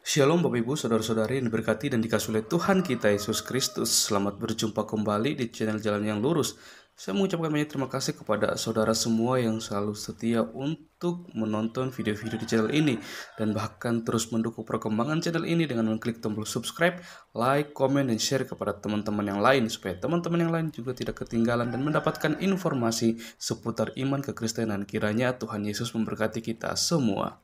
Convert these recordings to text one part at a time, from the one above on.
Shalom Bapak Ibu, Saudara-saudari yang diberkati dan dikasihi oleh Tuhan kita Yesus Kristus. Selamat berjumpa kembali di channel Jalan yang Lurus. Saya mengucapkan banyak terima kasih kepada saudara semua yang selalu setia untuk menonton video-video di channel ini dan bahkan terus mendukung perkembangan channel ini dengan mengklik tombol subscribe, like, komen, dan share kepada teman-teman yang lain supaya teman-teman yang lain juga tidak ketinggalan dan mendapatkan informasi seputar iman kekristenan. Kiranya Tuhan Yesus memberkati kita semua.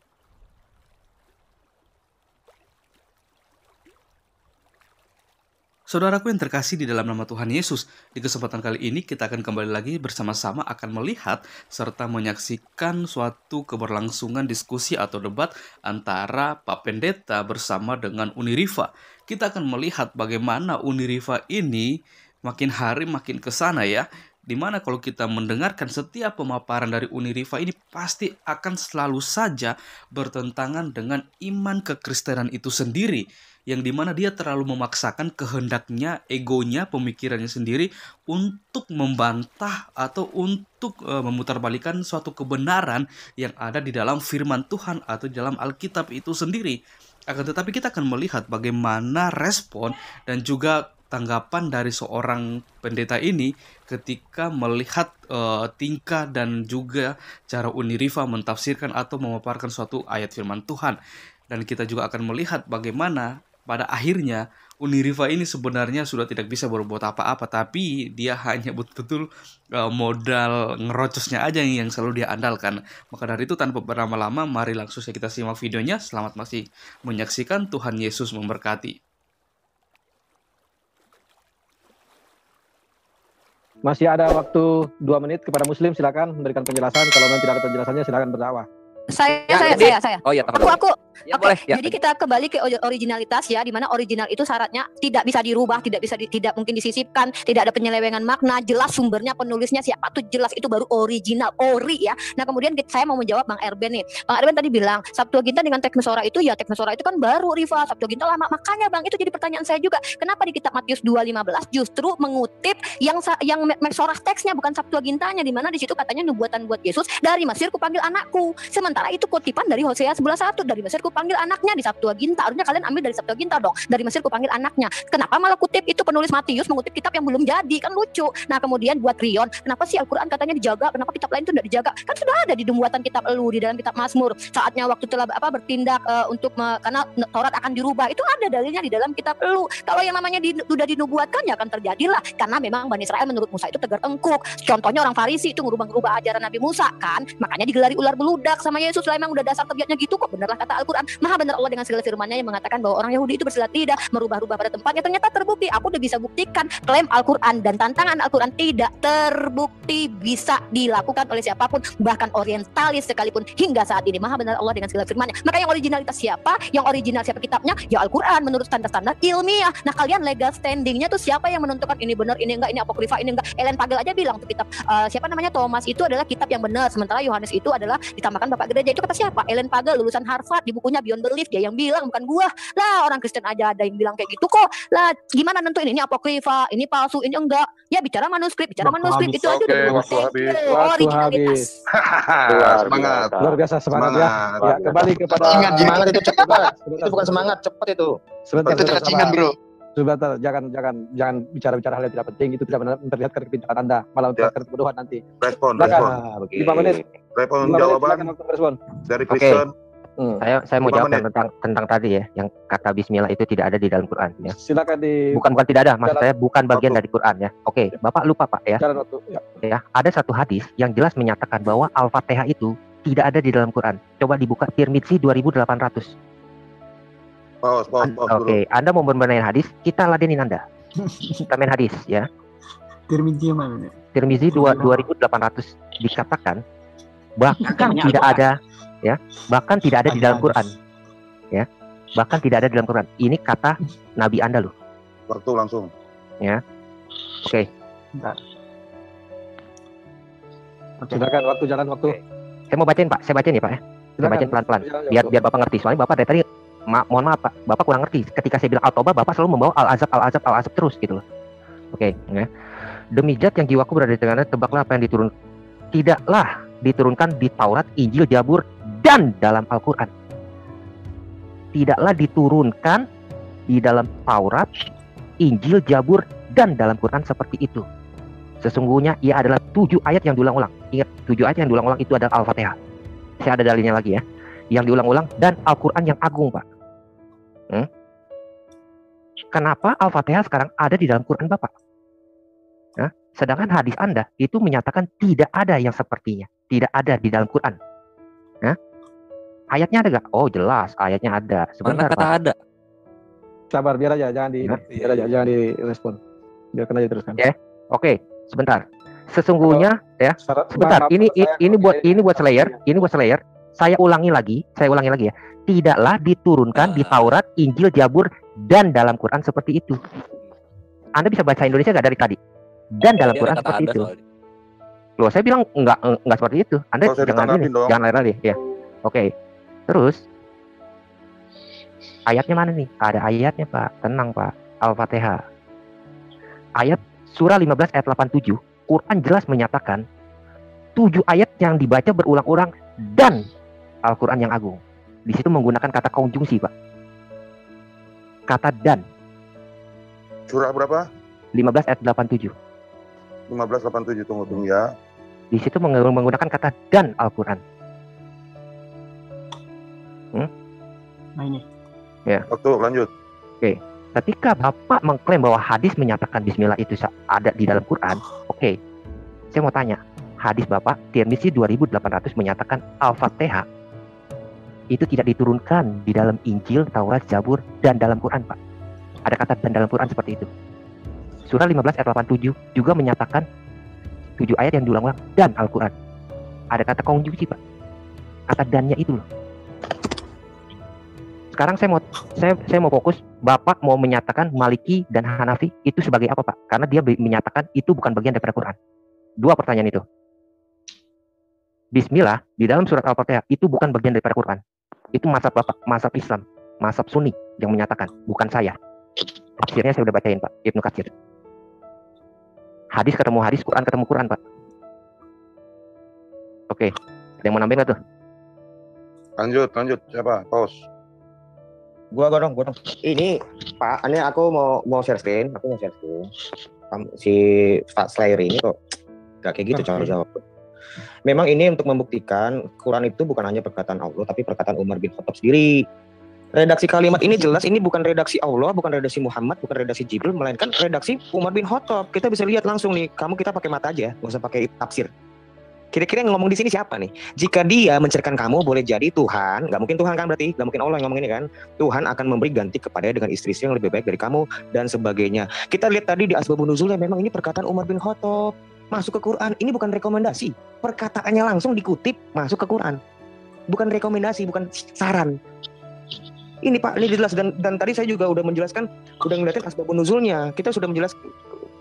Saudaraku yang terkasih di dalam nama Tuhan Yesus, di kesempatan kali ini kita akan kembali lagi bersama-sama akan melihat serta menyaksikan suatu keberlangsungan diskusi atau debat antara Pak Pendeta bersama dengan Uniriva. Kita akan melihat bagaimana Uniriva ini makin hari makin ke sana ya. Dimana kalau kita mendengarkan setiap pemaparan dari Uniriva ini pasti akan selalu saja bertentangan dengan iman kekristenan itu sendiri, yang dimana dia terlalu memaksakan kehendaknya, egonya, pemikirannya sendiri untuk membantah atau untuk memutarbalikan suatu kebenaran yang ada di dalam firman Tuhan atau di dalam Alkitab itu sendiri. Akan tetapi kita akan melihat bagaimana respon dan juga tanggapan dari seorang pendeta ini ketika melihat tingkah dan juga cara Uniriva mentafsirkan atau memaparkan suatu ayat firman Tuhan. Dan kita juga akan melihat bagaimana pada akhirnya Uniriva ini sebenarnya sudah tidak bisa berbuat apa-apa, tapi dia hanya betul-betul modal ngerocosnya aja yang selalu dia andalkan. Maka dari itu tanpa berlama-lama, mari langsung saja kita simak videonya. Selamat masih menyaksikan. Tuhan Yesus memberkati. Masih ada waktu 2 menit kepada Muslim, silakan memberikan penjelasan. Kalau memang tidak ada penjelasannya, silakan berdakwah. Saya. Oh iya, Aku. Ya, Oke. boleh, ya. Jadi kita kembali ke originalitas ya, di mana original itu syaratnya tidak bisa dirubah, tidak mungkin disisipkan, tidak ada penyelewengan makna, jelas sumbernya, penulisnya siapa tuh jelas, itu baru original, ori ya. Nah, kemudian saya mau menjawab Bang Erben nih. Bang Erben tadi bilang Septuaginta dengan Teknosora itu ya, Teknosora itu kan baru Riva, Septuaginta lama. Makanya Bang, itu jadi pertanyaan saya juga. Kenapa di kitab Matius 2:15 justru mengutip yang Meksorah teksnya bukan Septuagintanya, di mana di situ katanya nubuatan buat Yesus, dari Mesir kupanggil anakku. Sementara itu kutipan dari Hosea 11:1, dari Mesir kupanggil anaknya di Septuaginta. Harusnya kalian ambil dari Septuaginta dong, dari Mesir kupanggil anaknya. Kenapa malah kutip itu penulis Matius mengutip kitab yang belum jadi? Kan lucu. Nah, kemudian buat Rion, kenapa sih Al-Quran katanya dijaga, kenapa kitab lain itu tidak dijaga? Kan sudah ada di pembuatan kitab elu, di dalam kitab Mazmur. Saatnya waktu telah bertindak karena Taurat akan dirubah. Itu ada dalilnya di dalam kitab elu. Kalau yang namanya sudah dinubuatkan ya akan terjadilah, karena memang Bani Israel menurut Musa itu tegar engkuk. Contohnya orang Farisi itu ngubah ajaran Nabi Musa kan, makanya digelari ular beludak sama Yesus. Lah emang udah dasar tabiatnya gitu kok, benerlah kata Al-Quran. Maha benar Allah dengan segala firman-Nya yang mengatakan bahwa orang Yahudi itu bersilat lidah, merubah-rubah pada tempatnya. Ternyata terbukti, aku udah bisa buktikan klaim Al-Quran dan tantangan Al-Quran tidak terbukti bisa dilakukan oleh siapapun, bahkan orientalis sekalipun hingga saat ini. Maha benar Allah dengan segala firman-Nya. Maka yang originalitas siapa? Yang original siapa kitabnya? Ya Al-Quran menurut standar-standar ilmiah. Nah, kalian legal standingnya tuh siapa yang menentukan ini benar, ini enggak, ini apokrifa, ini enggak? Ellen Pagel aja bilang tuh kitab siapa namanya Thomas itu adalah kitab yang benar, sementara Yohanes itu adalah ditambahkan Bapak Gereja. Itu kata siapa? Ellen Pagel, lulusan Harvard, di bukunya Beyond Belief dia yang bilang, bukan gua. Lah, orang Kristen aja ada yang bilang kayak gitu kok. Lah, gimana nentuin ini apokrifa, ini palsu, ini enggak? Ya bicara manuskrip itu aja udah Waktu habis. Semangat. Luar biasa semangat ya. Ya, kembali kepada Semangat itu cepat. Itu bukan semangat, cepat itu. Sebentar, Itu cacingan, Bro. Sebentar, jangan bicara hal yang tidak penting, itu tidak memperlihatkan kepintaran Anda, malah memperlihatkan kebodohan nanti. Respon. 5 menit. Respon 5 jawaban menit, respon. dari Kristen. Saya mau 5 jawab menit. tentang tadi ya, yang kata Bismillah itu tidak ada di dalam Quran ya. Silakan Bukan tidak ada, maksud Jalan saya bukan bagian waktu. dari Quran ya. Oke, Bapak lupa Pak ya. jalan waktu. Ya. Ya, ada satu hadis yang jelas menyatakan bahwa Al-Fatihah itu tidak ada di dalam Quran. Coba dibuka Tirmidzi 2800. Oke, Anda mau bermain hadis, kita ladenin Anda. Kita main hadis ya. Tirmidzi mana? Tirmidzi 2800 dikatakan bahkan tidak ada ya, bahkan tidak ada di dalam Quran. Ya. Bahkan tidak ada di dalam Quran. Ini kata Nabi Anda loh. Waktu langsung. Ya. Oke. Silakan jalan waktu. Saya mau bacain Pak, saya bacain ya Pak ya. Saya bacain pelan-pelan. Biar Bapak ngerti. Soalnya Bapak dari tadi mohon maaf Pak, Bapak kurang ngerti. Ketika saya bilang Al-Taubah, Bapak selalu membawa Al-Azab terus gitu loh. Oke, ya. Demi zat yang jiwaku berada di tengahnya, tebaklah apa yang tidaklah diturunkan di Taurat, Injil, Zabur, dan dalam Al-Quran. tidaklah diturunkan di dalam Taurat, Injil, Zabur, dan dalam Quran seperti itu. Sesungguhnya ia adalah 7 ayat yang diulang-ulang. Ingat, 7 ayat yang diulang-ulang itu adalah Al-Fatihah. Saya ada dalilnya lagi ya. Yang diulang-ulang dan Al-Quran yang agung, Pak. Kenapa Al-Fatihah sekarang ada di dalam Quran Bapak? Sedangkan hadis Anda itu menyatakan tidak ada yang sepertinya. Tidak ada di dalam Quran. Ayatnya ada gak? Oh jelas, ayatnya ada. Sebentar, Mana kata Pak. ada? Sabar, biar aja, jangan biar aja, jangan direspon. Biarkan aja teruskan. Ya. Oke, sebentar. Sesungguhnya ya, sebentar. Maaf, saya- Ini buat Slayer. Saya ulangi lagi ya. Tidaklah diturunkan di Taurat, Injil, Zabur, dan dalam Quran seperti itu. Anda bisa baca Indonesia gak dari tadi? Dan dalam Dia Quran ada kata seperti ada itu. soalnya. Loh, saya bilang enggak seperti itu. Anda Kalau saya jangan ditanggapin dong. jangan lari ya. Oke. Terus ayatnya mana nih? Ada ayatnya, Pak. Tenang, Pak. Al-Fatihah. Ayat surah 15 ayat 87, Quran jelas menyatakan 7 ayat yang dibaca berulang-ulang dan Al-Quran yang agung. Di situ menggunakan kata konjungsi, Pak. Kata dan. Surah berapa? 15 ayat 87. 1587, tunggu ya. Di situ menggunakan kata dan Al-Quran. Nah ini. Waktu lanjut. Ketika Bapak mengklaim bahwa hadis menyatakan bismillah itu ada di dalam Quran, oke. Saya mau tanya, hadis Bapak Tirmizi 2800 menyatakan Al-Fatihah itu tidak diturunkan di dalam Injil, Taurat, Zabur, dan dalam Quran, Pak. Ada kata dan dalam Quran seperti itu. Surah 15 ayat 87 juga menyatakan 7 ayat yang diulang-ulang dan Al-Quran. Ada kata konjungsi, Pak. Kata dannya itu loh. Sekarang saya mau fokus. Bapak mau menyatakan Maliki dan Hanafi itu sebagai apa, Pak? Karena dia menyatakan itu bukan bagian daripada Quran. 2 pertanyaan itu. Bismillah di dalam surat Al-Fatihah itu bukan bagian daripada Quran. Itu mazhab Bapak, mazhab Islam, mazhab Sunni yang menyatakan, bukan saya. Tafsirnya saya udah bacain, Pak, Ibnu Katsir. Hadis ketemu hadis, Quran ketemu Quran, Pak. Oke. Ada yang mau nambahin nggak tuh? Lanjut. Siapa? Paus. Gua dong. Ini Pak, ini aku mau share screen. Si Pak Slayer ini kok gak kayak gitu cara jawab. Memang ini untuk membuktikan Quran itu bukan hanya perkataan Allah, tapi perkataan Umar bin Khattab sendiri. Redaksi kalimat ini jelas ini bukan redaksi Allah, bukan redaksi Muhammad, bukan redaksi Jibril, melainkan redaksi Umar bin Khattab. Kita bisa lihat langsung nih, kita pakai mata aja, nggak usah pakai tafsir. Kira-kira yang ngomong di sini siapa nih? Jika dia menceritakan kamu, boleh jadi Tuhan, nggak mungkin Tuhan kan berarti, nggak mungkin Allah yang ngomong ini kan. Tuhan akan memberi ganti kepadanya dengan istri yang lebih baik dari kamu dan sebagainya. Kita lihat tadi di Asbabun Nuzulnya memang ini perkataan Umar bin Khattab masuk ke Quran. Ini bukan rekomendasi, perkataannya langsung dikutip masuk ke Quran, bukan rekomendasi, bukan saran. Ini Pak, ini jelas dan tadi saya juga udah menjelaskan, udah ngeliatin Asbabun Nuzulnya. Kita sudah menjelaskan,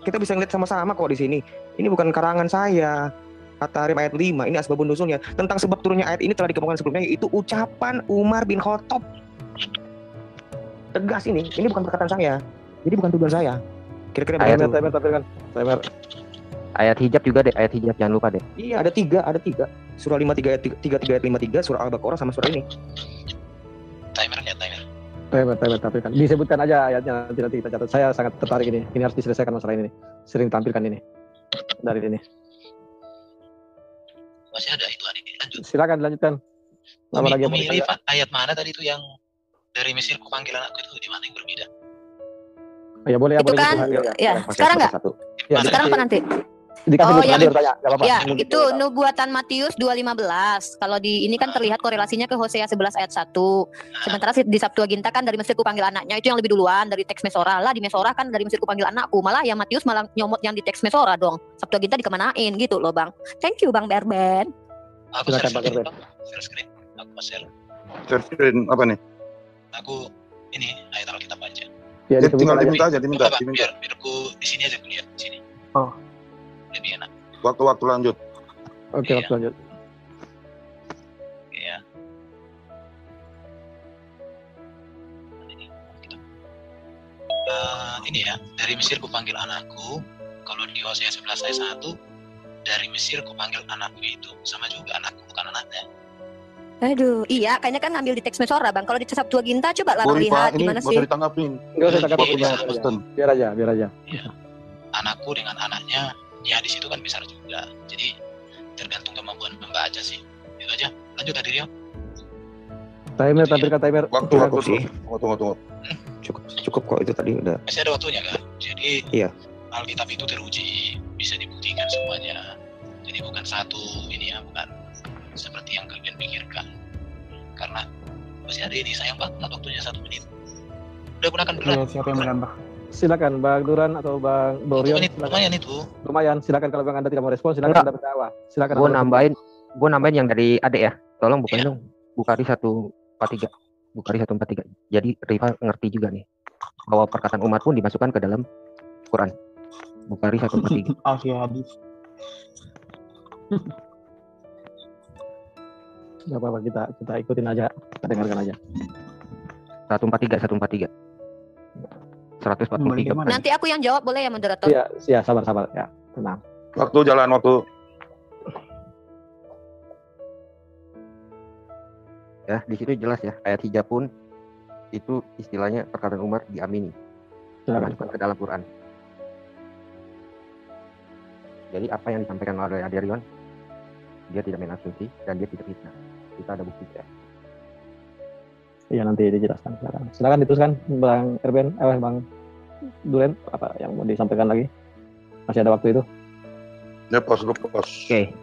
kita bisa ngeliat sama-sama kok di sini. Ini bukan karangan saya. At-Tahrim ayat 5, ini Asbabun Nuzulnya. Tentang sebab turunnya ayat ini telah dikemukakan sebelumnya, yaitu ucapan Umar bin Khattab. Tegas ini bukan perkataan saya. Jadi bukan tuduhan saya. Kira-kira Timer. Ayat hijab juga deh, ayat hijab jangan lupa deh. Iya, ada tiga. Surah 53 ayat 33 ayat 53, surah Al-Baqarah sama surah ini. Timer. Tapi kan disebutkan aja ayatnya, nanti kita catat. Saya sangat tertarik ini. Ini harus diselesaikan masalah ini. Sering tampilkan ini dari ini. Masih ada itu hari ini. Lanjut. Silakan dilanjutkan. Apa lagi? Milih ayat mana tadi itu yang dari Mesir ku panggilan aku itu di mana yang berbeda? Ya boleh Itu kan, ya, sekarang nggak? Ya, Sekarang apa nanti? Dikasih Oh, yang- bertanya, nggak apa-apa. Ya, itu nubuatan Matius 2:15. Kalau di ini kan terlihat korelasinya ke Hosea 11 ayat 1. Sementara di Septuaginta kan dari Mesir ku panggil anaknya, itu yang lebih duluan dari teks Mesora. Lah di Mesora kan dari Mesir ku panggil anakku. Malah yang Matius malah nyomot yang di teks Mesora dong. Septuaginta dikemanain gitu loh, Bang. Thank you, Bang Berben. Aku Silakan, share Pak screen, Gerben. Bang. Share screen. Aku mau share. Share screen apa nih? Aku ini ayat Alkitab aja. Ya, Dia disebutkan tinggal aja. diminta aja, diminta. Apa, biar aku di sini aja kuliah di sini. Oh. Lebih enak. Waktu lanjut. Oke, waktu lanjut. Oke ya. Ini Alkitab. Ini ya, dari Mesir ku panggil anakku. Kalau di Hosea 11 ayat 1, dari Mesir ku panggil anakku itu sama juga anakku bukan anaknya. Aduh, iya, kayaknya kan ngambil di teks Mesora, Bang. Kalau di Septuaginta coba lah Bang Sorry, lihat Pak, di ini mana nggak sih. usah ditanggapin. Enggak usah tangkap Iya, aja. Biar aja. Iya. Anakku dengan anaknya di hadis itu kan besar juga. Jadi tergantung kemampuan membaca sih. Itu aja. Lanjut tadi Rio. Timer, tampilkan timer. Cukup sih. Tunggu. Cukup kok itu tadi udah. Masih ada waktunya kan? Jadi Iya. Alkitab itu teruji, bisa dibuktikan semuanya. Jadi bukan satu ini ya, bukan seperti yang kalian pikirkan. Karena masih ada ini, sayang banget waktunya 1 menit. Udah gunakan duluan. Siapa yang menambah? Silakan Bang Duran atau Bang Dorion. Lumayan itu. Lumayan, silakan kalau Bang Anda tidak mau respon, silakan Anda berdakwah. Silakan. Gue nambahin yang dari adek ya. Tolong bukain dong. Bukhari 143. Bukhari 143. Jadi Rifa ngerti juga nih bahwa perkataan umat pun dimasukkan ke dalam Quran. Bukhari 143. Asia hadis. Gak apa-apa, kita ikutin aja, kita dengarkan aja. 143. 143. Nanti aku yang jawab boleh ya moderator? Iya, sabar ya, tenang. Waktu jalan. Ya, di situ jelas ya, ayat 3 pun itu istilahnya perkataan Umar diamini, dimasukkan ke dalam Quran. Jadi apa yang disampaikan oleh Aderion, dia tidak main asumsi dan dia tidak fitnah. Kita ada bukti ya. Iya, nanti dijelaskan. Silakan diteruskan Bang Erben, Bang Duren, apa yang mau disampaikan lagi? Masih ada waktu itu. Ya, pos. Oke.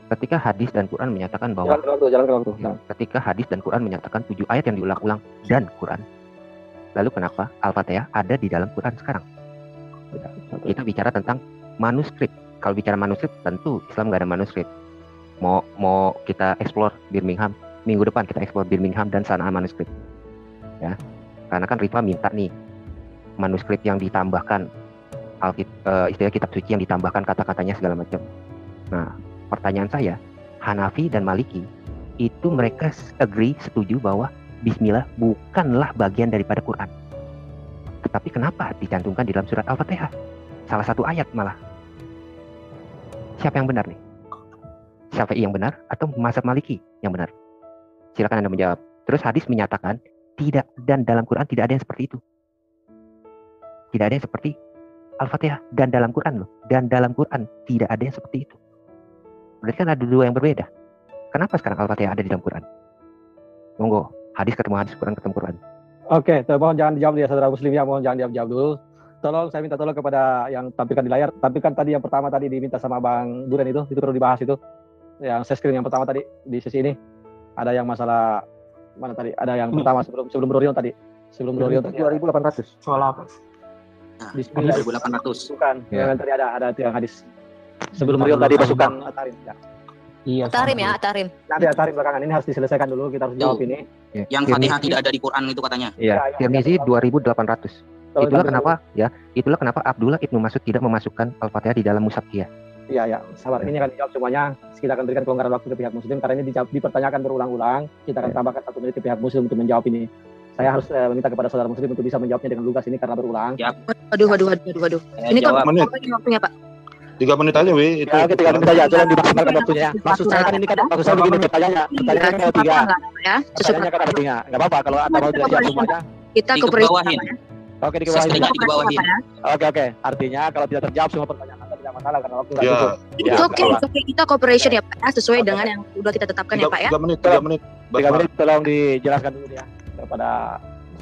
Ketika hadis dan Quran menyatakan bahwa jalan ke waktu. Ketika hadis dan Quran menyatakan 7 ayat yang diulang-ulang dan Quran, lalu kenapa Al-Fatihah ada di dalam Quran sekarang? Kita bicara tentang manuskrip. Kalau bicara manuskrip, tentu Islam nggak ada manuskrip. Mau kita explore Birmingham, minggu depan kita explore Birmingham dan Sanaa manuskrip. Ya, karena kan Rifa minta nih manuskrip yang ditambahkan istilah kitab suci yang ditambahkan kata-katanya segala macam. Nah, pertanyaan saya, Hanafi dan Maliki itu mereka setuju bahwa Bismillah bukanlah bagian daripada Quran. Tetapi kenapa dicantumkan di dalam surat Al-Fatihah? Salah satu ayat malah. Siapa yang benar nih? Syafi'i yang benar atau mazhab Maliki yang benar? Silakan Anda menjawab. Terus hadis menyatakan tidak, dan dalam Quran tidak ada yang seperti itu. Tidak ada yang seperti Al-Fatihah dan dalam Quran loh. Dan dalam Quran tidak ada yang seperti itu. Berarti kan ada dua yang berbeda. Kenapa sekarang Al-Fatihah ada di dalam Quran? Monggo, hadis ketemu hadis, Quran ketemu Quran. Oke, mohon jangan dijawab ya saudara muslim ya, mohon jangan dijawab dulu. Tolong, saya minta tolong kepada yang tampilkan di layar. Tampilkan tadi yang pertama tadi diminta sama Bang Duren itu perlu dibahas itu. Yang share screen yang pertama tadi di sesi ini. Ada yang masalah mana tadi? Ada yang pertama sebelum Dorion tadi. Sebelum Dorion tadi 2800. Soal apa? Bismillah. 2800. Bukan. Ya. Tadi ada yang hadis. Sebelum Dorion tadi pasukan Atarim. Ya. Iya. Atarim ya, Atarim. Nanti Atarim belakangan ini harus diselesaikan dulu, kita harus jawab ini. Yang Fatihah tidak ada di Quran itu katanya. Iya, Tirmizi 2800. Itulah kenapa Abdullah Ibnu Mas'ud tidak memasukkan Al-Fatihah di dalam mushaf dia. Iya, sabar. Ini akan dijawab semuanya. Kita akan berikan kelonggaran waktu ke pihak muslim karena ini dipertanyakan berulang-ulang. Kita akan tambahkan 1 menit ke pihak muslim untuk menjawab ini. Saya harus meminta kepada saudara muslim untuk bisa menjawabnya dengan lugas ini karena berulang. Ya. Waduh. Ini kok waktunya, Pak? 3 menit aja, Wi. Itu. Ya, oke, 3 menit aja. Tolong dimaksimalkan waktunya. Maksud saya kan ini kan maksud saya begini, pertanyaannya kan ada 3. Ya, Pertanyaannya kan ada 3. Enggak apa-apa kalau Anda mau tidak jawab semuanya. Kita dikebawahin. Oke, dikebawahin. Ya. Oke. Artinya kalau tidak terjawab semua pertanyaan Anda tidak masalah karena waktu enggak cukup. Oke, kita cooperation ya Pak ya, sesuai dengan yang sudah kita tetapkan ya Pak ya. 3 menit. 3 menit tolong dijelaskan dulu ya kepada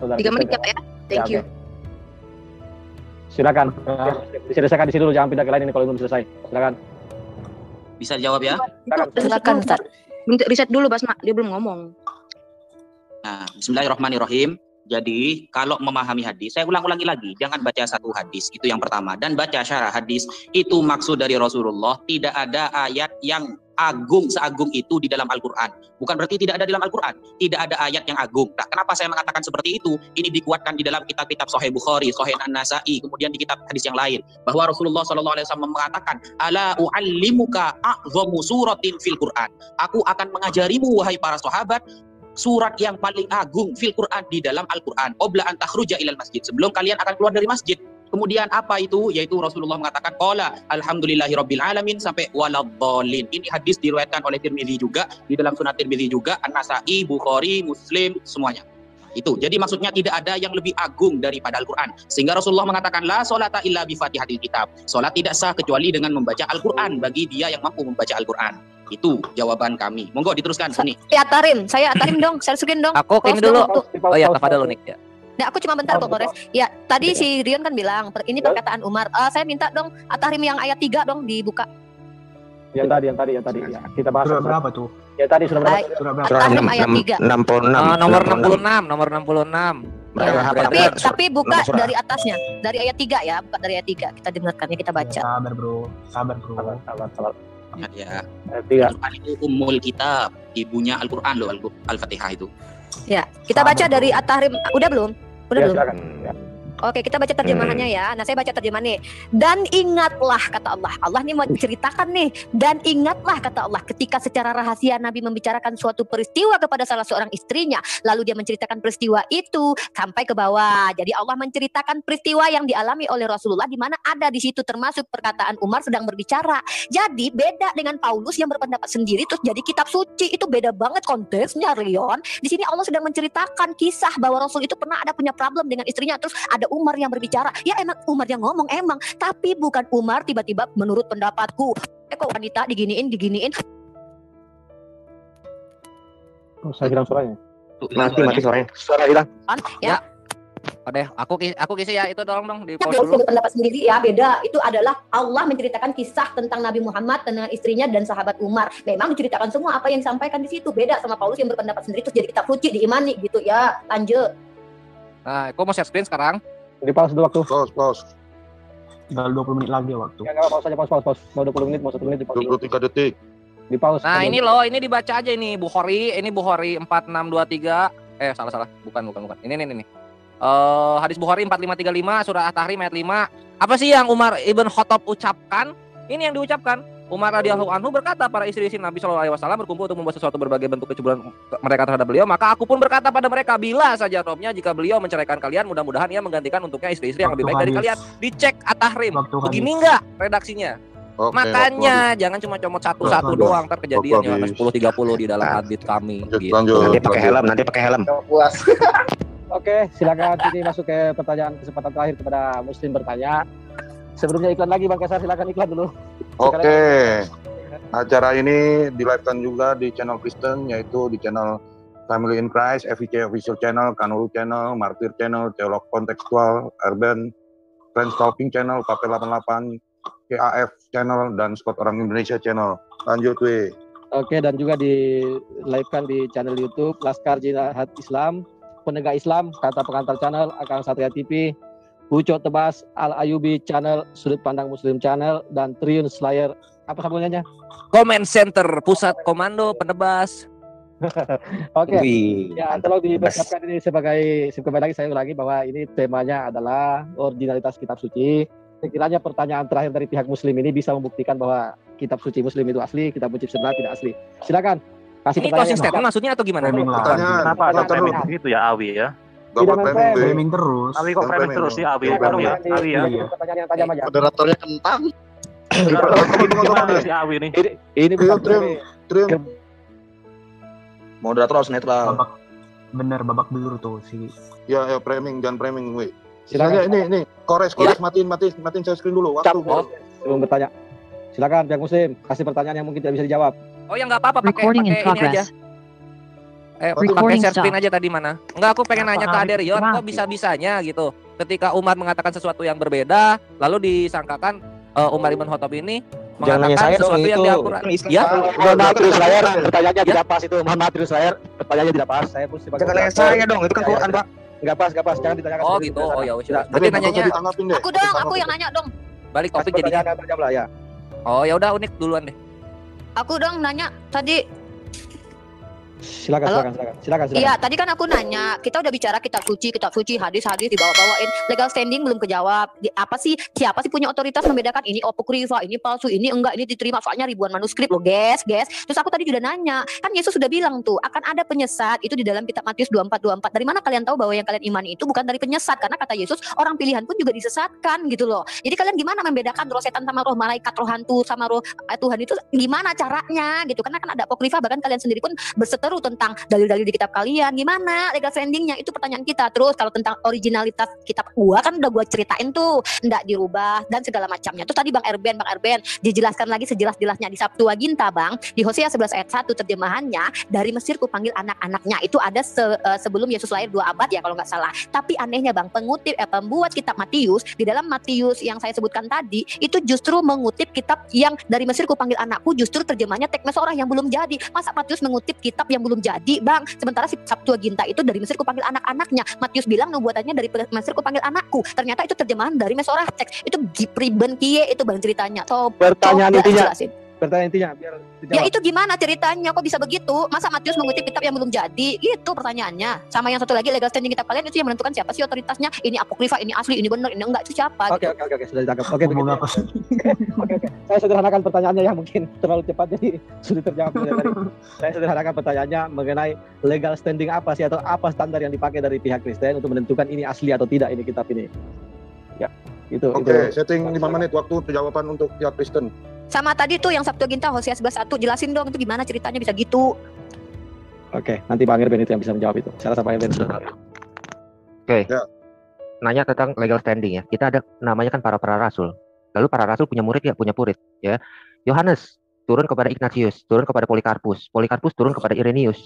saudara. 3 menit ya Pak ya. Thank you. Silakan. Diselesaikan di sini dulu, jangan pindah ke lain ini kalau belum selesai. Silakan. Bisa dijawab ya? Silakan Ustaz. Riset dulu Basma, dia belum ngomong. Nah, bismillahirrahmanirrahim. Jadi, kalau memahami hadis, saya ulang-ulangi lagi, jangan baca satu hadis, itu yang pertama. Dan baca syarah hadis, itu maksud dari Rasulullah, tidak ada ayat yang agung seagung itu di dalam Al-Quran. Bukan berarti tidak ada di dalam Al-Quran, tidak ada ayat yang agung. Nah, kenapa saya mengatakan seperti itu? Ini dikuatkan di dalam kitab-kitab Sahih Bukhari, Sahih An-Nasai, kemudian di kitab hadis yang lain. Bahwa Rasulullah SAW mengatakan, Ala u'allimuka a'zamu suratin fil Quran. Aku akan mengajarimu, wahai para sahabat, surat yang paling agung fil Quran di dalam Al-Quran. Qabla an takhruja ilal masjid. Sebelum kalian akan keluar dari masjid. Kemudian apa itu? Yaitu Rasulullah mengatakan qala alhamdulillahirabbil alamin sampai waladhdallin. Ini hadis diriwayatkan oleh Tirmidzi juga, di dalam Sunan Tirmidzi juga, An-Nasa'i, Bukhari, Muslim, semuanya. Itu. Jadi maksudnya tidak ada yang lebih agung daripada Al-Qur'an. Sehingga Rasulullah mengatakan la sholata illa bi Fatihatil kitab. Salat tidak sah kecuali dengan membaca Al-Qur'an bagi dia yang mampu membaca Al-Qur'an. Itu jawaban kami. Monggo diteruskan Uni. Atarim, saya Atarim dong, saya screen dong. Aku ini dulu. Oh ya, Tafadhol Unik ya. Nah, aku cuma bentar kok, Kores. Ya, tadi si Rion kan bilang, ini perkataan Umar. Saya minta dong Atarim yang ayat 3 dong dibuka. Yang tadi. Ya, kita bahas. Surat berapa tuh? Ya tadi sudah berapa? Atarim ayat 3. 66. Nomor 66. Tapi buka dari atasnya, dari ayat 3 ya, buka dari ayat 3. Kita dengarkan ya, kita baca. Sabar bro. Sabar. Ya. Tiga. Al-Qur'an itu ummul kitab, ibunya Al-Qur'an loh, Al-Fatihah itu. Ya, kita baca dari At-Tahrim. Udah belum? Udah belum? Silakan. Ya. Oke, kita baca terjemahannya ya. Nah, saya baca terjemahannya. Dan ingatlah kata Allah. Allah nih mau menceritakan nih. Dan ingatlah kata Allah ketika secara rahasia Nabi membicarakan suatu peristiwa kepada salah seorang istrinya. Lalu dia menceritakan peristiwa itu sampai ke bawah. Jadi Allah menceritakan peristiwa yang dialami oleh Rasulullah di mana ada di situ termasuk perkataan Umar sedang berbicara. Jadi beda dengan Paulus yang berpendapat sendiri terus jadi kitab suci. Itu beda banget konteksnya, Rion. Di sini Allah sedang menceritakan kisah bahwa Rasul itu pernah ada punya problem dengan istrinya, terus ada Umar yang berbicara. Ya emang Umar yang ngomong emang, tapi bukan Umar tiba-tiba menurut pendapatku. Kok wanita diginiin. Oh, saya hilang suaranya. Mati suaranya. Suara hilang. Ya. Oke, aku kisah ya itu dong di pause Dia dulu. berpendapat sendiri ya, beda. Itu adalah Allah menceritakan kisah tentang Nabi Muhammad dengan istrinya dan sahabat Umar. Memang diceritakan semua apa yang disampaikan di situ. Beda sama Paulus yang berpendapat sendiri terus jadi kitab suci diimani gitu ya. Lanjut. Nah, aku mau share screen sekarang. Di pause dulu waktu. Pause. Tinggal 20 menit lagi waktu. Ya, enggak pause aja, pause. Mau 20 menit, mau 1 menit di pause. 23 detik. Di pause. Nah, ini loh, ini dibaca aja ini Bukhari 4623. Salah. Bukan. Ini. Hadis Bukhari 4535 surah At-Tahrim ayat 5. Apa sih yang Umar ibn Khattab ucapkan? Ini yang diucapkan. Umar radhiyallahu anhu berkata, para istri-istri Nabi SAW berkumpul untuk membuat sesuatu berbagai bentuk kecemburuan mereka terhadap beliau. Maka aku pun berkata pada mereka, bila saja Robnya jika beliau menceraikan kalian, mudah-mudahan ia menggantikan untuknya istri-istri yang lebih baik dari kalian. Dicek At-Tahrim. Begini enggak redaksinya? Makanya jangan cuma comot satu-satu doang, ntar kejadiannya 10:30 di dalam hadits kami. Lanjut. Nanti pakai helm. Puas. Oke, silakan ini masuk ke pertanyaan kesempatan terakhir kepada Muslim bertanya. Sebelumnya iklan lagi Bang Kesar, silakan iklan dulu. Oke. Acara ini di-live-kan juga di channel Kristen, yaitu di channel Family in Christ, FIC Official Channel, Kanuru Channel, Martir Channel, Teolog Kontekstual, Urban, Friends Talking Channel, Papel 88, KAF Channel, dan Scott Orang Indonesia Channel. Lanjut, weh. Oke, dan juga di-live-kan di channel YouTube Laskar Jihad Islam, Penegak Islam, Kata Pengantar Channel, Akang Satria TV, Ucok Tebas, Al Ayubi Channel, Sudut Pandang Muslim Channel, dan Triun Slayer. Apa sambungannya? Comment Center, Pusat Komando Penebas. Oke. Ya, tolong dipersiapkan ini kembali lagi saya ulangi bahwa ini temanya adalah originalitas kitab suci. Sekiranya pertanyaan terakhir dari pihak Muslim ini bisa membuktikan bahwa kitab suci Muslim itu asli, kitab suci sebenar tidak asli. Silakan. Kasih ini closing statement maksudnya atau gimana? Kenapa ada framing gitu ya, Awi ya? Framing terus. Awi kok framing terus sih, Awi ya. Pertanyaan yang tajam aja. Moderatornya kentang. Gimana si Awi nih? Ini bukan Trim. Moderator harus netral. Babak belur tuh si. Ya, framing, jangan framing, weh. Silakan. Ini, kores, matiin saya screen dulu. Waktu. Sebelum bertanya. Silakan pihak Muslim, kasih pertanyaan yang mungkin tidak bisa dijawab. Oh ya nggak apa-apa, pakai ini aja. Pakai share screen aja tadi mana? Enggak, aku pengen nanya ke Aderion, kok bisa-bisanya gitu. Ketika Umar mengatakan sesuatu yang berbeda, lalu disangkakan Umar ibn Khattab ini mengatakan sesuatu yang di Al-Quran. Ya, mohon maaf terus layar, pertanyaannya tidak pas itu. Mohon maaf terus layar, pertanyaannya tidak pas. Saya pun sebagai jangan nanya saya dong, itu kan Quran, Pak. Enggak pas, jangan ditanyakan. Oh gitu, oh ya udah. Berarti nanyanya Aku yang nanya dong. Balik topik jadi. Ya. Oh ya udah, Unik duluan deh. Aku dong nanya tadi. Silakan. Iya, tadi kan aku nanya, kita udah bicara kitab suci, hadis-hadis dibawa-bawain, legal standing belum kejawab. Siapa sih punya otoritas membedakan ini apokrifa, ini palsu, ini enggak, ini diterima, soalnya ribuan manuskrip loh, guys. Terus aku tadi juga nanya, kan Yesus sudah bilang tuh, akan ada penyesat itu di dalam kitab Matius 24:24. Dari mana kalian tahu bahwa yang kalian imani itu bukan dari penyesat? Karena kata Yesus, orang pilihan pun juga disesatkan gitu loh. Jadi kalian gimana membedakan roh setan sama roh malaikat, roh hantu sama roh Tuhan itu gimana caranya gitu? Karena kan ada apokrifa, bahkan kalian sendiri pun berseteru tentang dalil-dalil di kitab kalian. Gimana legal standingnya? Itu pertanyaan kita. Terus kalau tentang originalitas kitab gua kan udah gua ceritain tuh, nggak dirubah dan segala macamnya. Terus tadi Bang Erben dijelaskan lagi sejelas-jelasnya di Septuaginta, Bang, di Hosea 11 ayat 1 terjemahannya, dari Mesir kupanggil anak-anaknya. Itu ada sebelum Yesus lahir 2 abad ya kalau nggak salah. Tapi anehnya, Bang, pembuat kitab Matius di dalam Matius yang saya sebutkan tadi itu justru mengutip kitab yang dari Mesir kupanggil anakku, justru terjemahnya Tekmes orang yang belum jadi. Masa Matius mengutip kitab yang belum jadi, Bang? Sementara si Septuaginta itu dari Mesir kupanggil anak-anaknya. Matius bilang nubuatannya dari Mesir kupanggil anakku. Ternyata itu terjemahan dari Mesorah teks. Itu priben kie itu Bang ceritanya. Pertanyaan intinya biar dijawab. Ya itu gimana ceritanya? Kok bisa begitu? Masa Matius mengutip kitab yang belum jadi? Itu pertanyaannya. Sama yang satu lagi, legal standing kitab kalian itu yang menentukan siapa sih otoritasnya? Ini apokrifa, ini asli, ini benar, ini enggak, itu siapa? Oke, sudah ditangkap. Oke. Saya sederhanakan pertanyaannya yang mungkin terlalu cepat jadi sulit terjawab tadi. Saya sederhanakan pertanyaannya mengenai legal standing apa sih, atau apa standar yang dipakai dari pihak Kristen untuk menentukan ini asli atau tidak ini kitab ini. Ya, itu. Oke, setting 5 menit waktu jawaban untuk pihak Kristen. Sama tadi tuh yang Septuaginta Hosea 11:1, jelasin dong itu gimana ceritanya bisa gitu. Oke, nanti Bang Irben itu yang bisa menjawab itu. Saya rasa Bang Irben sudah tahu. Oke. Nanya tentang legal standing ya. Kita ada namanya kan para rasul. Lalu para rasul punya murid ya, punya murid ya. Yohanes turun kepada Ignatius, turun kepada Polikarpus, Polikarpus turun kepada Irenaeus.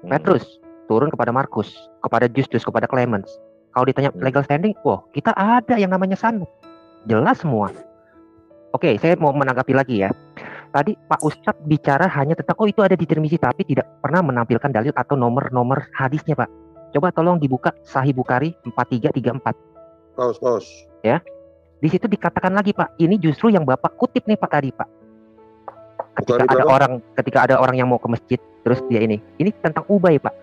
Petrus turun kepada Markus, kepada Justus, kepada Clemens. Kalau ditanya legal standing, kita ada yang namanya sanad. Jelas semua. Oke, saya mau menanggapi lagi ya. Tadi Pak Ustadz bicara hanya tentang itu ada di Tirmizi, tapi tidak pernah menampilkan dalil atau nomor-nomor hadisnya, Pak. Coba tolong dibuka Sahih Bukhari 4334. Paus. Ya. Di situ dikatakan lagi, Pak, ini justru yang Bapak kutip nih Pak tadi, Pak. Ketika ada orang yang mau ke masjid, terus dia ini tentang Ubay, Pak.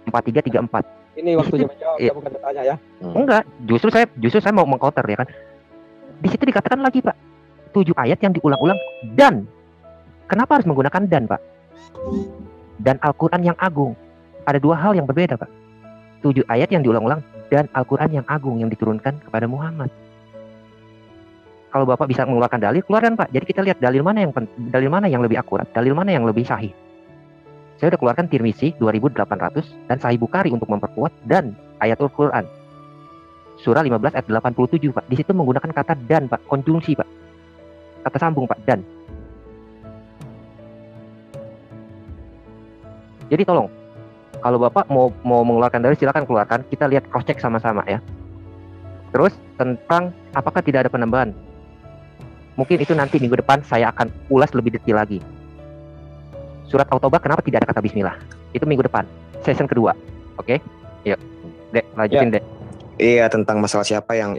4334. Ini waktunya menjawab, bukan bertanya ya. Enggak, justru saya mau mengcounter ya kan. Di situ dikatakan lagi, Pak. 7 ayat yang diulang-ulang dan. Kenapa harus menggunakan dan, Pak? Dan Al-Quran yang agung. Ada 2 hal yang berbeda, Pak. 7 ayat yang diulang-ulang dan Al-Quran yang agung yang diturunkan kepada Muhammad. Kalau Bapak bisa mengeluarkan dalil, keluarkan, Pak. Jadi kita lihat dalil mana yang lebih akurat, dalil mana yang lebih sahih. Saya udah keluarkan Tirmizi 2800 dan Sahih Bukhari untuk memperkuat dan ayatul Quran. Surah 15 ayat 87, Pak. Di situ menggunakan kata dan, Pak, konjungsi, Pak. Kata sambung, Pak, dan. Jadi tolong, kalau Bapak mau mengeluarkan dalil, silakan keluarkan. Kita lihat cross check sama-sama ya. Terus tentang apakah tidak ada penambahan, mungkin itu nanti minggu depan saya akan ulas lebih detail lagi. Surat At-Taubah kenapa tidak ada kata Bismillah? Itu minggu depan, season kedua. Oke? Yuk, Dek, lanjutin, Dek. Iya, tentang masalah siapa yang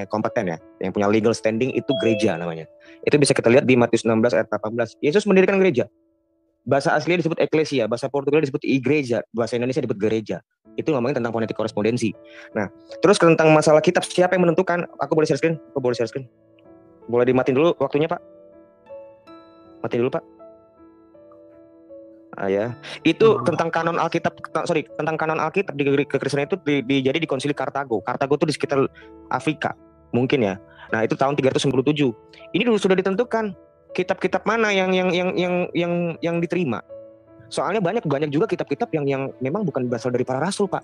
kompeten ya, yang punya legal standing itu gereja namanya. Itu bisa kita lihat di Matius 16 ayat 18. Yesus mendirikan gereja. Bahasa aslinya disebut eklesia, bahasa Portugal disebut igreja, bahasa Indonesia disebut gereja. Itu ngomongin tentang fonetik korespondensi. Nah, terus tentang masalah kitab siapa yang menentukan? Aku boleh share screen? Boleh dimatiin dulu waktunya, Pak? Matiin dulu, Pak. Ya, itu tentang kanon Alkitab, tentang kanon Alkitab di kekristenan itu jadi di Konsili Kartago. Kartago itu di sekitar Afrika, mungkin ya. Nah, itu tahun 397. Ini dulu sudah ditentukan kitab-kitab mana yang diterima. Soalnya banyak juga kitab-kitab yang memang bukan berasal dari para rasul, Pak.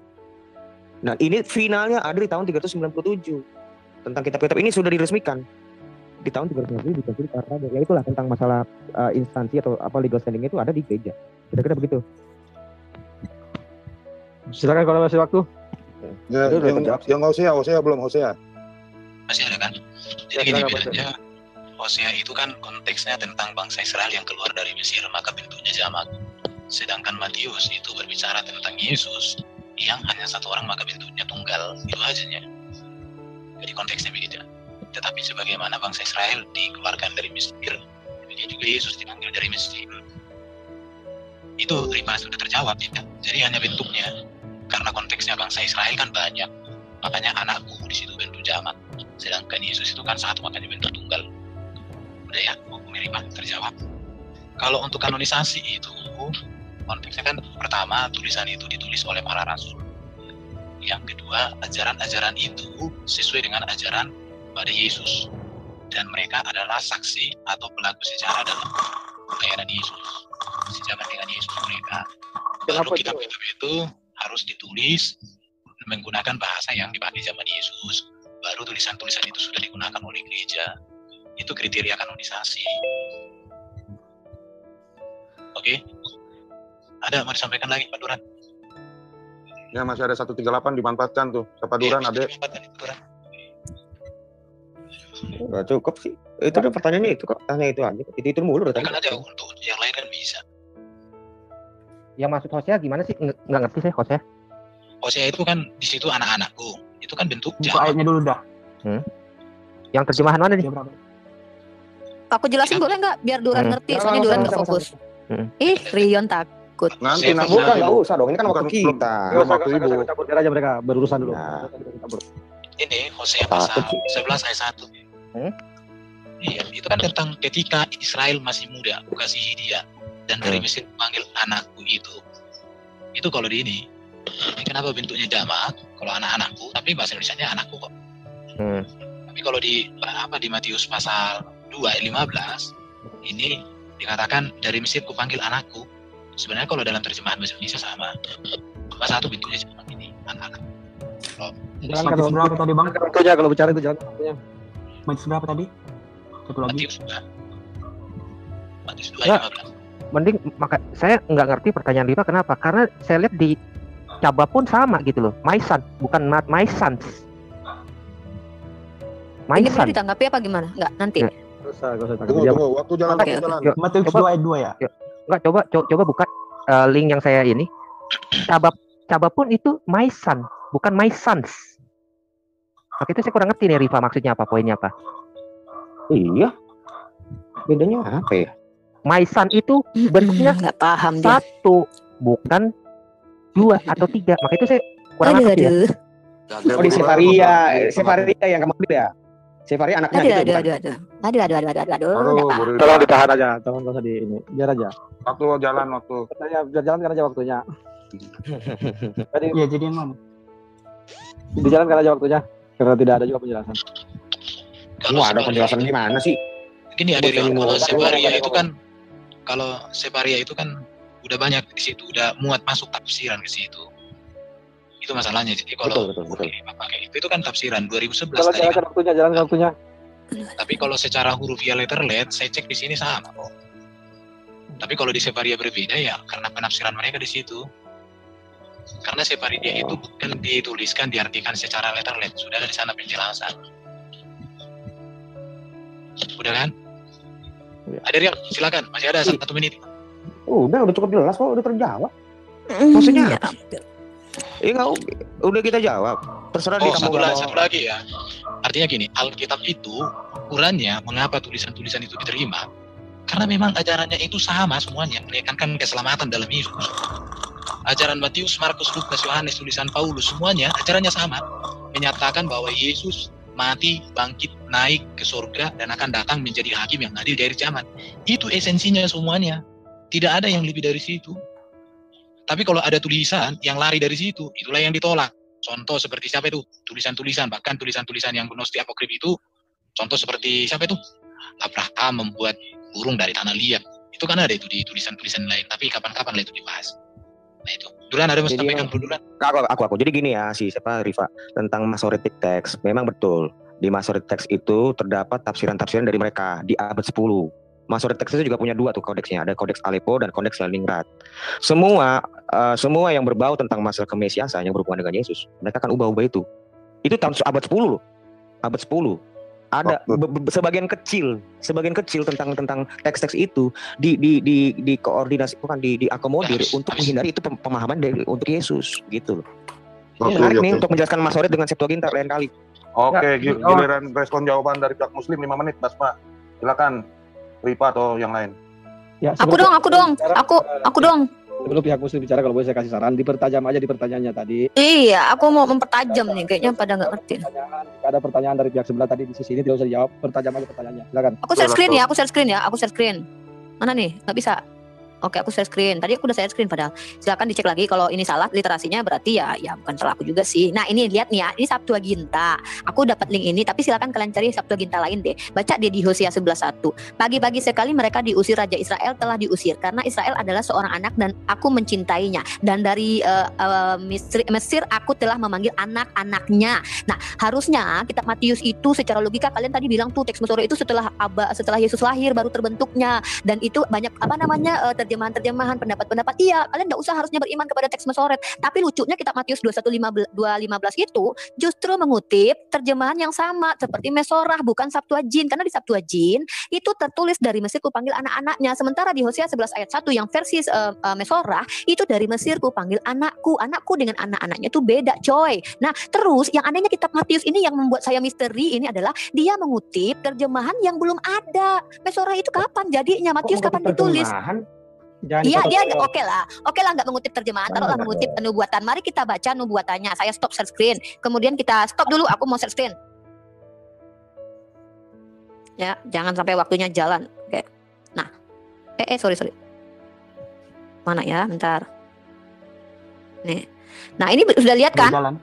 Nah, ini finalnya ada di tahun 397. Tentang kitab-kitab ini sudah diresmikan di tahun 397 di Konsili Kartago. Ya itulah tentang masalah instansi atau apa legal standing itu ada di gereja. Kira-kira begitu. Silakan kalau masih waktu. Ya, yang Hosea belum Hosea. Masih ada kan? Jadi gini bedanya, Hosea itu kan konteksnya tentang bangsa Israel yang keluar dari Mesir, maka bentuknya jamak. Sedangkan Matius itu berbicara tentang Yesus yang hanya satu orang, maka bentuknya tunggal. Itu aja. Jadi konteksnya begitu. Tetapi sebagaimana bangsa Israel dikeluarkan dari Mesir, demikian juga Yesus dipanggil dari Mesir. Itu Rifa sudah terjawab ya. Jadi hanya bentuknya. Karena konteksnya bangsa Israel kan banyak. Makanya anakku di situ bentuk jamak. Sedangkan Yesus itu kan satu, makanya bentuk tunggal. Udah ya, Rifa terjawab. Kalau untuk kanonisasi itu konteksnya kan pertama tulisan itu ditulis oleh para rasul. Yang kedua, ajaran-ajaran itu sesuai dengan ajaran pada Yesus. Dan mereka adalah saksi atau pelaku sejarah dalam pelayanan Yesus. Sejaman dengan Yesus mereka. Baru kitab-kitab itu harus ditulis menggunakan bahasa yang dipakai zaman Yesus. Baru tulisan-tulisan itu sudah digunakan oleh gereja. Itu kriteria kanonisasi. Oke. Ada mau disampaikan lagi Pak Duran? Ya masih ada 138 dimanfaatkan tuh. Pak Duran ada. Nggak cukup sih. Itu udah pertanyaannya itu kok. Tanya itu aja. Itu mulu udah tadi. Kan ada untuk yang lain kan bisa. Yang maksud Hosea gimana sih? Nggak ngerti saya Hosea. Hosea itu kan di situ anak-anakku. Itu kan bentuk Buka ayatnya dulu dah. Yang terjemahan mana nih? Aku jelasin boleh nggak? Biar Duran ngerti. Soalnya Duran nggak fokus. Rion takut. Nanti bukan nggak usah dong. Ini kan waktu kita. Waktu ibu. Biar aja mereka berurusan dulu. Ini Hosea pasal 11 ayat 1. Iya, itu kan tentang ketika Israel masih muda, aku kasihi dia. Dan dari Mesir panggil anakku itu. Itu kalau di ini. Kenapa bentuknya jamak? Kalau anak-anakku, tapi bahasa Indonesianya anakku kok. Tapi kalau di Matius pasal 2 ayat 15, ini dikatakan dari Mesir ku panggil anakku. Sebenarnya kalau dalam terjemahan bahasa Indonesia sama. Cuma satu bentuknya seperti ini, anak-anak. Jalan Matius berapa tadi Bang? Itu aja kalau bicara itu jalan. Matius berapa tadi? Satu lagi. Matius 2 ayat 15. Mending saya nggak ngerti pertanyaan Rifa kenapa? Karena saya lihat di Caba pun sama gitu loh. My son, bukan not my sons. My Ini son. boleh ditanggapi apa gimana? Nggak, nanti. Tunggu, waktu jalan. Matius 2 ayat 2 ya? Enggak, coba buka link yang saya ini. Caba pun itu my son, bukan my sons. Maka itu saya kurang ngerti nih Rifa maksudnya apa, poinnya apa. Iya. Bedanya apa ya? My son itu bentuknya nggak paham dia. Satu, bukan 2 atau 3. Maka itu saya kurang ngerti ya. Oh di Sefaria yang kamu beli ya? Sefaria anaknya gitu bukan? Aduh. Tolong ditahan aja, tolong nggak usah di ini, biar aja. Waktu jalan waktu. Biar jalankan aja waktunya. Iya jadi yang mana? Dijalankan aja waktunya, karena tidak ada juga penjelasan. Kalau ada penjelasan gimana sih? Gini ya dari Sefaria itu kan, kalau Sefaria itu kan udah banyak di situ, udah muat masuk tafsiran ke situ. Itu masalahnya. Jadi kalau pakai itu kan tafsiran 2011 tadi kan. Jalankan waktunya. Tapi kalau secara hurufiah letterlet, saya cek di sini sama kok. Tapi kalau di Sefaria berbeda ya karena penafsiran mereka di situ. Karena Sefaria itu bukan dituliskan, diartikan secara letterlet, sudah ada di sana penjelasan. Udah kan? Ada Rian, silakan. Masih ada 1 menit. Udah cukup jelas kok, udah terjawab. Maksudnya nggak, udah kita jawab. Terserah di kamu. Satu lagi ya. Artinya gini, Alkitab itu ukurannya mengapa tulisan-tulisan itu diterima? Karena memang ajarannya itu sama semuanya, menekankan keselamatan dalam Yesus. Ajaran Matius, Markus, Lukas, Yohanes, tulisan Paulus, semuanya ajarannya sama, menyatakan bahwa Yesus mati, bangkit, naik ke surga dan akan datang menjadi hakim yang adil dari zaman. Itu esensinya semuanya. Tidak ada yang lebih dari situ. Tapi kalau ada tulisan yang lari dari situ, itulah yang ditolak. Contoh seperti siapa itu? Tulisan-tulisan, bahkan tulisan-tulisan yang gnostik apokrif itu, contoh seperti siapa itu? Abraham membuat burung dari tanah liat. Itu kan ada itu di tulisan-tulisan lain, tapi kapan-kapan lah itu dibahas. Nah itu. Duran ada mau sampaikan Duran? Aku. Jadi gini ya, siapa Rifa tentang Masoretic text. Memang betul. Di Masoretic text itu terdapat tafsiran-tafsiran dari mereka di abad 10. Masoretic text itu juga punya 2 tuh kodeksnya, ada kodeks Aleppo dan kodeks Leningrad. Semua yang berbau tentang masalah kemesiasan yang berhubungan dengan Yesus, mereka akan ubah-ubah itu. Itu tahun abad 10 loh. Abad 10. Ada sebagian kecil tentang teks-teks itu di koordinasi, bukan diakomodir untuk menghindari itu pemahaman dari untuk Yesus gitu loh. Menarik nih untuk menjelaskan Masoret dengan Septuaginta lain kali. Oke, giliran respon jawaban dari pihak Muslim 5 menit, Basma. Silakan. Rifa atau yang lain? Ya, aku dong. Sebelum pihak muslim bicara, kalau boleh saya kasih saran, dipertajam aja di pertanyaannya tadi. Iya, aku mau mempertajam nih, kayaknya pada nggak ngerti. Jika ada pertanyaan dari pihak sebelah tadi di sisi ini tidak usah dijawab, pertajam aja pertanyaannya. Silakan. Aku share screen ya, aku share screen. Mana nih? Nggak bisa. Oke, aku share screen. Tadi aku udah share screen padahal. Silakan dicek lagi kalau ini salah literasinya, berarti ya bukan salah aku juga sih. Nah, ini lihat nih ya, ini Septuaginta. Aku dapat link ini, tapi silakan kalian cari Septuaginta lain deh. Baca dia di Hosea 11:1. Pagi-pagi sekali mereka diusir, Raja Israel telah diusir karena Israel adalah seorang anak dan aku mencintainya. Dan dari Mesir aku telah memanggil anak-anaknya. Nah, harusnya kitab Matius itu secara logika kalian tadi bilang tuh teks Mesora itu setelah Yesus lahir baru terbentuknya, dan itu banyak terjemahan pendapat-pendapat. Iya, kalian nggak usah harusnya beriman kepada teks Mesoret. Tapi lucunya kitab Matius 2:15 itu justru mengutip terjemahan yang sama seperti Mesorah, bukan Septuagint, karena di Septuagint itu tertulis dari Mesir ku panggil anak-anaknya, sementara di Hosea 11 ayat 1 yang versi Mesorah itu dari Mesir ku panggil anakku dengan anak-anaknya itu beda, coy. Nah, terus yang anehnya kitab Matius ini yang membuat saya misteri ini adalah dia mengutip terjemahan yang belum ada. Mesorah itu kapan jadinya? Matius kapan ditulis? Iya, dia oke lah nggak mengutip terjemahan, taruhlah mengutip nubuatan. Mari kita baca nubuatannya. Saya stop share screen, kemudian kita stop dulu. Aku mau share screen. Ya, jangan sampai waktunya jalan. Oke. Nah, sorry. Mana ya? Bentar. Nih. Nah, ini sudah lihat kan?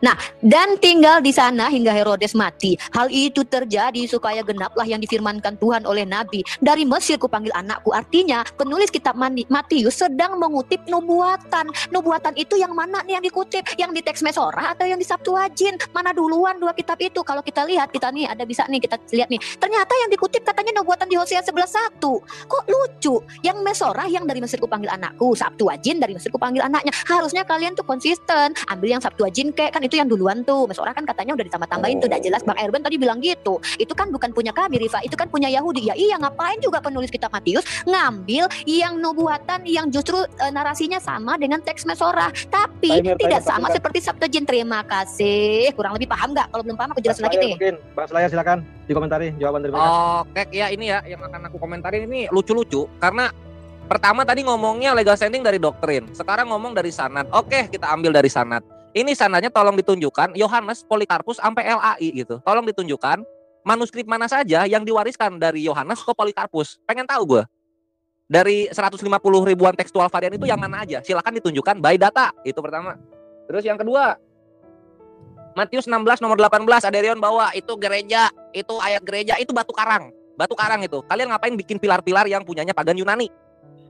Nah, dan tinggal di sana hingga Herodes mati. Hal itu terjadi supaya genaplah yang difirmankan Tuhan oleh Nabi. Dari Mesir kupanggil anakku. Artinya penulis kitab Matius sedang mengutip nubuatan. Nubuatan itu yang mana nih yang dikutip? Yang di teks Mesorah atau yang di Septuagint? Mana duluan dua kitab itu? Kalau kita lihat, kita nih ada bisa nih kita lihat nih. Ternyata yang dikutip katanya nubuatan di Hosea 11:1. Kok lucu? Yang Mesorah yang dari Mesir kupanggil anakku, Septuagint dari Mesir kupanggil anaknya. Harusnya kalian tuh konsisten. Ambil yang Septuagint kayak kan itu yang duluan tuh. Mesorah kan katanya udah ditambah-tambahin tuh, udah jelas. Bang Erben tadi bilang gitu. Itu kan bukan punya kami, Rifa. Itu kan punya Yahudi. Ya iya, ngapain juga penulis kitab Matius ngambil yang nubuatan yang justru narasinya sama dengan teks Mesorah, tapi tidak sama seperti Septuagint. Terima kasih. Kurang lebih paham nggak? Kalau belum paham aku jelasin lagi nih. Mungkin Bang Selayar silakan dikomentari jawaban dari Bang. Oke, ya ini ya yang akan aku komentarin ini lucu-lucu karena pertama tadi ngomongnya legal standing dari doktrin, sekarang ngomong dari sanad. Oke, kita ambil dari sanad. Ini sanadnya tolong ditunjukkan Yohanes, Polikarpus sampai LAI gitu. Tolong ditunjukkan manuskrip mana saja yang diwariskan dari Yohanes ke Polikarpus. Pengen tahu gue. Dari 150 ribuan tekstual varian itu yang mana aja? Silakan ditunjukkan by data. Itu pertama. Terus yang kedua, Matius 16 nomor 18 Aderion bawa itu gereja, itu ayat gereja, itu batu karang. Batu karang itu. Kalian ngapain bikin pilar-pilar yang punyanya pagan Yunani?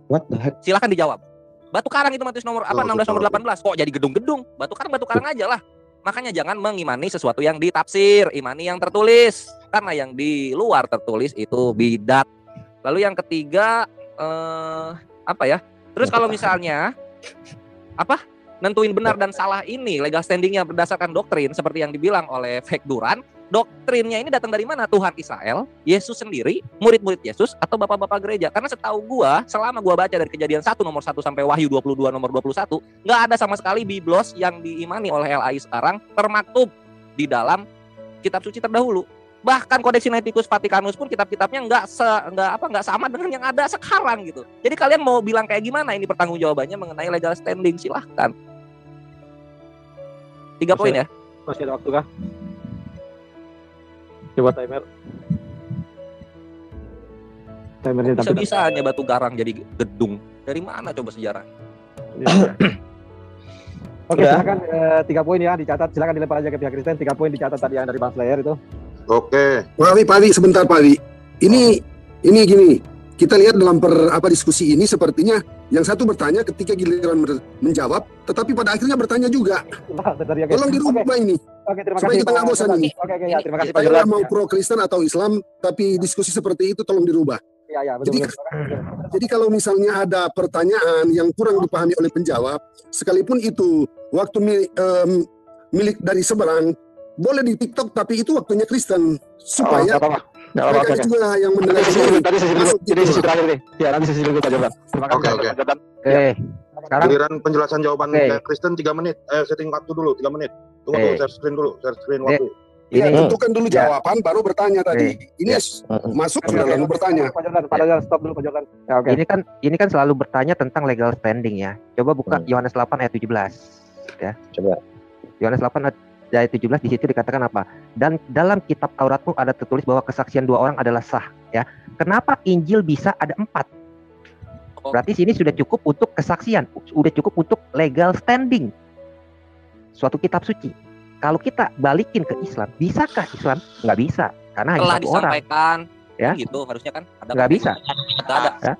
What the heck? Silakan dijawab. Batu karang itu Matius nomor 16 nomor 18. Kok jadi gedung-gedung? Batu karang aja lah. Makanya jangan mengimani sesuatu yang ditafsir, imani yang tertulis. Karena yang di luar tertulis itu bidat. Lalu yang ketiga apa ya? Terus kalau misalnya nentuin benar dan salah ini legal standingnya berdasarkan doktrin seperti yang dibilang oleh Fek Duran. Doktrinnya ini datang dari mana? Tuhan Israel, Yesus sendiri, murid-murid Yesus, atau bapak-bapak gereja? Karena setahu gua, selama gua baca dari Kejadian 1 nomor 1 sampai Wahyu 22 nomor 21, nggak ada sama sekali biblos yang diimani oleh LAI sekarang termaktub di dalam kitab suci terdahulu. Bahkan Kodeks Sinaiticus Vaticanus pun kitab-kitabnya nggak sama dengan yang ada sekarang gitu. Jadi kalian mau bilang kayak gimana ini pertanggungjawabannya mengenai legal standing? Silahkan. 3 poin ya. Masih ada waktu kah? Coba timer. Timernya bisa-bisanya batu karang jadi gedung. Dari mana coba sejarah? Oke, silakan 3 poin ya dicatat. Silakan dilempar aja ke pihak Kristen. 3 poin dicatat tadi yang dari Bang Slayer itu. Oke. Pak Wi, sebentar Pak Wi. Ini gini. Kita lihat dalam diskusi ini sepertinya yang satu bertanya ketika giliran menjawab, tetapi pada akhirnya bertanya juga. Tolong dirubah ini. Oke, terima supaya kasih. kita nggak bosan ini. Oke, ya, terima kasih Pak Saya Jordan. mau pro Kristen atau Islam, tapi diskusi seperti itu tolong dirubah. Ya, betul. Jadi kalau misalnya ada pertanyaan yang kurang dipahami oleh penjawab, sekalipun itu waktu milik dari seberang, boleh di TikTok, tapi itu waktunya Kristen supaya mereka juga yang mendengar tadi sesi terakhir nih. Ya, nanti sesi dulu Pak Jordan. Terima kasih Pak Jordan. Oke. Sekarang Giliran penjelasan jawaban Kristen 3 menit. Setting waktu dulu 3 menit. Tunggu share screen dulu, share screen waktu. Iya, Ini tentukan dulu jawaban, baru bertanya tadi. Ini masuk sudah lalu bertanya. Pak Jordan, stop dulu Pak Jordan. Ya, oke. Ini kan selalu bertanya tentang legal standing ya. Coba buka Yohanes 8 ayat 17 ya. Coba. Yohanes 8 ayat 17 di situ dikatakan apa? Dan dalam kitab Tauratmu ada tertulis bahwa kesaksian 2 orang adalah sah ya. Kenapa Injil bisa ada 4? Berarti sini sudah cukup untuk kesaksian, sudah cukup untuk legal standing suatu kitab suci. Kalau kita balikin ke Islam, bisakah Islam? Nggak bisa, karena hanya Telah satu orang. disampaikan, Ya, gitu harusnya kan? Ada nggak bisa. Ada. Ya.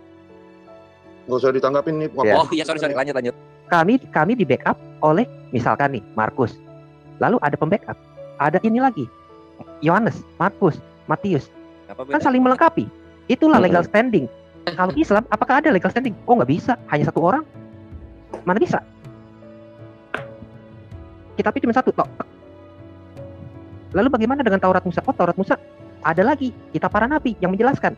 Nggak usah ditanggapin nih. Ya. Oh iya, sorry, lanjut. Kami di backup oleh misalkan nih Markus. Lalu ada pembackup. Ada ini lagi. Yohanes, Markus, Matius. Kan saling melengkapi. Itulah legal standing. Kalau Islam, apakah ada legal standing? Oh, nggak bisa. Hanya satu orang. Mana bisa? Kitab itu cuma satu tok. Lalu bagaimana dengan Taurat Musa? Oh, Taurat Musa ada lagi kitab para nabi yang menjelaskan.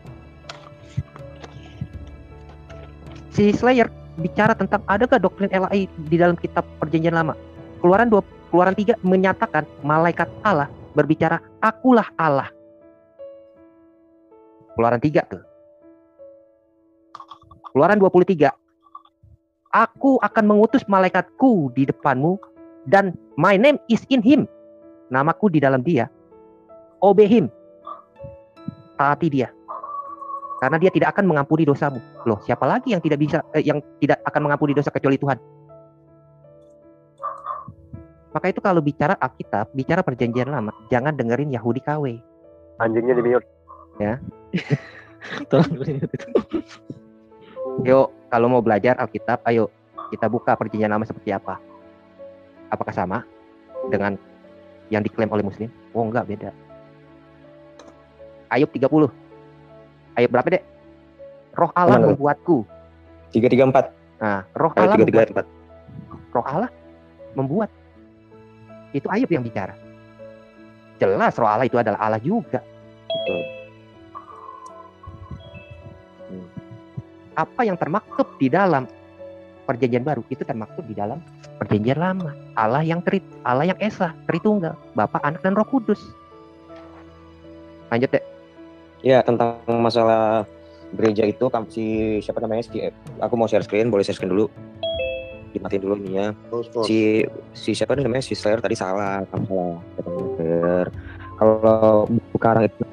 Si Slayer bicara tentang adakah doktrin Elai di dalam kitab Perjanjian Lama. Keluaran 3 menyatakan malaikat Allah berbicara, akulah Allah. Keluaran 3 tuh. Keluaran 23. Aku akan mengutus malaikatku di depanmu dan my name is in him. Namaku di dalam dia. Obey him. Taati dia. Karena dia tidak akan mengampuni dosamu. Loh, siapa lagi yang tidak akan mengampuni dosa kecuali Tuhan? Maka itu kalau bicara Alkitab, bicara Perjanjian Lama, jangan dengerin Yahudi KW. Anjingnya di mute. Ya. Yuk, kalau mau belajar Alkitab, ayo kita buka Perjanjian Lama seperti apa. Apakah sama dengan yang diklaim oleh Muslim? Oh, enggak, beda. Ayub 30. Ayub berapa, Dek? Roh Allah membuatku. 334. Nah, roh Ayub Allah 334. Roh Allah membuat. Itu Ayub yang bicara. Jelas roh Allah itu adalah Allah juga. Apa yang termaktub di dalam Perjanjian Baru itu termaktub di dalam Perjanjian Lama. Allah yang Esa, Tritunggal, Bapa, Anak, dan Roh Kudus. Lanjut, Dek. Ya, tentang masalah gereja itu, siapa namanya? Aku mau share screen, boleh share screen dulu. Dimatiin dulu ini ya. Si siapa namanya? Si Slayer tadi salah, kamu salah. Kalau sekarang itu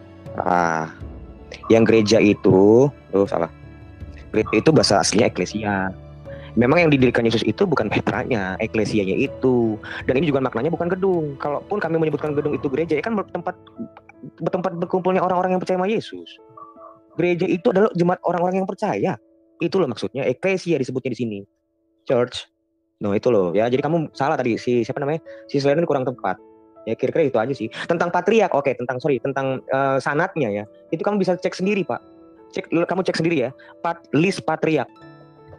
yang gereja itu, salah. Gereja itu bahasa aslinya eklesia. Memang yang didirikan Yesus itu bukan petranya, eklesianya itu. Dan ini juga maknanya bukan gedung. Kalaupun kami menyebutkan gedung itu gereja, ya kan tempat berkumpulnya orang-orang yang percaya sama Yesus. Gereja itu adalah jemaat orang-orang yang percaya. Itu loh maksudnya, eklesia disebutnya di sini. Church. No, itu loh ya. Jadi kamu salah tadi, si Slayer ini kurang tepat. Ya kira-kira itu aja sih. Tentang patriark, tentang sanatnya ya. Itu kamu bisa cek sendiri, Pak. Kamu cek sendiri ya. List patriark.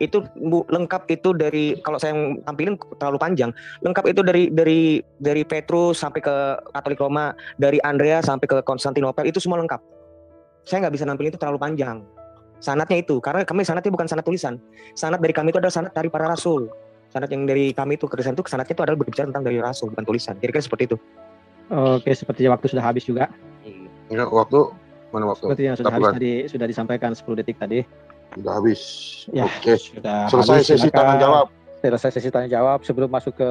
Itu lengkap itu dari, kalau saya tampilin terlalu panjang, lengkap itu dari Petrus sampai ke Katolik Roma, dari Andrea sampai ke Konstantinopel, itu semua lengkap. Saya nggak bisa nampilin itu terlalu panjang. Sanatnya itu, karena kami sanatnya bukan sanat tulisan. Sanat dari kami itu adalah sanat dari para rasul. Sanat yang dari kami itu Kristen itu sanatnya itu adalah berbicara tentang dari rasul, bukan tulisan. Kira-kira seperti itu. Oke, sepertinya waktu sudah habis juga. Enggak, mana waktu? Sepertinya sudah habis tadi, sudah disampaikan 10 detik tadi. Sudah habis. Ya, oke. Sudah selesai habis, sesi tanya jawab. Selesai sesi tanya jawab. Sebelum masuk ke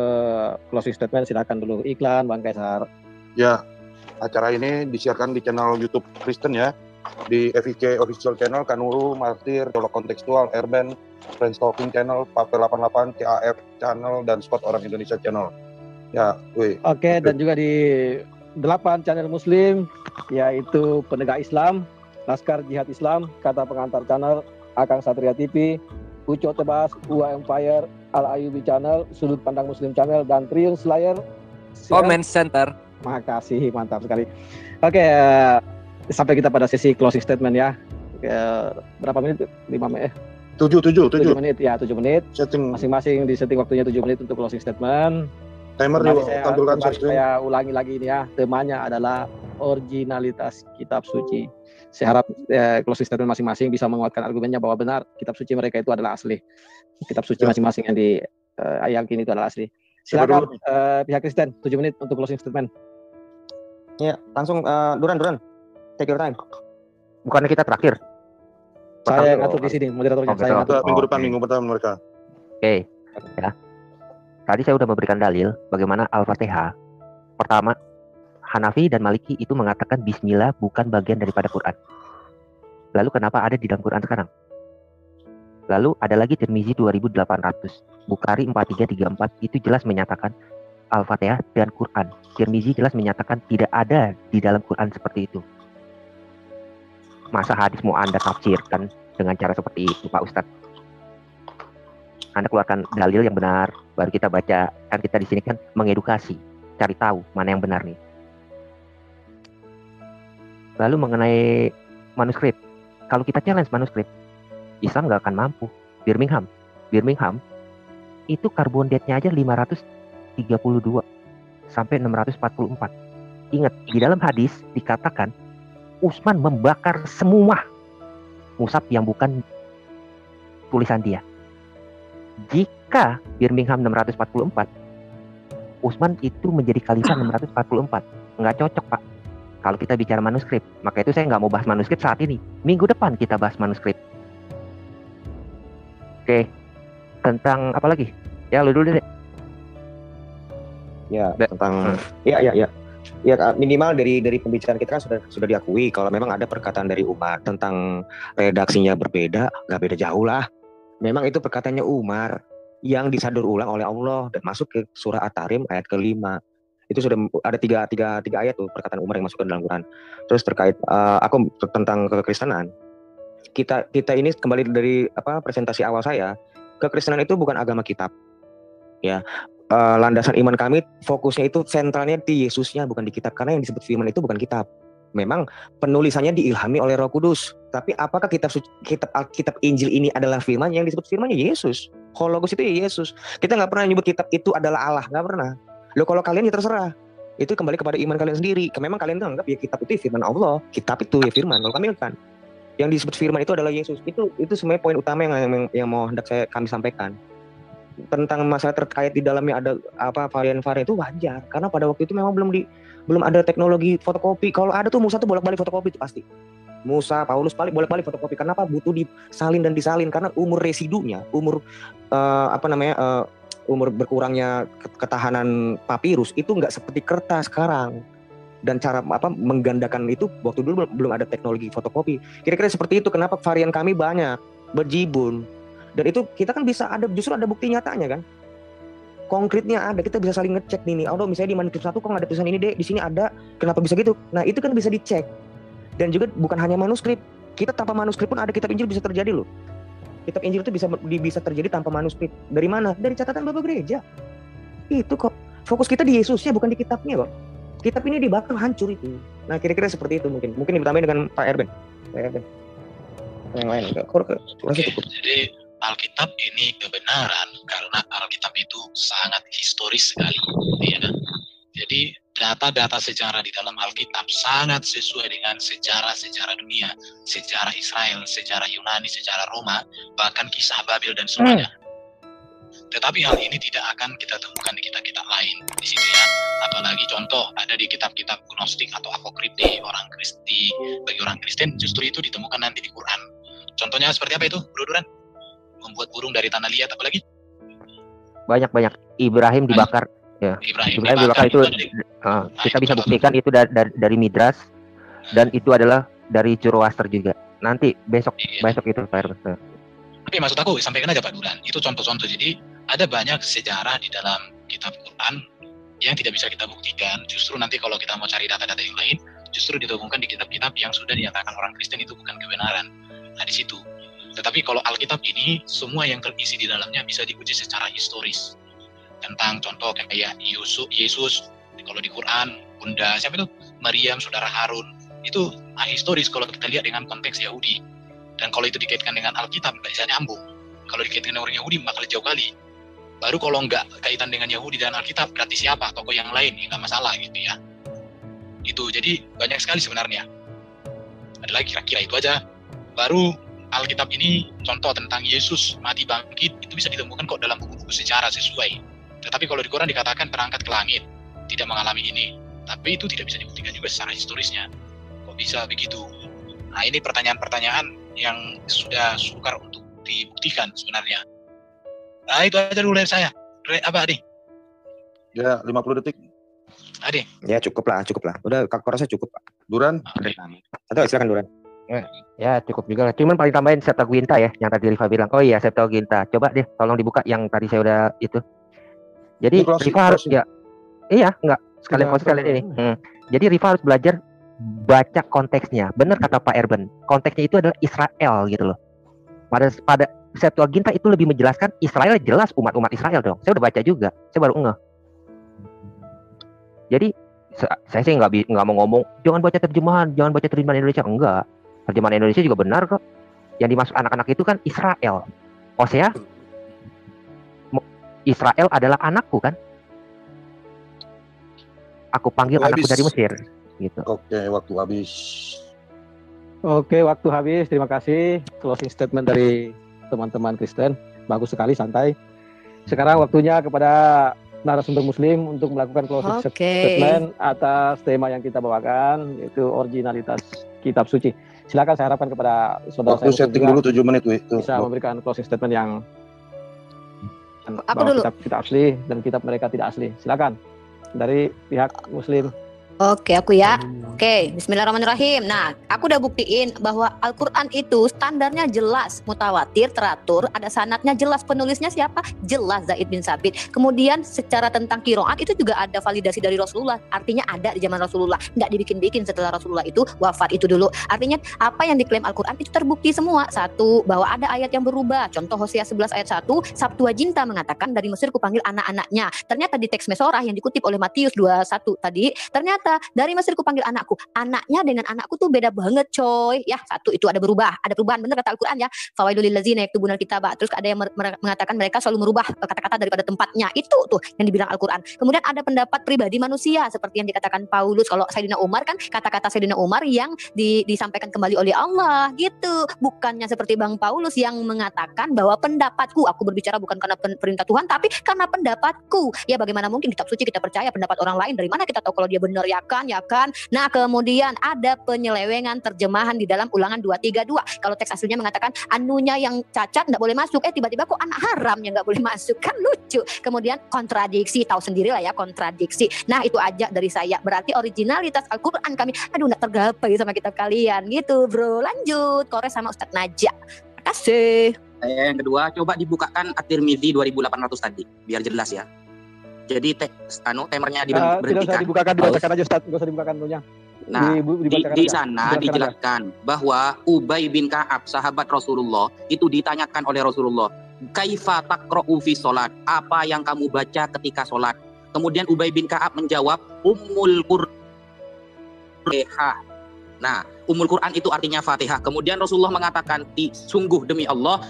closing statement, silakan dulu iklan, Bang Kaisar. Ya, acara ini disiarkan di channel YouTube Kristen ya, di FIC Official Channel, Kanuru, Martir, Teolog Kontekstual, Airban, Friends Talking Channel, Papel 88, CAF Channel, dan Spot Orang Indonesia Channel. Ya, Oke, dan juga di 8 channel Muslim, yaitu Penegak Islam, Laskar Jihad Islam, Kata Pengantar Channel, Akang Satria TV, Uco Tebas, UA Empire, Al Ayubi Channel, Sudut Pandang Muslim Channel, dan Triun Slayer Comment Center. Makasih, mantap sekali. Oke, sampai kita pada sesi closing statement ya. Berapa menit? 5 menit? 7 menit ya, 7 menit. Masing-masing di setting waktunya 7 menit untuk closing statement. Timer ditampilkan saya ulangi lagi ini ya. Temanya adalah originalitas kitab suci. Saya harap closing statement masing-masing bisa menguatkan argumennya bahwa benar kitab suci mereka itu adalah asli. Kitab suci masing-masing yang diyakini itu adalah asli. Silakan pihak Kristen 7 menit untuk closing statement. Ya, langsung Duran. Take your time. Bukannya kita terakhir? Saya ngatur di sini, moderatornya. Saya ngatur. Minggu depan, minggu pertama mereka. Oke. Ya. Tadi saya sudah memberikan dalil bagaimana Al-Fatihah. Pertama, Hanafi dan Maliki itu mengatakan Bismillah bukan bagian daripada Quran. Lalu kenapa ada di dalam Quran sekarang? Lalu ada lagi Tirmizi 2800, Bukhari 4334 itu jelas menyatakan Al-Fatihah dan Quran. Tirmizi jelas menyatakan tidak ada di dalam Quran seperti itu. Masa hadis mau Anda tafsirkan dengan cara seperti itu, Pak Ustadz? Anda keluarkan dalil yang benar, baru kita baca. Kan kita di sini kan mengedukasi, cari tahu mana yang benar nih. Lalu mengenai manuskrip, kalau kita challenge manuskrip, Islam nggak akan mampu. Birmingham itu karbon date-nya aja 532 sampai 644. Ingat, di dalam hadis dikatakan Utsman membakar semua mushaf yang bukan tulisan dia. Jika Birmingham 644, Utsman itu menjadi khalifah 644. Nggak cocok, Pak. Kalau kita bicara manuskrip, maka itu saya nggak mau bahas manuskrip saat ini. Minggu depan kita bahas manuskrip. Oke, tentang apa lagi? Ya, lu dulu deh. Ya, tentang ya minimal dari pembicaraan kita kan sudah diakui kalau memang ada perkataan dari Umar tentang redaksinya berbeda, nggak beda jauh lah. Memang itu perkataannya Umar yang disadur ulang oleh Allah dan masuk ke surah At-Tahrim ayat ke-5. Itu sudah ada tiga ayat tuh perkataan Umar yang masuk ke dalam Quran. Terus terkait aku tentang kekristenan. Kita ini kembali dari presentasi awal saya, kekristenan itu bukan agama kitab. Ya. Landasan iman kami fokusnya itu sentralnya di Yesusnya, bukan di kitab, karena yang disebut firman itu bukan kitab. Memang penulisannya diilhami oleh Roh Kudus, tapi apakah kitab Injil ini adalah firman? Yang disebut firmannya Yesus. Hologos itu ya Yesus. Kita nggak pernah nyebut kitab itu adalah Allah, nggak pernah. Loh, kalau kalian ya terserah, itu kembali kepada iman kalian sendiri. Memang kalian anggap ya kitab itu firman Allah, kitab itu ya firman. Kalau kami kan yang disebut firman itu adalah Yesus. Itu sebenarnya poin utama yang mau hendak kami sampaikan. Tentang masalah terkait di dalamnya ada varian-varian itu wajar, karena pada waktu itu memang belum ada teknologi fotokopi. Kalau ada tuh Musa tuh bolak-balik fotokopi itu pasti. Musa, Paulus bolak-balik fotokopi. Kenapa? Butuh disalin dan disalin karena umur residunya, umur umur berkurangnya ketahanan papirus itu nggak seperti kertas sekarang. Dan cara menggandakan itu waktu dulu belum ada teknologi fotokopi. Kira-kira seperti itu. Kenapa varian kami banyak berjibun? Dan itu kita kan bisa justru ada bukti nyatanya kan, konkretnya ada, kita bisa saling ngecek nih. Misalnya di manuskrip 1 kok nggak ada tulisan ini deh, di sini ada, kenapa bisa gitu? Nah itu kan bisa dicek. Dan juga bukan hanya manuskrip, kita tanpa manuskrip pun ada kitab Injil bisa terjadi loh. Kitab Injil itu bisa terjadi tanpa manuskrip. Dari mana? Dari catatan Bapak Gereja. Itu kok fokus kita di Yesusnya, bukan di kitabnya kok. Kitab ini dibakar hancur itu. Nah kira-kira seperti itu mungkin ditambahin dengan Pak Erben. Yang lain enggak? Jadi Alkitab ini kebenaran karena Alkitab itu sangat historis sekali, ya. Jadi data-data sejarah di dalam Alkitab sangat sesuai dengan sejarah dunia, sejarah Israel, sejarah Yunani, sejarah Roma, bahkan kisah Babel dan semuanya. Tetapi hal ini tidak akan kita temukan di kitab-kitab lain di situ ya. Apalagi contoh ada di kitab-kitab Gnostik atau Apokripti bagi orang Kristen justru itu ditemukan nanti di Quran. Contohnya seperti apa itu, Bro Duran? Membuat burung dari tanah liat, apalagi? Banyak. Ibrahim dibakar. Ya. Ibrahim dibakar itu kita bisa buktikan itu dari Midras dan itu adalah dari Zoroaster juga. Nanti besok itu Pak. Tapi maksud aku sampaikan aja Pak Duran. Itu contoh-contoh. Jadi ada banyak sejarah di dalam kitab Quran yang tidak bisa kita buktikan. Justru nanti kalau kita mau cari data-data yang lain, justru ditemukan di kitab-kitab yang sudah dinyatakan orang Kristen itu bukan kebenaran. Nah di situ. Tetapi kalau Alkitab ini, semua yang terisi di dalamnya bisa diuji secara historis. Tentang contoh kayak Yesus, kalau di Quran, Bunda, siapa itu? Maryam, saudara Harun. Itu historis kalau kita lihat dengan konteks Yahudi. Dan kalau itu dikaitkan dengan Alkitab, nggak bisa nyambung. Kalau dikaitkan dengan orang Yahudi, bakal jauh kali. Baru kalau nggak kaitan dengan Yahudi dan Alkitab, berarti siapa? Tokoh yang lain, ya nggak masalah gitu ya. Itu, jadi banyak sekali sebenarnya. Ada lagi kira-kira itu aja. Baru Alkitab ini contoh tentang Yesus mati bangkit itu bisa ditemukan kok dalam buku-buku sejarah sesuai. Tetapi kalau di Quran dikatakan berangkat ke langit, tidak mengalami ini. Tapi itu tidak bisa dibuktikan juga secara historisnya. Kok bisa begitu? Nah, ini pertanyaan-pertanyaan yang sudah sukar untuk dibuktikan sebenarnya. Nah, itu aja dulu dari saya. Apa, Adi? Ya, 50 detik. Adi. Ya, cukup lah. Udah, aku rasa cukup, Pak. Duran? Atau silakan Duran. Ya cukup juga lah. Cuman paling tambahin Septuaginta ya, yang tadi Riva bilang. Oh iya Septuaginta. Coba deh tolong dibuka yang tadi saya udah itu. Jadi Riva harus ya. Iya enggak sekalian ini. Jadi Riva harus belajar baca konteksnya. Benar kata Pak Erben. Konteksnya itu adalah Israel gitu loh. Pada Septuaginta itu lebih menjelaskan Israel, jelas umat-umat Israel dong. Saya udah baca juga. Saya baru ngeh. Jadi saya sih nggak mau ngomong jangan baca terjemahan Indonesia, enggak. Terjemahan Indonesia juga benar kok. Yang dimaksud anak-anak itu kan Israel. Hosea, Israel adalah anakku kan. Aku panggil anakku dari Mesir. Gitu. Oke, waktu habis. Oke, waktu habis. Terima kasih. Closing statement dari teman-teman Kristen. Bagus sekali, santai. Sekarang waktunya kepada narasumber Muslim untuk melakukan closing statement atas tema yang kita bawakan, yaitu originalitas kitab suci. Silakan, saya harapkan kepada saudara waktu saya setting dulu 7 menit itu bisa memberikan closing statement yang aku dulu. Kitab asli dan kitab mereka tidak asli. Silakan dari pihak Muslim. Oke, aku ya. Oke, bismillahirrahmanirrahim. Nah, aku udah buktiin bahwa Al-Quran itu standarnya jelas, mutawatir, teratur, ada sanadnya jelas, penulisnya siapa? Jelas, Zaid bin Sabit. Kemudian secara tentang qiraat itu juga ada validasi dari Rasulullah. Artinya ada di zaman Rasulullah, nggak dibikin-bikin setelah Rasulullah itu wafat itu dulu. Artinya apa yang diklaim Al-Quran itu terbukti semua. Satu, bahwa ada ayat yang berubah. Contoh Hosea 11 ayat 1, Septuaginta mengatakan dari Mesir kupanggil anak-anaknya. Ternyata di teks Mesorah yang dikutip oleh Matius 21 tadi, ternyata dari Mesir ku panggil anakku. Anaknya dengan anakku tuh beda banget coy. Ya, satu itu ada perubahan bener kata Al-Quran ya. Fawailul lillazina yaktubunal kitaba. Terus ada yang mengatakan mereka selalu merubah kata-kata daripada tempatnya. Itu tuh yang dibilang Al-Quran. Kemudian ada pendapat pribadi manusia seperti yang dikatakan Paulus. Kalau Sayyidina Umar kan kata-kata Sayyidina Umar yang disampaikan kembali oleh Allah gitu. Bukannya seperti Bang Paulus yang mengatakan bahwa pendapatku, aku berbicara bukan karena perintah Tuhan tapi karena pendapatku. Ya bagaimana mungkin kitab suci kita percaya pendapat orang lain, dari mana kita tahu kalau dia benar ya kan. Nah, kemudian ada penyelewengan terjemahan di dalam Ulangan 232. Kalau teks aslinya mengatakan anunya yang cacat enggak boleh masuk. Tiba-tiba kok anak haram yang enggak boleh masuk. Kan lucu. Kemudian kontradiksi, tahu sendiri lah ya kontradiksi. Nah, itu aja dari saya. Berarti originalitas Al-Qur'an kami enggak tergapai sama kitab kalian gitu, Bro. Lanjut. Kores sama Ustadz Najah. Terima kasih. Yang kedua, coba dibukakan At-Tirmidzi 2800 tadi, biar jelas ya. Jadi temernya tidak usah dibukakan, dibacakan aja Ustaz, enggak usah dibukakan dulunya. Nah, di sana dijelaskan bahwa Ubay bin Ka'ab, sahabat Rasulullah, itu ditanyakan oleh Rasulullah, "Kaifa taqra'u fi sholat?" Apa yang kamu baca ketika sholat? Kemudian Ubay bin Ka'ab menjawab, "Ummul Qur'an." Nah, Ummul Qur'an itu artinya Fatihah. Kemudian Rasulullah mengatakan, "Sungguh demi Allah,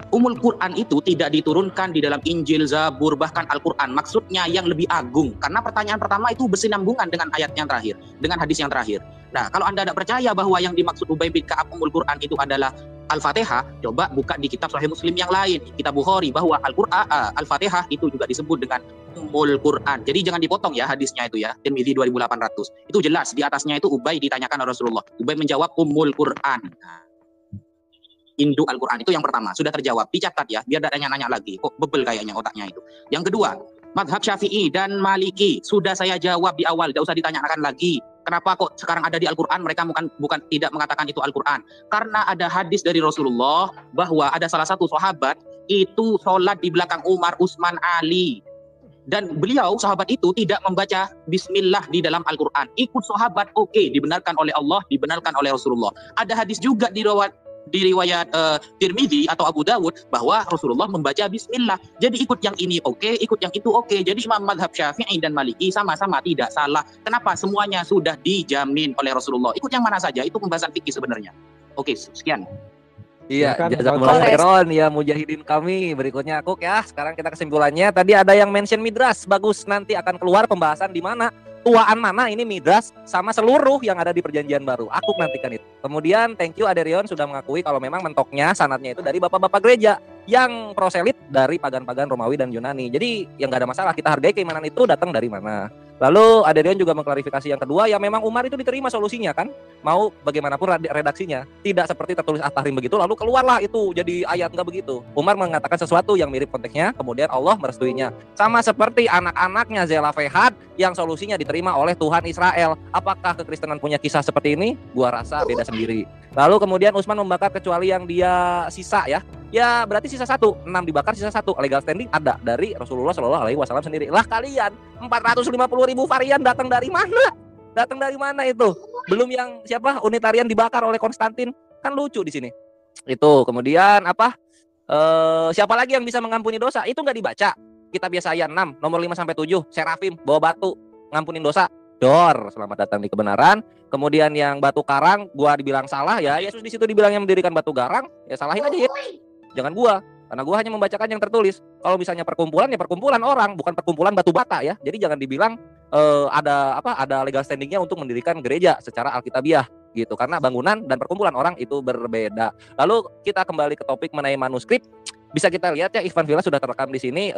Ummul Quran itu tidak diturunkan di dalam Injil, Zabur, bahkan Al-Quran. Maksudnya yang lebih agung. Karena pertanyaan pertama itu bersinambungan dengan ayat yang terakhir, dengan hadis yang terakhir. Nah, kalau Anda tidak percaya bahwa yang dimaksud Ubay bin Ka'ab Ummul Quran itu adalah Al-Fatihah, coba buka di kitab Sahih Muslim yang lain, kitab Bukhari, bahwa Al-Quran, Al-Fatihah itu juga disebut dengan Ummul Quran. Jadi jangan dipotong ya hadisnya itu ya. Tirmidzi 2800. Itu jelas di atasnya itu Ubay ditanyakan oleh Rasulullah. Ubay menjawab Ummul Quran. Induk Al-Quran itu yang pertama, sudah terjawab, dicatat ya, biar tidak nanya-nanya lagi, kok bebel kayaknya otaknya itu. Yang kedua, mazhab Syafi'i dan Maliki, sudah saya jawab di awal, tidak usah ditanyakan lagi. Kenapa kok sekarang ada di Al-Quran, mereka bukan tidak mengatakan itu Al-Quran. Karena ada hadis dari Rasulullah, bahwa ada salah satu sahabat, itu sholat di belakang Umar, Utsman, Ali. Dan beliau, sahabat itu, tidak membaca Bismillah di dalam Al-Quran. Ikut sahabat, oke, dibenarkan oleh Allah, dibenarkan oleh Rasulullah. Ada hadis juga di riwayat Tirmidzi atau Abu Dawud bahwa Rasulullah membaca Bismillah. Jadi ikut yang ini oke, ikut yang itu oke. Jadi Imam Mazhab Syafi'i dan Maliki sama-sama tidak salah. Kenapa? Semuanya sudah dijamin oleh Rasulullah. Ikut yang mana saja, itu pembahasan fikih sebenarnya. Oke, sekian. Iya, jazakumullah khairan ya mujahidin kami. Berikutnya aku ya. Sekarang kita kesimpulannya. Tadi ada yang mention Midras, bagus, nanti akan keluar pembahasan di mana tuaan mana ini Midras sama seluruh yang ada di Perjanjian Baru. Aku nantikan itu. Kemudian thank you Aderion sudah mengakui kalau memang mentoknya sanadnya itu dari bapak-bapak gereja. yang proselit dari pagan-pagan Romawi dan Yunani. Jadi yang nggak ada masalah, kita hargai keimanan itu datang dari mana. Lalu Aderian juga mengklarifikasi yang kedua, ya memang Umar itu diterima solusinya kan, mau bagaimanapun redaksinya tidak seperti tertulis At-Tahrim begitu, lalu keluarlah itu jadi ayat, nggak begitu. Umar mengatakan sesuatu yang mirip konteksnya, kemudian Allah merestuinya. Sama seperti anak-anaknya Zelafehad yang solusinya diterima oleh Tuhan Israel. Apakah kekristenan punya kisah seperti ini? Gua rasa beda sendiri. Lalu kemudian Utsman membakar kecuali yang dia sisa ya. Ya berarti sisa 1, 6 dibakar, sisa 1. Legal standing ada dari Rasulullah SAW sendiri. Lah kalian 450.000 varian datang dari mana? Datang dari mana itu? Belum yang siapa unitarian dibakar oleh Konstantin, kan lucu di sini. Itu kemudian apa? Siapa lagi yang bisa mengampuni dosa? Itu nggak dibaca. Kitab Yesaya 6 nomor 5-7. Serafim bawa batu ngampunin dosa. Dor, selamat datang di kebenaran. Kemudian yang batu karang, gua dibilang salah ya. Yesus di situ dibilang yang mendirikan batu karang, ya salahin aja ya. Jangan gua, karena gua hanya membacakan yang tertulis. Kalau misalnya perkumpulan ya perkumpulan orang, bukan perkumpulan batu bata ya. Jadi jangan dibilang ada legal standingnya untuk mendirikan gereja secara alkitabiah gitu. Karena bangunan dan perkumpulan orang itu berbeda. Lalu kita kembali ke topik mengenai manuskrip. Bisa kita lihat ya, Ikhwan Fillah sudah terekam di sini.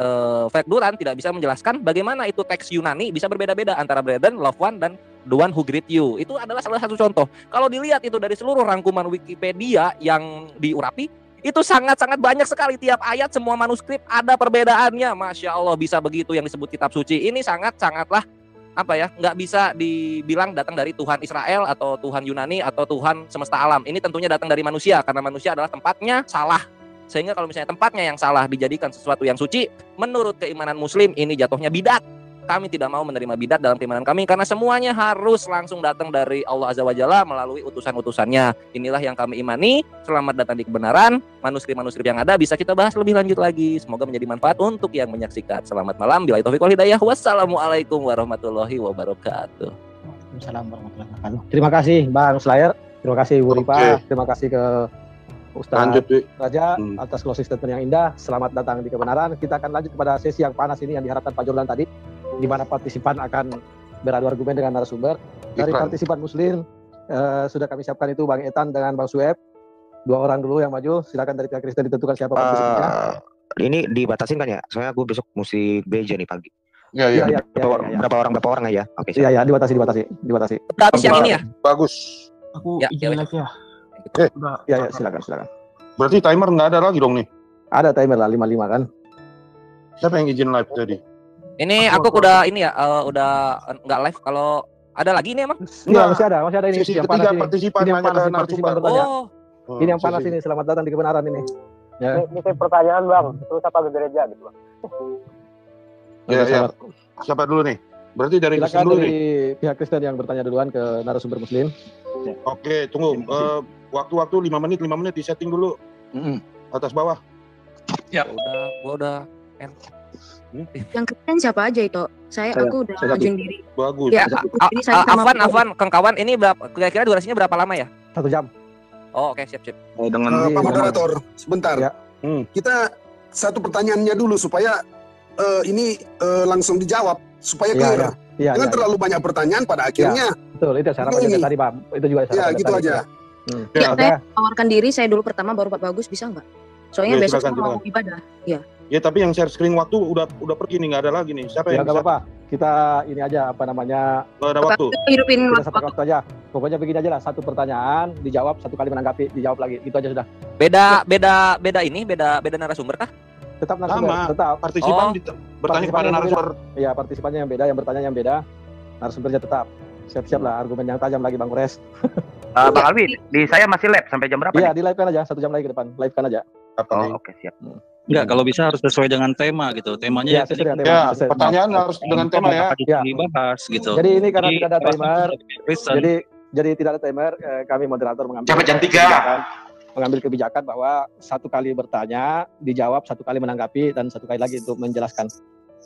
Fred Duran tidak bisa menjelaskan bagaimana itu teks Yunani bisa berbeda-beda antara Brethren, Love One, dan The One Who Greet You. Itu adalah salah satu contoh. Kalau dilihat itu dari seluruh rangkuman Wikipedia yang diurapi, itu sangat-sangat banyak sekali. Tiap ayat semua manuskrip ada perbedaannya. Masya Allah, bisa begitu yang disebut kitab suci. Ini sangatlah nggak bisa dibilang datang dari Tuhan Israel atau Tuhan Yunani atau Tuhan semesta alam. Ini tentunya datang dari manusia, karena manusia adalah tempatnya salah. Sehingga kalau misalnya tempatnya yang salah dijadikan sesuatu yang suci, menurut keimanan Muslim ini jatuhnya bidat. Kami tidak mau menerima bidat dalam keimanan kami, karena semuanya harus langsung datang dari Allah Azza wa Jalla melalui utusan-utusannya. Inilah yang kami imani. Selamat datang di kebenaran. Manuskrip-manuskrip yang ada bisa kita bahas lebih lanjut lagi. Semoga menjadi manfaat untuk yang menyaksikan. Selamat malam. Billahi taufiq wal hidayah. Wassalamualaikum warahmatullahi wabarakatuh. Waalaikumsalam warahmatullahi wabarakatuh. Terima kasih Bang Slayer. Terima kasih Bu Ripa. Terima kasih ke Ustaz Raja atas closing statement yang indah. Selamat datang di kebenaran. Kita akan lanjut kepada sesi yang panas ini yang diharapkan Pak Jordan tadi, di mana partisipan akan beradu argumen dengan narasumber. Dari partisipan Muslim sudah kami siapkan itu Bang Etan dengan Bang Sueb. 2 orang dulu yang maju. Silakan dari pihak Kristen ditentukan siapa partisipannya. Ini dibatasin kan ya? Soalnya gue besok mesti gereja nih pagi. Iya. Berapa orang aja? Oke. Iya, dibatasi. Bagus yang ini ya? Bagus. Aku izin live ya. Ya, silakan. Berarti timer nggak ada lagi dong nih? Ada timer lah 55 kan. Siapa yang izin live tadi? Ini aku udah ini ya, udah nggak live. Kalau ada lagi ini emang? Enggak, masih ada ini. Sesi ketiga partisipan nanya ke narasumber. Ini yang panas ini, selamat datang di kebenaran ini. Ya. Ini pertanyaan Bang, terus apa ke gereja gitu Bang? Ya. Siapa dulu nih? Berarti dari Kristen dulu nih. Pihak Kristen yang bertanya duluan ke narasumber Muslim. Oke, tunggu. Waktu 5 menit di setting dulu. Atas bawah. Ya. Gua udah. Yang Kristen siapa aja itu? Aku udah ajuin diri. Bagus. Ya, Afwan, kawan ini kira-kira durasinya berapa lama ya? 1 jam. Oh, oke, siap. Dengan Pak Moderator, sebentar. Ya. Kita satu pertanyaannya dulu supaya ini langsung dijawab supaya clear. Jangan terlalu banyak pertanyaan pada akhirnya. Betul, itu syaratnya tadi Pak. Itu juga syaratnya. Ya, gitu aja. Saya tawarkan diri, saya dulu pertama baru Pak Bagus, bisa nggak? Soalnya besok mau ibadah. Ya. Ya, tapi yang share screen waktu udah pergi nih, nggak ada lagi nih. Siapa yang nggak apa-apa. Kita ini aja Nggak ada waktu. Hidupin waktu aja. Pokoknya begini aja lah, 1 pertanyaan dijawab, 1 kali menanggapi, dijawab lagi. Itu aja sudah. Beda narasumber kah? Tetap narasumber. Sama. Tetap. Partisipan bertanya kepada narasumber. Iya, partisipannya yang beda, yang bertanya yang beda. Narasumbernya tetap. Siap-siap lah argumen yang tajam lagi Bang Ures. Bang Alwi, di saya masih live sampai jam berapa? Iya, di live kan aja, 1 jam lagi ke depan. Live kan aja. Oke, siap. Enggak, kalau bisa harus sesuai dengan tema gitu. Temanya pertanyaan harus dengan tema ya. Dibahas gitu. Jadi ini karena tidak ada timer. Jadi tidak ada timer, kami moderator mengambil kebijakan bahwa 1 kali bertanya, dijawab, 1 kali menanggapi, dan 1 kali lagi untuk menjelaskan.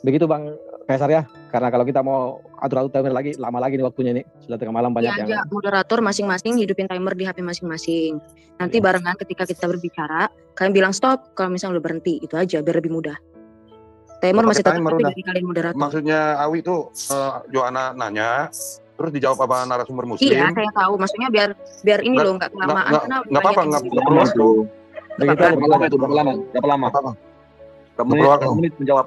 Begitu Bang Kaisar ya, karena kalau kita mau atur timer lagi, lama lagi nih waktunya ini. Sudah tengah malam banyak yang moderator masing-masing hidupin timer di HP masing-masing. Nanti barengan ketika kita berbicara, kalian bilang stop kalau misalnya udah berhenti. Itu aja biar lebih mudah. Timer masih tetap dari kalian moderator. Maksudnya Awi itu Joanna nanya, terus dijawab apa narasumber Muslim? Iya, saya tahu. Maksudnya biar ini loh nggak kelamaan. Nggak apa-apa, nggak perlu. Begitu aja. Berapa lama itu? Berapa lama? Berapa menit menjawab?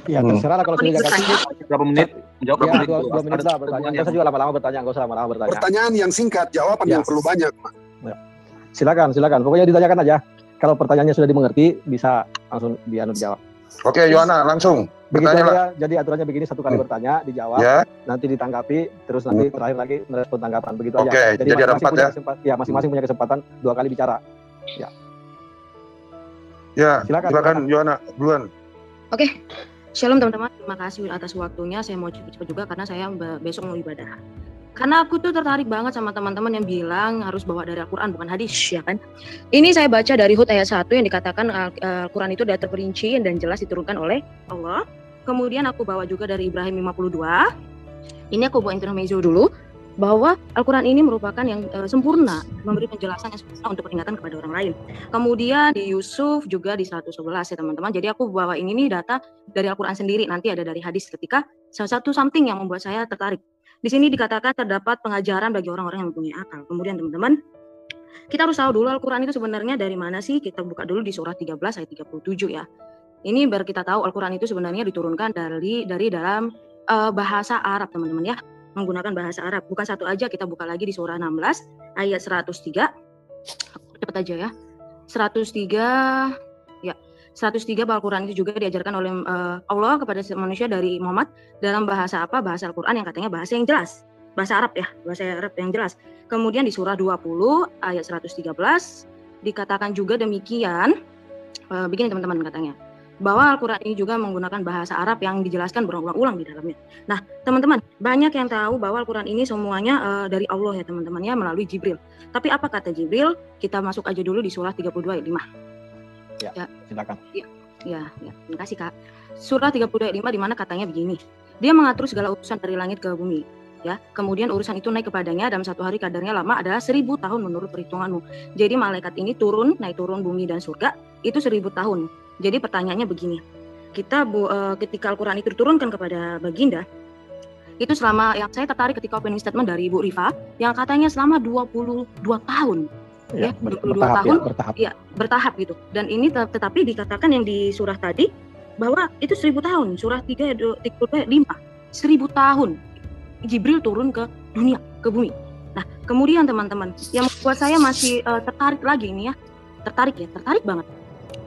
Ya terserah lah kalau sudah jaga titik. Berapa menit? Menjawab berapa menit? 2 menit lah bertanya. Nggak usah juga lama-lama bertanya, nggak usah lama-lama bertanya. Pertanyaan yang singkat, jawaban yang perlu banyak. Silakan. Pokoknya ditanyakan aja. Kalau pertanyaannya sudah dimengerti, bisa langsung dijawab. Oke, Yohana, langsung. Begitu aja. Jadi aturannya begini, 1 kali bertanya, dijawab, nanti ditanggapi, terus nanti terakhir lagi merespon tanggapan. Begitu aja. Oke, jadi ada 4 ya. Ya, masing-masing punya kesempatan 2 kali bicara. Ya. Ya, silakan Yohana, duluan. Oke. Shalom teman-teman, terima kasih atas waktunya. Saya mau cepat-cepat juga karena saya besok mau ibadah. Karena aku tuh tertarik banget sama teman-teman yang bilang harus bawa dari Al-Quran bukan hadis, ya kan? Ini saya baca dari Hud ayat 1 yang dikatakan Al-Quran itu sudah terperinci dan jelas diturunkan oleh Allah. Kemudian aku bawa juga dari Ibrahim 52. Ini aku bawa intermezzo dulu, bahwa Al-Quran ini merupakan yang sempurna, memberi penjelasan yang sempurna untuk peringatan kepada orang lain. Kemudian di Yusuf juga di 111 ya teman-teman. Jadi aku bawa ini nih data dari Al-Quran sendiri, nanti ada dari hadis ketika salah satu something yang membuat saya tertarik. Di sini dikatakan terdapat pengajaran bagi orang-orang yang mempunyai akal. Kemudian teman-teman, kita harus tahu dulu Al-Quran itu sebenarnya dari mana sih? Kita buka dulu di surah 13 ayat 37 ya. Ini biar kita tahu Al-Quran itu sebenarnya diturunkan dari dalam bahasa Arab teman-teman ya. Menggunakan bahasa Arab. Bukan satu aja, kita buka lagi di surah 16 ayat 103. Cepat aja ya. 103 ya. 103 bahwa Al-Quran itu juga diajarkan oleh Allah kepada manusia dari Muhammad dalam bahasa apa? Bahasa Al-Quran yang katanya bahasa yang jelas. Bahasa Arab ya, bahasa Arab yang jelas. Kemudian di surah 20 ayat 113 dikatakan juga demikian. Begini teman-teman katanya. Bahwa Al-Quran ini juga menggunakan bahasa Arab yang dijelaskan berulang-ulang di dalamnya. Nah, teman-teman, banyak yang tahu bahwa Al-Quran ini semuanya dari Allah ya teman-teman ya, melalui Jibril. Tapi apa kata Jibril? Kita masuk aja dulu di surah 32 ayat 5. Ya, silakan. Ya, terima kasih Kak. Surah 32 ayat 5 di mana katanya begini. Dia mengatur segala urusan dari langit ke bumi. Ya, kemudian urusan itu naik kepadanya dalam 1 hari kadarnya lama adalah 1000 tahun menurut perhitunganmu. Jadi malaikat ini naik turun bumi dan surga itu 1000 tahun. Jadi pertanyaannya begini, kita ketika Al-Quran itu diturunkan kepada Baginda, itu selama yang saya tertarik ketika opening statement dari Ibu Rifa, yang katanya selama 22 tahun. Ya, 22 tahun, ya, bertahap gitu. Dan ini tetapi dikatakan yang di surah tadi, bahwa itu 1000 tahun, surah 3 ayat 5, 1000 tahun. Jibril turun ke dunia, ke bumi. Nah, kemudian teman-teman, yang membuat saya masih tertarik lagi ini ya, tertarik banget.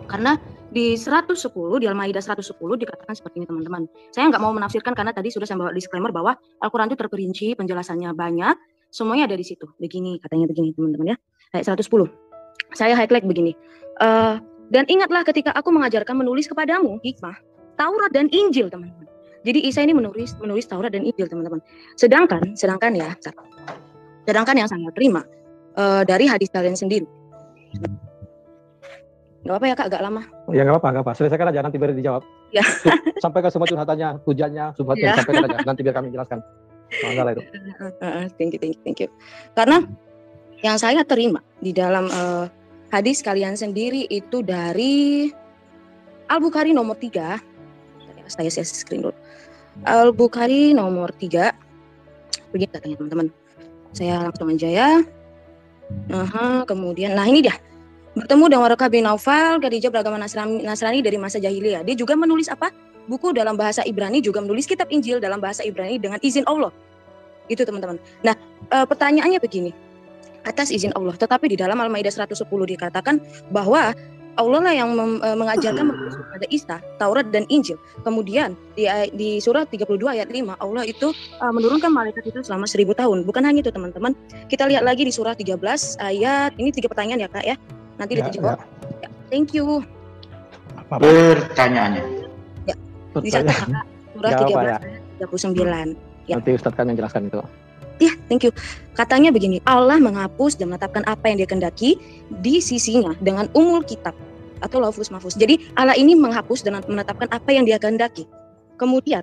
Karena di 110, di Al-Maidah 110 dikatakan seperti ini teman-teman. Saya nggak mau menafsirkan karena tadi sudah saya bawa disclaimer bahwa Al-Quran itu terperinci, penjelasannya banyak, semuanya ada di situ. Katanya begini teman-teman ya. Ayat 110. Saya highlight begini. Dan ingatlah ketika aku mengajarkan menulis kepadamu hikmah, Taurat dan Injil teman-teman. Jadi Isa ini menulis Taurat dan Injil teman-teman. Sedangkan yang saya terima dari hadis kalian sendiri. Gak apa-apa ya Kak, agak lama. Ya gak apa-apa. Selesaikan aja, nanti biar dijawab. Ya. Sampaikan semua curhatannya, hujannya, subhatnya, sampaikan aja. Nanti biar kami jelaskan. Masalah itu. Thank you. Karena yang saya terima di dalam hadis kalian sendiri itu dari Al-Bukhari nomor 3. Saya screen dulu. Al-Bukhari nomor 3. Begini katanya teman-teman. Saya langsung aja ya. Kemudian, nah ini dia. Bertemu dengan Waraqah bin Naufal, Khadijah beragama Nasrani dari masa jahiliyah. Dia juga menulis apa? Buku dalam bahasa Ibrani, juga menulis kitab Injil dalam bahasa Ibrani dengan izin Allah. Itu teman-teman. Nah, pertanyaannya begini. Atas izin Allah, tetapi di dalam Al-Maidah 110 dikatakan bahwa Allah lah yang mengajarkan menulis kepada Isa, Taurat dan Injil. Kemudian di surah 32 ayat 5, Allah itu menurunkan malaikat itu selama 1000 tahun. Bukan hanya itu teman-teman. Kita lihat lagi di surah 13 ayat, ini 3 pertanyaan ya Kak ya. Nanti dijawab. Ya. Thank you. Pertanyaannya. Ya. Di surah 13 ayat 39. Ya. Nanti Ustadz kan yang jelaskan itu. Ya, thank you. Katanya begini, Allah menghapus dan menetapkan apa yang Dia kehendaki di sisinya dengan umul kitab atau Lauhul Mahfuz. Jadi Allah ini menghapus dan menetapkan apa yang Dia kehendaki. Kemudian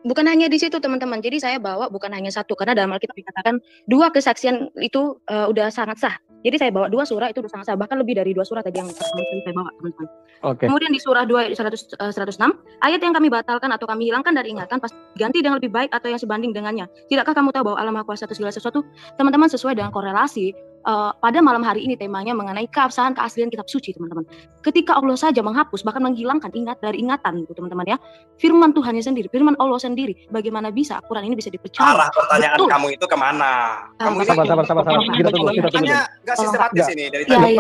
bukan hanya di situ teman-teman. Jadi saya bawa bukan hanya satu, karena dalam Alkitab dikatakan 2 kesaksian itu udah sangat sah. Jadi saya bawa 2 surah itu udah sangat sah, bahkan lebih dari 2 surah tadi yang saya bawa teman-teman. Okay. Kemudian di surah 2 ayat 106, ayat yang kami batalkan atau kami hilangkan dari ingatan pasti diganti dengan lebih baik atau yang sebanding dengannya. Tidakkah kamu tahu bahwa Allah Maha Kuasa atas segala sesuatu? Teman-teman, sesuai dengan korelasi pada malam hari ini temanya mengenai keabsahan keaslian kitab suci, teman-teman. Ketika Allah saja menghapus bahkan menghilangkan dari ingatan gitu, teman-teman ya. Firman Tuhannya sendiri, firman Allah sendiri. Bagaimana bisa Al-Quran ini bisa dipercaya? Arah pertanyaan betul. kamu itu kemana? Kamu ini Sabar. Kita tunggu. Makanya nggak sistematis ini dari tadi.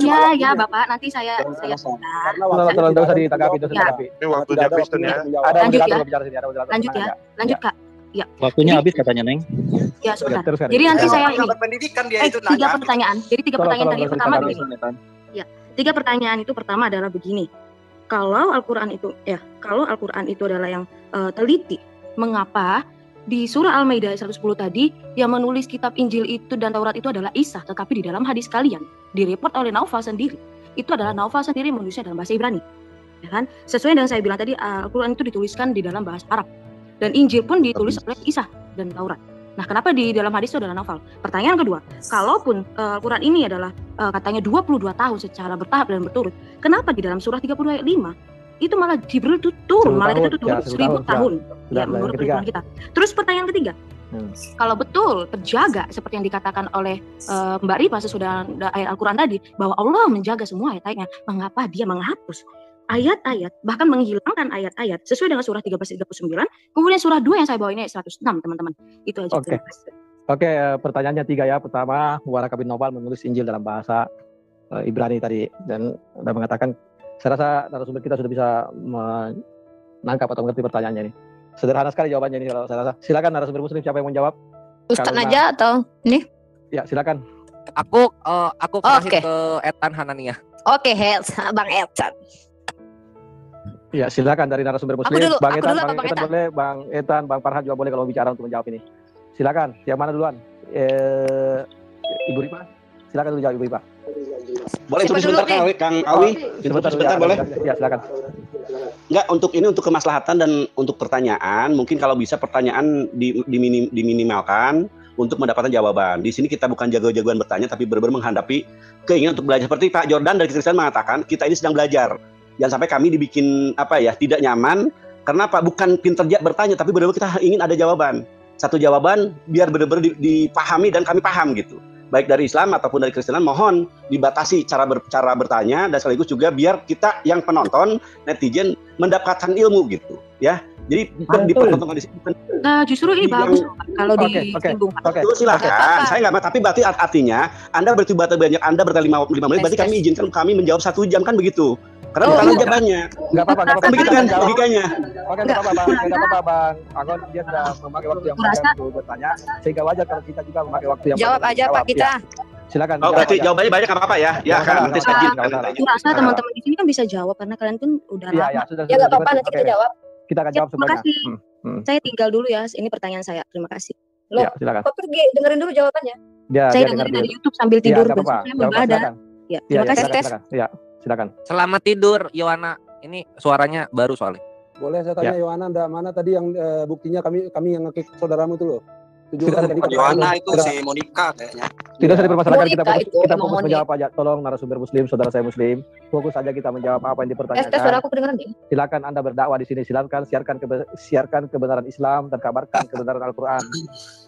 Iya, ya Bapak, nanti saya tolong usah ditanggapi. Ini waktunya Kristen ya. Lanjut Kak. Ya. Waktunya habis katanya, Neng. Ya, sebentar. Jadi nanti saya ini pendidikan dia itu 3 pertanyaan. Jadi 3 pertanyaan tadi pertama begini. Ya, 3 pertanyaan itu pertama adalah begini. Kalau Al-Qur'an itu adalah yang teliti, mengapa di surah Al-Maidah 110 tadi yang menulis kitab Injil itu dan Taurat itu adalah Isa, tetapi di dalam hadis kalian direport oleh Naufal sendiri. Itu adalah Naufal sendiri menulisnya dalam bahasa Ibrani. Ya kan? Sesuai dengan saya bilang tadi, Al-Qur'an itu dituliskan di dalam bahasa Arab. Dan Injil pun ditulis oleh Isa dan Taurat. Nah, kenapa di dalam hadis itu adalah Naufal? Pertanyaan kedua, kalaupun Al-Quran ini adalah katanya 22 tahun secara bertahap dan berturut, kenapa di dalam surah 30 ayat 5 itu malah Jibril itu turun, malah itu turun 1000 tahun ya menurut perhitungan kita. Terus pertanyaan ketiga, kalau betul terjaga seperti yang dikatakan oleh Mbak Rifa sesudah ayat Al-Quran tadi, bahwa Allah menjaga semua ayat-ayatnya, mengapa dia menghapus ayat-ayat, bahkan menghilangkan ayat-ayat sesuai dengan surah 13-39, kemudian surah 2 yang saya bawa ini ayat 106, teman-teman. Itu aja. Oke, pertanyaannya 3 ya. Pertama, Waraka bin Nawfal menulis Injil dalam bahasa Ibrani tadi, dan mengatakan, saya rasa narasumber kita sudah bisa menangkap atau mengerti pertanyaannya ini. Sederhana sekali jawabannya ini kalau saya rasa. Silakan narasumber muslim, siapa yang mau jawab? Ustaz aja atau ini? Ya, silakan. Aku kasih ke Etan Hanania. Oke, Bang Etan. Ya, silakan dari narasumber muslim. Dulu, Bang Etan boleh, Bang Etan, Bang Farhan juga boleh kalau bicara untuk menjawab ini. Silakan. Yang mana duluan? Ibu Rifa. Silakan dulu jawab Ibu Rifa. Boleh tunggu sebentar Kang Awi. Sebentar boleh? Ya, silakan. Enggak, untuk kemaslahatan dan untuk pertanyaan, mungkin kalau bisa pertanyaan diminimalkan untuk mendapatkan jawaban. Di sini kita bukan jago-jagoan bertanya, tapi benar-benar menghadapi keinginan untuk belajar. Seperti Pak Jordan dari Kristen mengatakan, kita ini sedang belajar. Jangan sampai kami dibikin tidak nyaman karena bukan pintar bertanya, tapi benar-benar kita ingin ada jawaban. Satu jawaban biar benar-benar dipahami dan kami paham gitu. Baik dari Islam ataupun dari Kristenan, mohon dibatasi cara bertanya dan sekaligus juga biar kita yang penonton, netizen mendapatkan ilmu gitu, ya. Jadi dipertontonkan di sini. Nah, justru ini bagus kalau disinggung. Silakan. Saya nggak, tapi berarti artinya Anda berdebat banyak, Anda bertanya 5 menit, berarti kami izinkan kami menjawab 1 jam kan begitu? Karena bukan aja banyak. Enggak apa-apa. Begitu kan logikanya. Oke, enggak apa-apa, Bang. Agon dia sudah memakai waktu yang panjang untuk bertanya, sehingga wajar kalau kita juga memakai waktu yang jawab aja Pak kita. Silakan. Oh, berarti jawabannya banyak apa-apa ya? Ya kan nanti saya izin. Aku rasa teman-teman di sini kan bisa jawab karena kalian pun udah lama. Ya, enggak apa-apa, nanti kita jawab. Kita akan jawab semuanya. Terima kasih. Saya tinggal dulu ya. Ini pertanyaan saya. Terima kasih. Loh, silakan. Kok pergi dengerin dulu jawabannya? Saya dengerin dari YouTube sambil tidur dan saya beribadah. Ya, terima kasih. Ya, silakan. Selamat tidur, Yohana. Ini suaranya baru soalnya. Boleh saya tanya Yohana, mana tadi yang buktinya kami yang nge-kick saudaramu itu loh? Yohana itu si Monica kayaknya. Tidak usah dipermasalahkan, kita fokus menjawab aja. Tolong narasumber muslim, saudara saya muslim, fokus saja kita menjawab apa yang dipertanyakan. Suara aku kedengeran deh. Silakan Anda berdakwah di sini, silakan siarkan kebenaran Islam dan kabarkan kebenaran Al-Qur'an.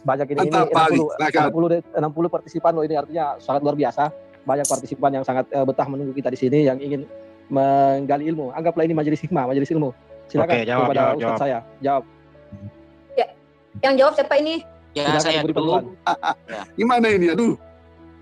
Banyak ini 60 partisipan loh, ini artinya sangat luar biasa. Banyak partisipan yang sangat betah menunggu kita di sini yang ingin menggali ilmu. Anggaplah ini majelis hikmah, majelis ilmu. Silakan kepada Ustaz saya. Jawab. Ya. Yang jawab siapa ini? Ya, saya dulu. Gimana ini? Aduh.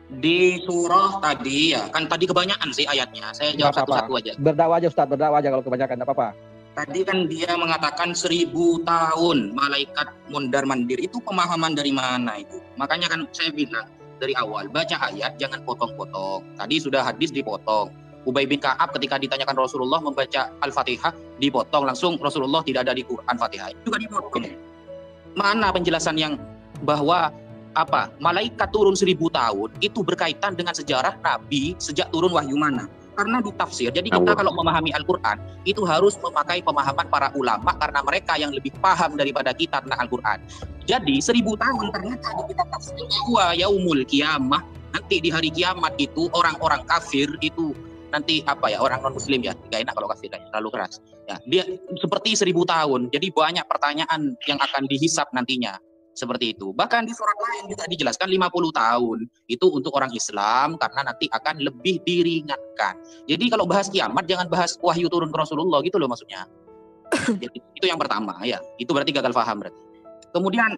Di surah tadi ya, kan tadi kebanyakan sih ayatnya. Saya jawab satu-satu aja. Berdakwah aja Ustaz, berdakwah aja kalau kebanyakan, enggak apa-apa. Tadi kan dia mengatakan 1000 tahun malaikat mondar-mandir. Itu pemahaman dari mana itu? Makanya kan saya bilang dari awal, baca ayat jangan potong-potong. Tadi sudah hadis dipotong. Ubay bin Ka'ab ketika ditanyakan Rasulullah membaca Al-Fatihah, dipotong langsung. Rasulullah tidak ada di Quran Fatihah. Itu juga dipotong. Mana penjelasan yang bahwa malaikat turun 1000 tahun itu berkaitan dengan sejarah Nabi sejak turun wahyu mana? Karena ditafsir. Jadi kita kalau memahami Al-Quran itu harus memakai pemahaman para ulama karena mereka yang lebih paham daripada kita tentang Al-Quran. Jadi 1000 tahun ternyata di kitab tafsir bahwa yaumul kiamah, nanti di hari kiamat itu orang-orang kafir itu nanti apa ya, orang non muslim ya, gak enak kalau kasih kayak terlalu keras ya, dia seperti 1000 tahun, jadi banyak pertanyaan yang akan dihisap nantinya seperti itu. Bahkan di surat lain juga dijelaskan 50 tahun itu untuk orang Islam karena nanti akan lebih diringankan. Jadi kalau bahas kiamat jangan bahas wahyu turun ke Rasulullah gitu loh maksudnya. Jadi, itu yang pertama ya, itu berarti gagal paham berarti. Kemudian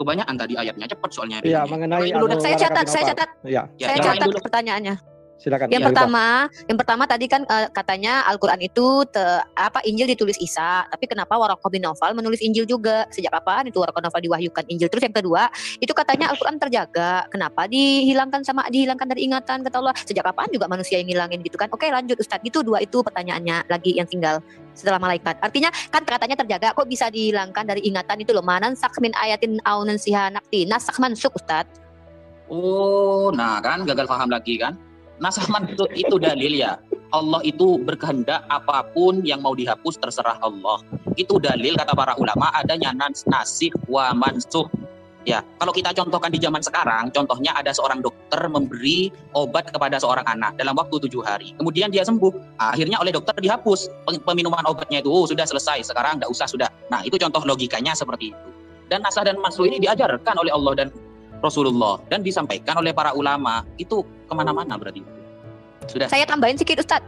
kebanyakan tadi ayatnya, cepat soalnya. Iya, mengenai saya catat. Iya. Saya catat pertanyaannya. Silakan. Yang pertama tadi kan katanya Al-Qur'an itu Injil ditulis Isa, tapi kenapa Waraqah bin Naufal menulis Injil juga? Sejak kapan itu Waraqah bin Naufal diwahyukan Injil? Terus yang kedua, itu katanya Al-Qur'an terjaga. Kenapa dihilangkan dari ingatan kata Allah? Sejak kapan juga manusia yang ngilangin gitu kan? Oke, lanjut Ustadz. Itu dua itu pertanyaannya lagi yang tinggal setelah malaikat. Artinya kan katanya terjaga, kok bisa dihilangkan dari ingatan itu loh? Manan sakmin ayatin aunan sihanakti. Nasakh mansuk Ustadz. Oh, nah kan gagal paham lagi kan? Nasakh mansukh itu dalil ya. Allah itu berkehendak apapun yang mau dihapus terserah Allah. Itu dalil kata para ulama adanya nasikh wa mansukh. Ya, kalau kita contohkan di zaman sekarang, contohnya ada seorang dokter memberi obat kepada seorang anak dalam waktu 7 hari. Kemudian dia sembuh. Akhirnya oleh dokter dihapus peminuman obatnya itu. Sudah selesai, sekarang nggak usah sudah. Nah, itu contoh logikanya seperti itu. Dan nasakh dan mansukh ini diajarkan oleh Allah dan Rasulullah dan disampaikan oleh para ulama. Itu kemana-mana berarti. Sudah. Saya tambahin sedikit Ustadz.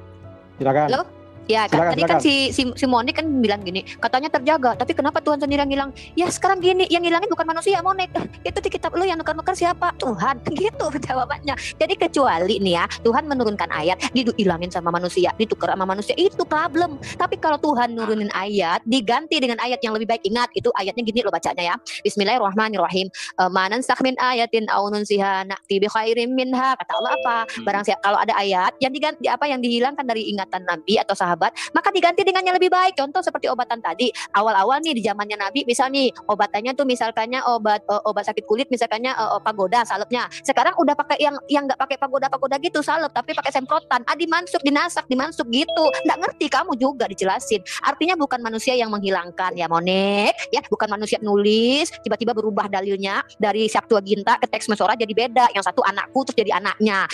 Silakan. Halo? Ya, tadi kan si Monik kan bilang gini, katanya terjaga, tapi kenapa Tuhan sendiri yang hilang? Ya sekarang gini, yang ngilangin bukan manusia, Monik. Itu di kitab lu yang nuker-nuker siapa? Tuhan. Gitu jawabannya. Jadi kecuali nih ya, Tuhan menurunkan ayat, dihilangin sama manusia, ditukar sama manusia, itu problem. Tapi kalau Tuhan nurunin ayat, diganti dengan ayat yang lebih baik, ingat itu ayatnya gini lo bacanya ya. Bismillahirrahmanirrahim. Manan sakmin ayatin aunun siha nakti bi khairim minha. Kata Allah apa? Barang siapa kalau ada ayat yang diganti yang dihilangkan dari ingatan Nabi atau sahabat, maka diganti dengan yang lebih baik. Contoh seperti obatan tadi, awal-awal nih di zamannya Nabi, misal nih obatannya tuh misalkannya obat sakit kulit, misalkannya pagoda salepnya. Sekarang udah pakai yang nggak pakai pagoda gitu salep, tapi pakai semprotan. Dimansuk, dimansuk gitu. Nggak ngerti kamu juga dijelasin. Artinya bukan manusia yang menghilangkan ya Monik, ya bukan manusia nulis tiba-tiba berubah dalilnya dari Septuaginta ke teks Mesora jadi beda. Yang satu anakku terus jadi anaknya.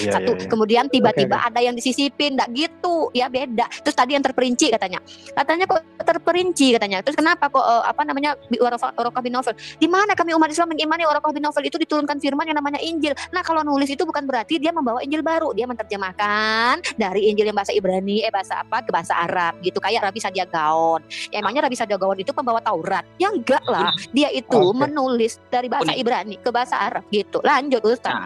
Kemudian tiba-tiba ada yang disisipin, nggak gitu ya, beda. Terus tadi yang terperinci katanya kok terperinci katanya. Terus kenapa kok Waraqah bin Naufal? Di mana kami umat Islam mengimani Waraqah bin Naufal itu diturunkan firman yang namanya Injil. Nah, kalau nulis itu bukan berarti dia membawa Injil baru, dia menerjemahkan dari Injil yang bahasa Ibrani ke bahasa Arab gitu, kayak Rabi Sadia Gaon. Ya, emangnya Rabi Sadia Gaon itu pembawa Taurat? Ya enggak lah, dia itu menulis dari bahasa Ibrani ke bahasa Arab gitu. Lanjut Ustaz.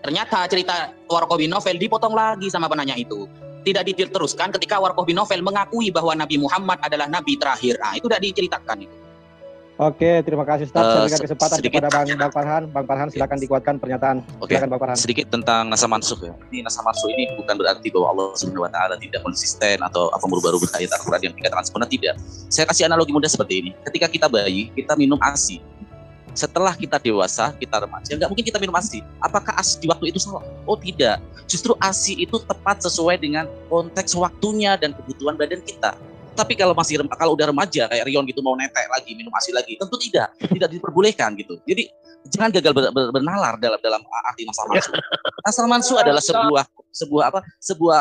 Ternyata cerita Waraqah bin Naufal dipotong lagi sama penanya itu. Tidak diteruskan ketika Waraqah bin Naufal mengakui bahwa Nabi Muhammad adalah Nabi terakhir. Nah, itu tidak diceritakan itu. Oke, terima kasih Ustaz. Saya berikan kesempatan kepada Bang Farhan. Bang Farhan silakan dikuatkan pernyataan. Silakan Bang Farhan. Sedikit tentang nasakh mansukh ya. Ini nasakh mansukh ini bukan berarti bahwa Allah Subhanahu wa taala tidak konsisten atau apa merubah-rubah ayat Al-Qur'an yang dikatakan sempurna, tidak. Saya kasih analogi mudah seperti ini. Ketika kita bayi, kita minum ASI. Setelah kita dewasa, kita remaja, nggak mungkin kita minum ASI. Apakah ASI di waktu itu salah? Oh tidak. Justru ASI itu tepat sesuai dengan konteks waktunya dan kebutuhan badan kita. Tapi kalau kalau udah remaja kayak Rion gitu mau netek lagi, minum ASI lagi, tentu tidak diperbolehkan gitu. Jadi jangan gagal bernalar dalam arti nasakh mansukh. Nasakh mansukh adalah sebuah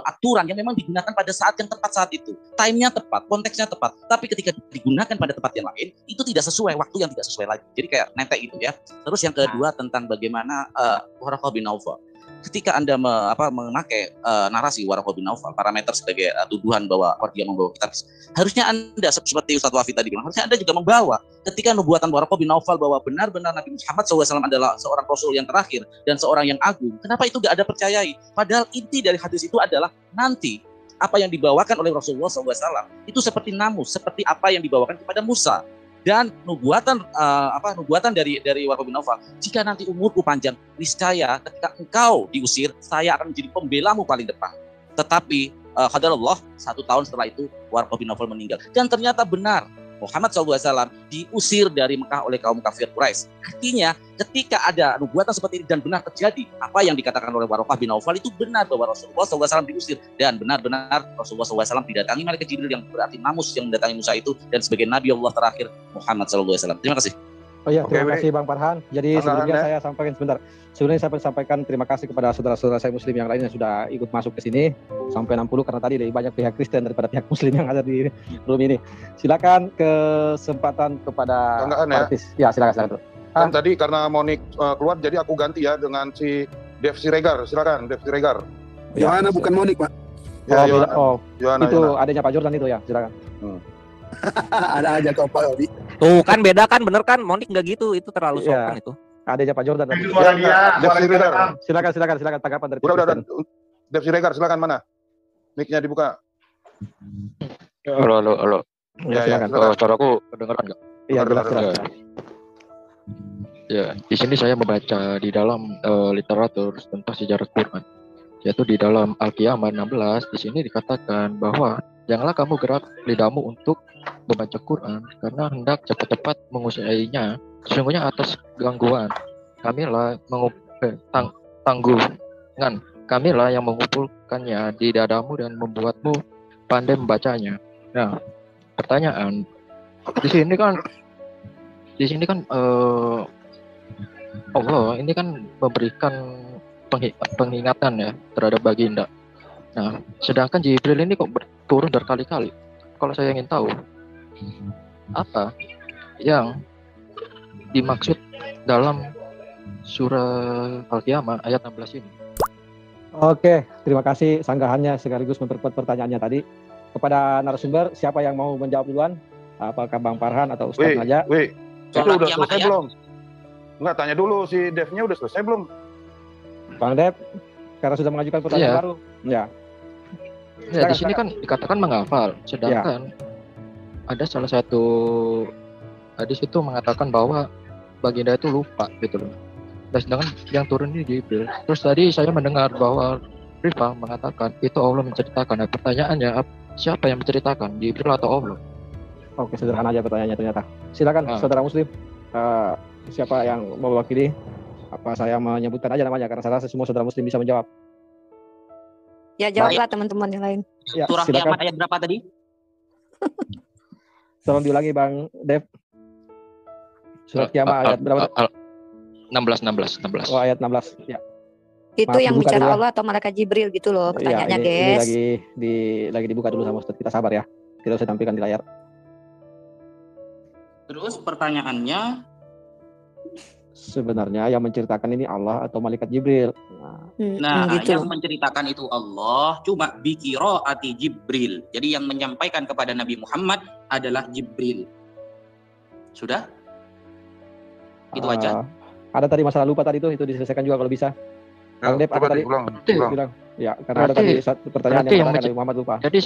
aturan yang memang digunakan pada saat yang tepat saat itu. Time-nya tepat, konteksnya tepat. Tapi ketika digunakan pada tempat yang lain, itu tidak sesuai, waktu yang tidak sesuai lagi. Jadi kayak netek gitu ya. Terus yang kedua tentang bagaimana Waraqah bin Naufal. Ketika Anda memakai narasi Waraqah bin Naufal, parameter sebagai tuduhan bahwa dia membawa kitab, harusnya Anda seperti Ustaz Wafi tadi bilang, harusnya Anda juga membawa ketika nubuatan Waraqah bin Naufal bahwa benar-benar Nabi Muhammad SAW adalah seorang Rasul yang terakhir dan seorang yang agung. Kenapa itu gak ada percayai? Padahal inti dari hadis itu adalah nanti apa yang dibawakan oleh Rasulullah SAW itu seperti namus, seperti apa yang dibawakan kepada Musa. Dan nubuatan dari Waraqah bin Naufal, jika nanti umurku panjang, niscaya ketika engkau diusir, saya akan menjadi pembelamu paling depan. Tetapi qadarullah 1 tahun setelah itu Waraqah bin Naufal meninggal. Dan ternyata benar, Muhammad SAW diusir dari Mekah oleh kaum kafir Quraisy. Artinya ketika ada nubuatan seperti ini dan benar terjadi, apa yang dikatakan oleh Waraqah bin Naufal itu benar, bahwa Rasulullah SAW diusir. Dan benar-benar Rasulullah SAW didatangi malaikat Jibril yang berarti namus yang mendatangi Musa itu, dan sebagai Nabi Allah terakhir Muhammad SAW. Terima kasih. Oh iya, Oke, terima Wi. kasih Bang Farhan. Jadi Bang sebelumnya Farhan, saya sampaikan sebentar. Sebelumnya saya sampaikan terima kasih kepada saudara-saudara saya Muslim yang lain yang sudah ikut masuk ke sini sampai 60 karena tadi lebih banyak pihak Kristen daripada pihak Muslim yang ada di room ini. Silakan kesempatan kepada artis. Ya, silakan. Kan tadi karena Monik keluar jadi aku ganti ya dengan si Dev Siregar. Silakan Dev Siregar. Yohana bukan Monik, Pak. Ya, Yohana. Itu adanya Pak Jordan itu ya, silakan. Ada aja kok Pak Odi. Tuh kan beda kan, bener kan? Monik nggak gitu, itu terlalu sopan itu. Adanya Pak Jordan. Dev Siregar. Silakan tanggapan dari Udah. Dev Siregar, silakan mana? Mic-nya dibuka. Halo. Ya, silakan. Suaraku kedengeran nggak? Iya, jelas. Ya, di sini saya membaca di dalam literatur tentang sejarah Quran, yaitu di dalam Al-Qiyamah 16 di sini dikatakan bahwa janganlah kamu gerak lidahmu untuk membaca Quran karena hendak cepat-cepat menguasainya. Sesungguhnya atas gangguan kamilah tanggungan kamilah yang mengumpulkannya di dadamu dan membuatmu pandai membacanya. Nah, pertanyaan di sini kan Allah ini kan memberikan pengingatan ya terhadap baginda. Nah, sedangkan Jibril ini kok turun berkali-kali. Kalau saya ingin tahu apa yang dimaksud dalam surah Al-Qiyamah ayat 16 ini. Oke, terima kasih sanggahannya sekaligus memperkuat pertanyaannya tadi. Kepada narasumber, siapa yang mau menjawab duluan? Apakah Bang Farhan atau Ustaz Naja? Itu udah selesai belum? Enggak, tanya dulu si Devnya udah selesai belum? Bang Dev, karena sudah mengajukan pertanyaan baru. Ya. Ya, di sini kan dikatakan menghafal, sedangkan ada salah satu hadis itu mengatakan bahwa baginda itu lupa gitu loh. Dan sedangkan yang turun ini Jibril. Terus tadi saya mendengar bahwa Rifa mengatakan itu Allah menceritakan. Nah, pertanyaannya siapa yang menceritakan, Jibril atau Allah? Oke, sederhana aja pertanyaannya ternyata. Silakan saudara Muslim, siapa yang mewakili? Apa saya menyebutkan aja namanya karena saya rasa semua saudara Muslim bisa menjawab. Ya jawablah teman-teman yang lain. Ya, Surah Kiamat ayat berapa tadi? Tolong diulangi Bang Dev. Surat Kiamat ayat berapa? 16. Oh, ayat 16. Ya. Itu yang bicara Allah atau malaikat Jibril gitu loh pertanyaannya, guys. Ini lagi dibuka dulu sama Ustaz. Kita sabar ya. Kita usah tampilkan di layar. Terus pertanyaannya, sebenarnya yang menceritakan ini Allah atau malaikat Jibril? yang menceritakan itu Allah, cuma biqiraati Jibril. Jadi yang menyampaikan kepada Nabi Muhammad adalah Jibril. Sudah? Itu aja. Ada tadi masalah lupa tadi itu diselesaikan juga kalau bisa. Bang Dev, apa tadi? Bilang. Ya, karena ada tadi pertanyaan yang Nabi Muhammad lupa. Jadi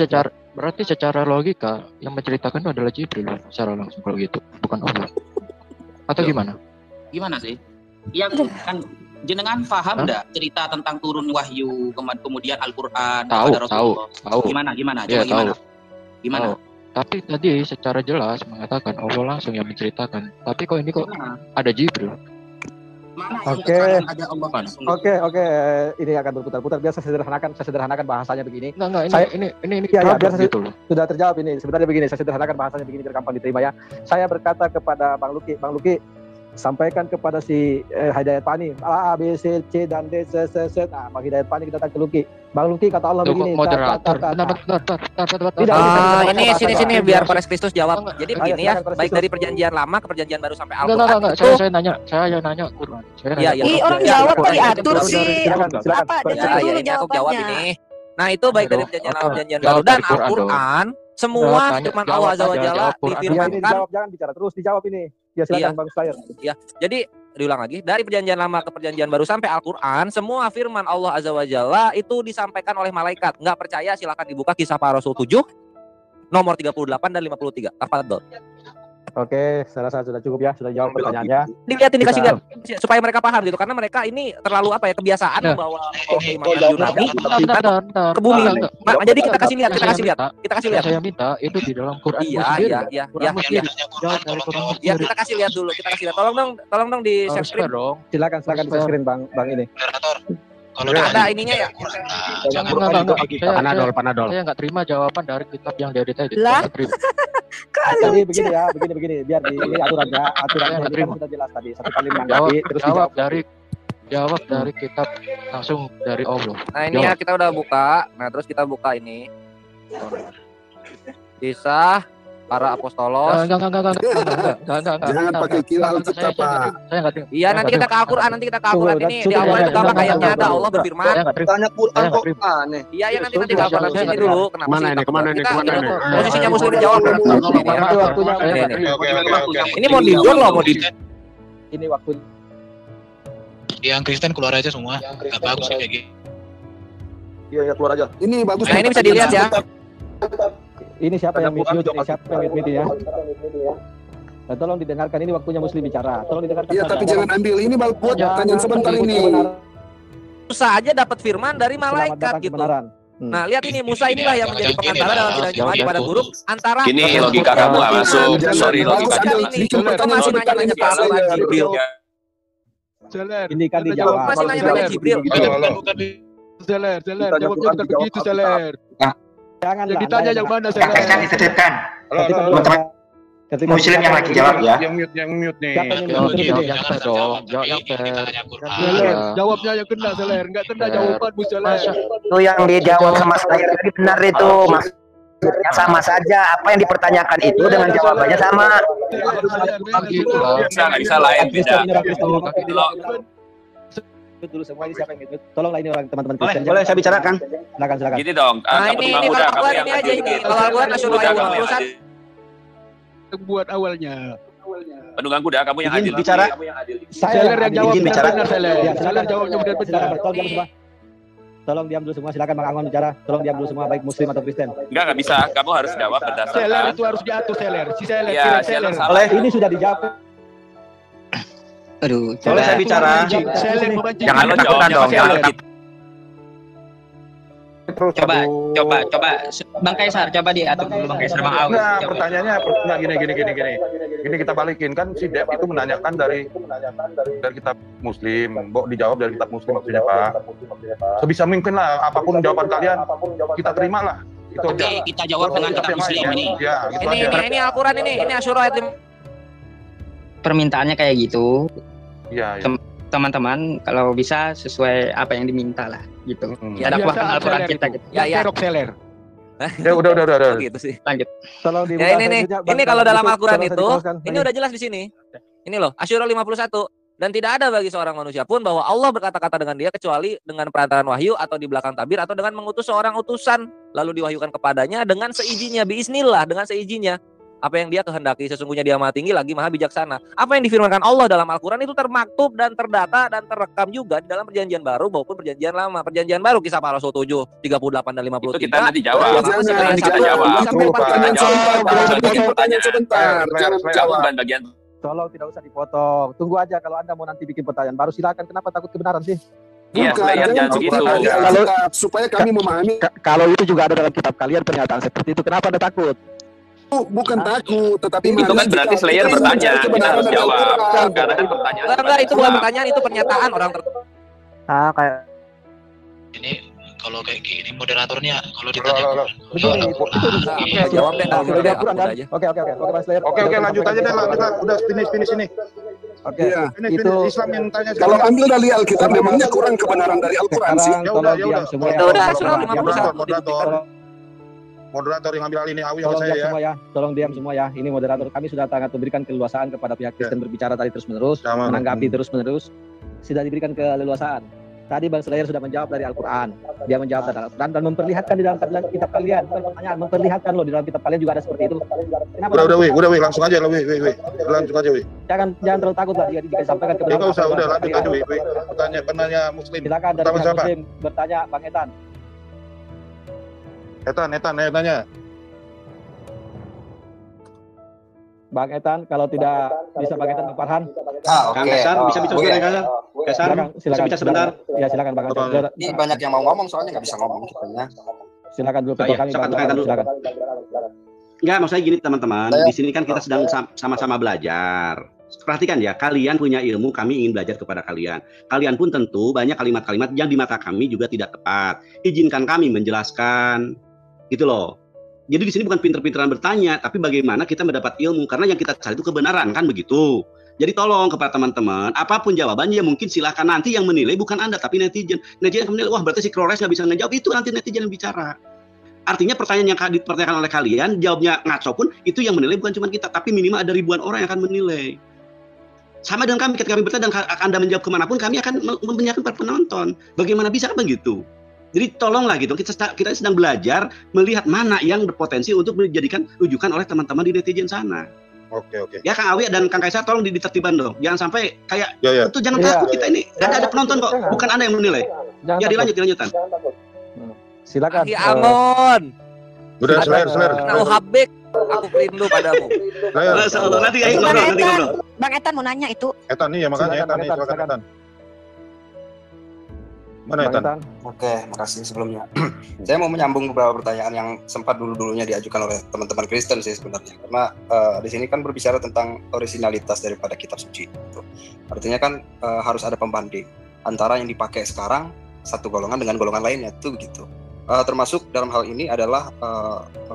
berarti secara logika yang menceritakan itu adalah Jibril secara langsung kalau gitu, bukan Allah. Atau gimana? Gimana sih? Yang kan jenengan paham enggak cerita tentang turun wahyu kemudian Al-Qur'an kepada Rasulullah? Tahu. Gimana? Ya, Gimana? Tahu. Tapi tadi secara jelas mengatakan Allah langsung yang menceritakan. Tapi kok ini ada Jibril? Oke, ini akan berputar-putar. Biar saya sederhanakan bahasanya begini. Ini biar gitu loh. Sudah terjawab ini. Sebenarnya begini, saya sederhanakan bahasanya begini biar gampang diterima ya. Saya berkata kepada Bang Luki, sampaikan kepada si Hidayat Pani A, B, C, C dan D, C. Nah, Bang Hidayat Pani kita datang ke Luki. Bang Luki kata Allah begini. Ini sini biar Paulus Kristus jawab. Jadi begini ya, baik dari perjanjian lama ke perjanjian baru sampai Al-Qur'an. Enggak, saya nanya Quran. Orang jawab diatur sih. Apa? Aku jawab ini. Nah, itu baik dari perjanjian lama perjanjian baru dan Al-Qur'an. Semua firman Allah Azza wa Jalla difirmankan. Jangan bicara terus, dijawab ini. Ya silakan Bang Slayer. Ya, jadi diulang lagi dari perjanjian lama ke perjanjian baru sampai Al-Qur'an, semua firman Allah Azza wa Jalla itu disampaikan oleh malaikat. Enggak percaya silakan dibuka Kisah Para Rasul 7 nomor 38 dan 53. Tafadhol. Oke, saya rasa sudah cukup ya, sudah jawab pertanyaannya. Dikasih lihat supaya mereka paham gitu, karena mereka ini terlalu kebiasaan membawa Yunani ke bumi. Jadi kita kasih lihat. Saya minta itu di dalam Quran. Iya. Ya, kita kasih lihat dulu. Tolong dong di share screen. Silakan di share screen Bang ini. Kalau ada ininya ya. Panadol. Saya nggak terima jawaban dari kitab yang diedit tadi. Jadi begini biar di ini aturannya ini kan sudah jelas tadi. Satu kali menanggapi terus dijawab jawab dari kitab langsung dari Allah. Nah ini ya kita udah buka. Nah terus kita buka ini kisah para apostolos. Enggak. Jangan pakai kira Alkitab, Pak. Iya nanti kita ke Al-Quran, ini di Al-Quran itu gampang ayatnya ada Allah berfirman. Tanya Quran kok aneh. Iya nanti ke Al-Quran sini dulu. Kenapa sih? Kemana nih? Posisinya Muslim dijawab. Ini mau dibuat loh, mau di. Ini waktunya. Yang Kristen keluar aja semua. Gak bagus kayak gini. Iya keluar aja. Ini bagus. Nah ini bisa dilihat ya. Ini siapa yang mute ini? Siapa yang mute ya? Nah, tolong didengarkan, ini waktunya Muslim bicara. Tolong didengarkan. Iya, tapi jangan ambil. Ini buat pertanyaan sebentar ini. Musa aja dapat firman dari malaikat gitu. Nah, lihat ini Musa inilah yang menjadi perantara dalam bidang jemaah kepada guru antara. Ini logika kamu nggak masuk. Sorry logika kamu. Kok masih nanya Pak Jibril? Ini kan dijawab. Masih nanya Jibril. Seler. Jawabnya bukan begitu, Seler. Jangan yang ditanya yang mana saya dititipkan Muslim yang lagi jawab ya. Yang mute nih. Jawabnya yang kena Seler, enggak kena jawabanmu Seler. Itu yang dijawab sama saya tadi benar itu, maksudnya sama saja. Apa yang dipertanyakan itu dengan jawabannya sama. Bisa lain beda. Dulu semua ini siapa yang mute? Tolonglah ini orang teman-teman Kristen. Boleh saya bicarakan? Silakan. Gini dong. Nah ini kalau Al-Quran ini aja ini. Kalau Al-Quran nasional yang buat awalnya. Penunggang kuda kamu yang adil. Bicara. Seler yang jawab benar. Seler jawabnya benar. Tolong diam dulu semua. Silakan Bang Angon bicara. Tolong diam dulu semua, baik Muslim atau Kristen. Enggak bisa. Kamu harus jawab berdasarkan. Seler itu harus diatur Seler. Si Seler. Ya, Seler. Ini sudah dijawab. Aduh, boleh saya bicara? Jangan ketakutan dong, jangan ketakutan. Coba Bang Kaisar, coba diatur dulu Bang Kaisar, Bang Awi. Nah, pertanyaannya gini. Ini kita balikin kan si Dep itu menanyakan dari kitab Muslim, Mbok dijawab dari kitab Muslim maksudnya Pak. Sebisa mungkin lah apapun jawaban kalian kita terima lah. Itu aja. Oke, kita jawab dengan kitab Muslim ini. Ya, gitu ini Al-Quran ini Asyura ayat 5. Permintaannya kayak gitu. Iya. Teman-teman kalau bisa sesuai apa yang diminta lah gitu. Ya dakwahkan Al-Quran kita gitu. Ya. Seler. Ya udah. Gitu sih. Lanjut. Tolong ya ini kalau dalam Al-Quran itu ini udah jelas di sini. Ini loh Asyura 51. Dan tidak ada bagi seorang manusia pun bahwa Allah berkata-kata dengan dia kecuali dengan perantaran wahyu atau di belakang tabir atau dengan mengutus seorang utusan lalu diwahyukan kepadanya dengan seizinnya biiznillah, dengan seizinnya. Apa yang dia kehendaki, sesungguhnya dia maha tinggi lagi maha bijaksana. Apa yang difirmankan Allah dalam Al-Quran itu termaktub dan terdata dan terekam juga di dalam perjanjian baru maupun perjanjian lama. Perjanjian baru kisah para Rasul 7, 38 dan 53. Itu kita nanti jawab. Pertanyaan sebentar. Jangan jawab. Tolong tidak usah dipotong. Tunggu aja kalau Anda mau nanti bikin pertanyaan baru silakan. Kenapa takut kebenaran sih? Iya, jangan begitu. Supaya kami memahami. Kalau itu juga ada dalam kitab kalian pernyataan seperti itu, kenapa Anda takut? Bukan takut, tetapi itu kan berarti Slayer bertanya, kita harus jawab. Karena kan pertanyaan. Enggak, itu bukan pertanyaan, itu pernyataan orang tertentu. Kayak ini kalau kayak gini moderatornya kalau ditanya jawab deh. Oke, lanjut aja deh lah, kita udah finish ini. Oke, itu Islam yang tanya. Kalau ambil dari Alkitab memangnya kurang kebenaran dari Al-Quran sih. Ya udah. Itu udah 51. Moderator yang ambil alih ini Awi sama saya ya. Semua ya. Tolong diam semua ya. Ini moderator kami sudah sangat memberikan keleluasaan kepada pihak Kristen berbicara tadi terus-menerus, menanggapi terus-menerus. Sudah diberikan keleluasaan. Tadi Bang Slayer sudah menjawab dari Al-Quran. Dia menjawab dari Al-Quran dan memperlihatkan di dalam kitab kalian. Bukan pertanyaan, memperlihatkan loh di dalam kitab kalian juga ada seperti itu. Kenapa? Udah, langsung aja lah, langsung aja, Jangan terlalu takut lah dia disampaikan kepada. Enggak usah, udah lanjut aja, penanya Muslim. Silakan dari Muslim bertanya, Bang Etan. Etan, tanya. Bang Etan, kalau tidak bisa Bang Etan, Bang Farhan. Kang Kaisar, bisa bicara Kaisar, bisa sebentar. Ya, silakan Bang Etan. Ini banyak yang mau ngomong soalnya nggak bisa ngomong kitanya. Silakan dulu ketua kami, Bang. Silakan. Enggak, maksudnya gini teman-teman, di sini kan kita sedang sama-sama belajar. Perhatikan ya, kalian punya ilmu, kami ingin belajar kepada kalian. Kalian pun tentu banyak kalimat-kalimat yang di mata kami juga tidak tepat. Izinkan kami menjelaskan, gitu loh. Jadi di sini bukan pinter-pinteran bertanya, tapi bagaimana kita mendapat ilmu, karena yang kita cari itu kebenaran, kan begitu. Jadi tolong kepada teman-teman, apapun jawabannya mungkin silahkan nanti yang menilai bukan Anda tapi netizen. Netizen yang menilai, wah berarti si Krores nggak bisa ngejawab, itu nanti netizen yang bicara. Artinya pertanyaan yang dipertanyakan oleh kalian, jawabnya ngaco pun, itu yang menilai bukan cuma kita, tapi minimal ada ribuan orang yang akan menilai. Sama dengan kami, ketika kami bertanya dan Anda menjawab kemanapun, kami akan menyiapkan para penonton. Bagaimana bisa kan begitu? Jadi tolonglah gitu, kita sedang belajar melihat mana yang berpotensi untuk menjadikan rujukan oleh teman-teman di netizen sana. Oke. Ya Kang Awi dan Kang Kaisar tolong ditertiban dong. Jangan sampai kayak itu jangan Iya. takut, kita ini ada penonton kok, bukan Anda yang menilai. Jangan Ya takut. dilanjutan. Silakan. Aki Angon. Udah, seler. Nau Habib, aku rindu padamu. Nanti ayo ngobrol. Bang Etan mau nanya itu. Etan nih ya, makanya silakan Etan. Mana Etan? Oke, makasih sebelumnya. Saya mau menyambung beberapa pertanyaan yang sempat dulunya diajukan oleh teman-teman Kristen sih sebenarnya. Karena di sini kan berbicara tentang originalitas daripada kitab suci. Gitu. Artinya kan harus ada pembanding antara yang dipakai sekarang satu golongan dengan golongan lainnya itu begitu. Termasuk dalam hal ini adalah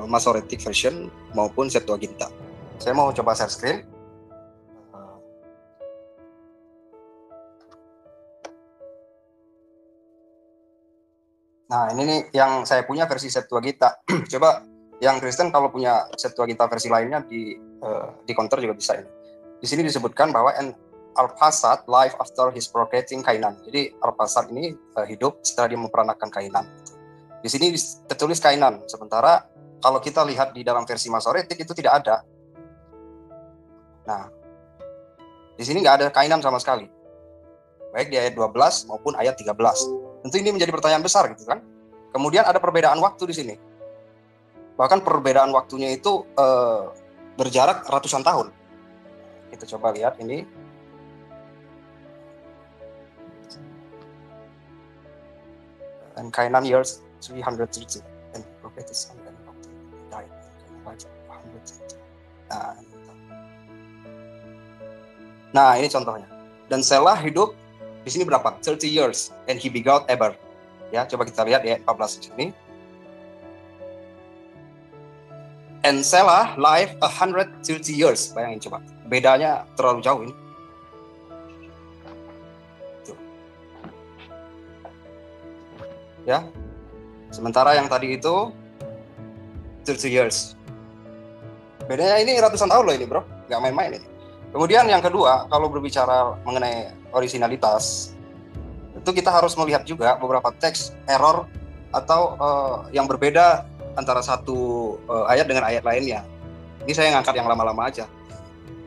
Masoretic version maupun Septuaginta. Saya mau coba share screen. Nah, ini nih yang saya punya versi Septuaginta. Coba yang Kristen kalau punya Septuaginta versi lainnya di counter juga bisa ini. Di sini disebutkan bahwa Arphaxad life after his procreating Kainan. Jadi Arphaxad ini hidup setelah dia memperanakan Kainan. Di sini tertulis Kainan. Sementara kalau kita lihat di dalam versi Masoretic itu tidak ada. Nah, di sini nggak ada Kainan sama sekali. Baik di ayat 12 maupun ayat 13. Tentu ini menjadi pertanyaan besar gitu kan. Kemudian ada perbedaan waktu di sini. Bahkan perbedaan waktunya itu berjarak ratusan tahun. Kita coba lihat ini. And Kainan years 330 and prophet is on and died. Nah, ini contohnya. Dan Selah hidup di sini berapa? 30 years and he begot Eber. Ya, coba kita lihat ya 14 di sini. And Selah live 130 years. Bayangin coba. Bedanya terlalu jauh ini. Tuh. Ya. Sementara yang tadi itu 30 years. Bedanya ini ratusan tahun loh ini, Bro. Nggak main-main ini. Kemudian yang kedua, kalau berbicara mengenai originalitas, itu kita harus melihat juga beberapa teks error atau yang berbeda antara satu ayat dengan ayat lainnya. Ini saya ngangkat yang lama-lama aja.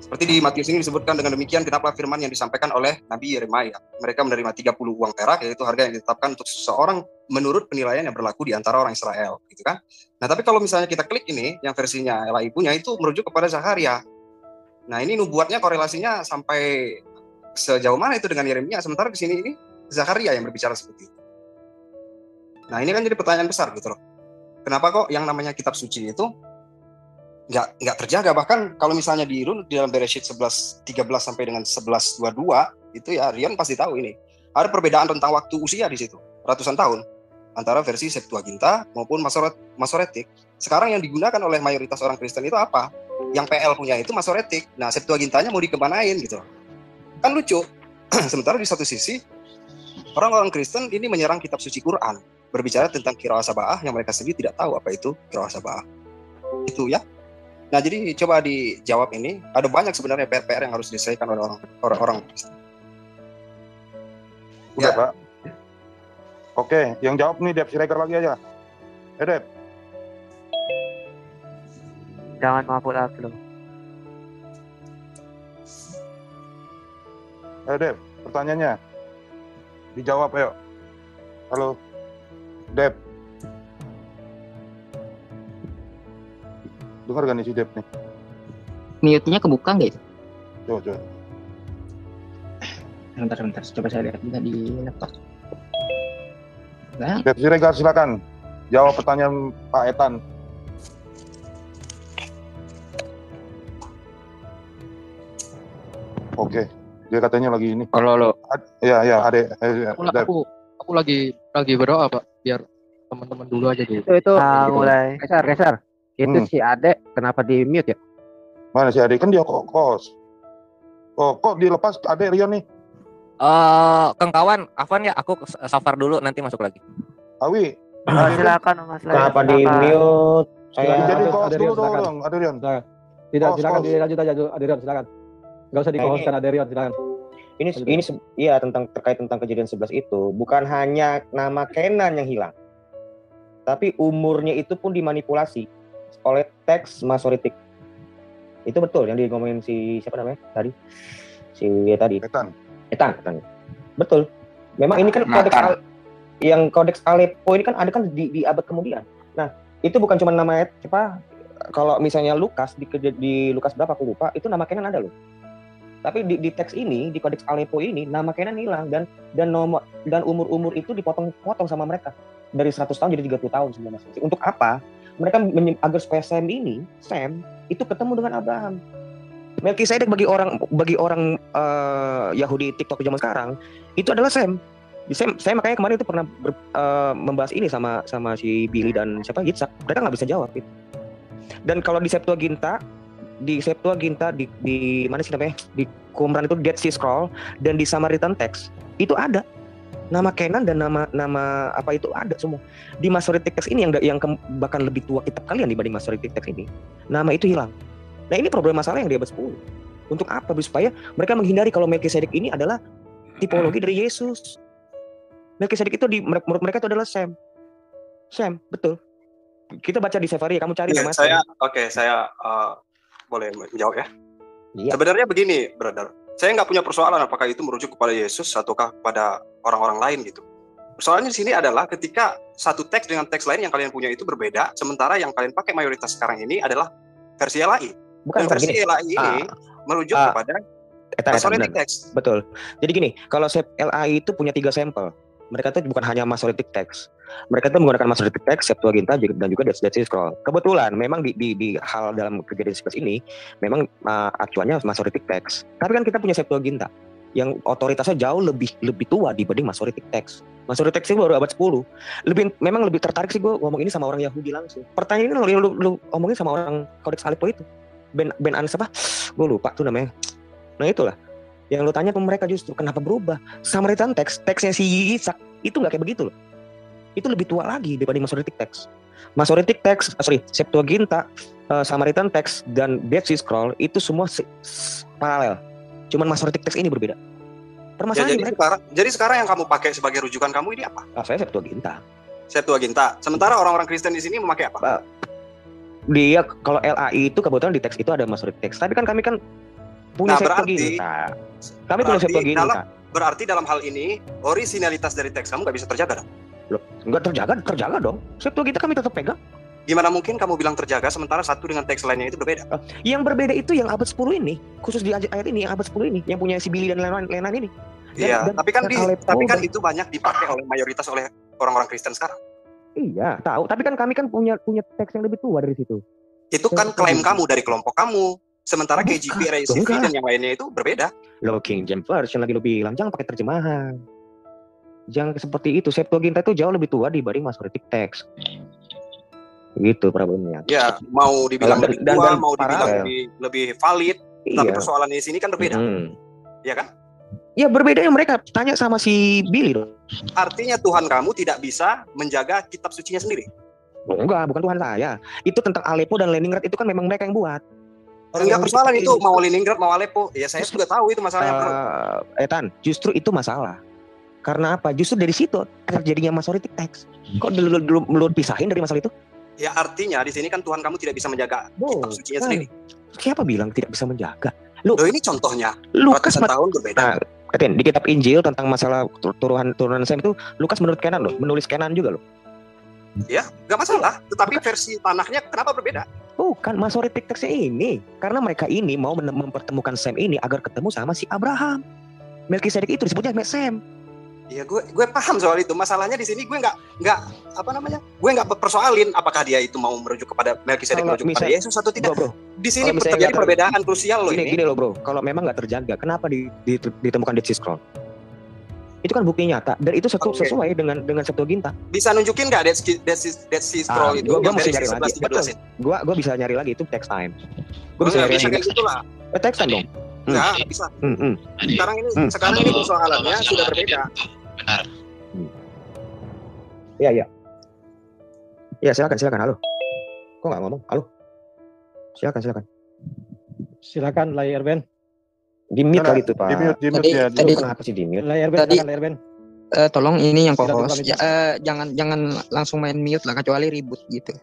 Seperti di Matius ini disebutkan dengan demikian, genaplah firman yang disampaikan oleh Nabi Yeremia. Mereka menerima 30 uang perak, yaitu harga yang ditetapkan untuk seseorang menurut penilaian yang berlaku di antara orang Israel, gitu kan? Nah, tapi kalau misalnya kita klik ini, yang versinya LAI punya itu merujuk kepada Zakaria. Nah, ini nubuatnya korelasinya sampai sejauh mana itu dengan Yeremia, sementara di sini ini Zakaria yang berbicara seperti itu. Nah, ini kan jadi pertanyaan besar gitu loh. Kenapa kok yang namanya kitab suci itu nggak terjaga? Bahkan kalau misalnya di dalam Bereshit 11:13 sampai dengan 11:22 itu ya Rian pasti tahu ini. Ada perbedaan tentang waktu usia di situ, ratusan tahun antara versi Septuaginta maupun Masoretic. Sekarang yang digunakan oleh mayoritas orang Kristen itu apa? Yang PL punya itu Masoretic. Nah, Septuagintanya mau dikemanain gitu. Kan lucu. Sementara di satu sisi orang-orang Kristen ini menyerang kitab suci Quran, berbicara tentang Qiraah Saba'ah yang mereka sendiri tidak tahu apa itu Qiraah Saba'ah. Itu ya. Nah, jadi coba dijawab ini. Ada banyak sebenarnya PR yang harus diselesaikan oleh orang-orang Kristen. Udah, ya. Pak. Oke, yang jawab nih Dep Siregar lagi aja. Dep. Jangan mabuk lagi loh. Dep, pertanyaannya. Dijawab ayo. Halo. Dep. Dengar gak nih si Dep nih? Mute-nya kebuka nggak itu? Coba. Bentar. Coba saya lihat juga di laptop. Nah. Dep Siregar silakan. Jawab pertanyaan Pak Etan. Oke. Dia katanya lagi ini. Halo. Ya, Ade. Aku lagi berdoa, Pak, biar teman-teman dulu aja dulu. Itu mulai. Geser. Itu si Ade kenapa di mute ya? Mana si Ade, kan dia kos. Oh, kok dilepas Ade Rion nih? Kang kawan, Afwan ya, aku safar dulu nanti masuk lagi. Awi. Silakan Mas Leo. Kenapa di mute? Jadi Ada- kos ada dulu Rion, silakan. dong, ada Rion. Silakan. Tidak, Kos, silakan kos. dilanjut aja Aderion, silakan. Enggak usah di-hostkan Aderion, silakan. Iya terkait tentang kejadian 11 itu bukan hanya nama Kenan yang hilang, tapi umurnya itu pun dimanipulasi oleh teks Masoretic. Itu betul yang ngomongin si siapa namanya tadi? Etan. Betul. Memang ini kan kodeks Aleppo ini kan ada kan di abad kemudian. Nah, itu bukan cuma nama siapa? Kalau misalnya Lukas di Lukas berapa aku lupa, itu nama Kenan ada loh. Tapi di teks ini, di kodeks Aleppo ini, nama Kenan hilang dan umur itu dipotong-potong sama mereka dari 100 tahun jadi 30 tahun semua masing-masing. Untuk apa? Mereka agar supaya Sem itu ketemu dengan Abraham. Melkisedek bagi orang Yahudi TikTok zaman sekarang itu adalah Sem. Saya makanya kemarin itu pernah membahas ini sama si Billy dan siapa Yitzhak. Mereka nggak bisa jawab itu. Dan kalau di Septuaginta di mana sih namanya, di Qumran itu Dead Sea Scroll, dan di Samaritan Text itu ada nama Kenan dan nama apa itu ada semua. Di Masoretic Text ini yang bahkan lebih tua kitab kalian dibanding Masoretic Text ini, nama itu hilang. Nah ini problem masalah yang di abad 10. Untuk apa? Supaya mereka menghindari kalau Melkisedek ini adalah tipologi dari Yesus. Melkisedek itu menurut mereka itu adalah Sem, betul. Kita baca di Sefaria, kamu cari nama saya boleh menjawab ya? Iya. Sebenarnya begini, brother. Saya nggak punya persoalan apakah itu merujuk kepada Yesus ataukah kepada orang-orang lain gitu. Persoalannya di sini adalah ketika satu teks dengan teks lain yang kalian punya itu berbeda, sementara yang kalian pakai mayoritas sekarang ini adalah versi LAI. Dan versi LAI ini merujuk kepada Masoretic Text. Betul. Jadi gini, kalau LAI itu punya 3 sampel. Mereka itu bukan hanya Masoretic Text. Mereka itu menggunakan Masoretic Text, Septuaginta, dan juga Dead Sea Scroll. Kebetulan memang di hal dalam kejadian 11 ini memang acuannya Masoretic Text. Tapi kan kita punya Septuaginta yang otoritasnya jauh lebih tua dibanding Masoretic Text. Masoretic Text itu baru abad 10. Memang lebih tertarik sih gue ngomong ini sama orang Yahudi langsung. Pertanyaan ini lu ngomongin sama orang Kodeks Aleppo itu. Ben Ans apa? Gue lupa tuh namanya. Nah itulah. Yang lu tanya ke mereka justru kenapa berubah. Samaritan teksnya si Yitzhak itu nggak kayak begitu loh. Itu lebih tua lagi dibanding Masoretic Text. Septuaginta, Samaritan Text dan Dead Sea Scroll itu semua paralel. Cuman Masoretic Text ini berbeda. Permasalahannya jadi sekarang yang kamu pakai sebagai rujukan kamu ini apa? Saya Septuaginta. Sementara orang-orang Kristen di sini memakai apa? Dia kalau LAI itu kebetulan di teks itu ada Masoretic Text. Tapi kan kami kan punya Septuaginta. Kami punya Septuaginta. Berarti dalam hal ini originalitas dari teks kamu nggak bisa terjaga dong? Loh, nggak terjaga dong. Septuaginta kami tetap pegang. Gimana mungkin kamu bilang terjaga sementara satu dengan teks lainnya itu berbeda? Yang berbeda itu yang abad 10 ini, khusus di ayat ini yang abad 10 ini, yang punya si Billy dan lain-lain ini. Iya, tapi kan itu banyak dipakai oleh mayoritas oleh orang-orang Kristen sekarang. Iya, tahu. Tapi kan kami kan punya teks yang lebih tua dari situ. Itu kan klaim kamu dari kelompok kamu. Sementara KJV, RSV dan yang lainnya itu berbeda. Lo King James Version lagi lo bilang jangan pakai terjemahan. Jangan seperti itu. Septuaginta itu jauh lebih tua dibanding Masoretic Text. Gitu problemnya. Ya, mau dibilang lebih tua, mau dibilang lebih valid, tapi persoalannya di sini kan berbeda. Iya kan? Ya berbeda yang mereka tanya sama si Billy dong. Artinya Tuhan kamu tidak bisa menjaga kitab sucinya sendiri. Enggak, bukan Tuhan saya. Itu tentang Aleppo dan Leningrad itu kan memang mereka yang buat. Enggak persoalan itu mau Leningrad mau Aleppo. Ya saya juga tahu itu masalahnya. Etan, justru itu masalah. Karena apa? Justru dari situ terjadinya Masoretic Text. Kok belum pisahin dari masalah itu? Ya artinya di sini kan Tuhan kamu tidak bisa menjaga kitab sucinya sendiri. Siapa bilang tidak bisa menjaga? Loh ini contohnya. Lukas tahun berbeda. Di kitab Injil tentang masalah turunan Sem itu Lukas menurut Kenan loh, menulis Kenan juga loh. Ya, nggak masalah. Tetapi versi tanahnya kenapa berbeda? Bukan Masoretic Text-nya ini. Karena mereka ini mau mempertemukan Sem ini agar ketemu sama si Abraham. Melkisedek itu disebutnya Sem. Iya, gue paham soal itu. Masalahnya di sini gue nggak gue nggak persoalin apakah dia itu mau merujuk kepada Melkisedek merujuk kepada Yesus atau tidak. Bro. Di sini terjadi perbedaan krusial loh ini. Gini loh bro, kalau memang nggak terjaga, kenapa ditemukan Dead Sea Scroll? Itu kan bukti nyata dan itu sesuai dengan Septuaginta. Bisa nunjukin nggak Dead Sea Scroll itu? Gua mesti dari nyari lagi. 11-13 Gua bisa nyari lagi itu text time. Gua Oh, bisa nggak nyari bisa lagi. kayak gitulah. Text time dong. Nggak bisa. Sekarang ini persoalannya sudah berbeda. Benar. Iya. Iya, silakan. Halo. Kok nggak ngomong? Halo. Silakan. Silakan layar Ben. Di mute kali itu, Pak. Di mute ya. Kenapa sih di mute? Layar Ben, silakan layar Ben. Tolong ini yang Silakan, co-host pamit. jangan langsung main mute lah kecuali ribut gitu.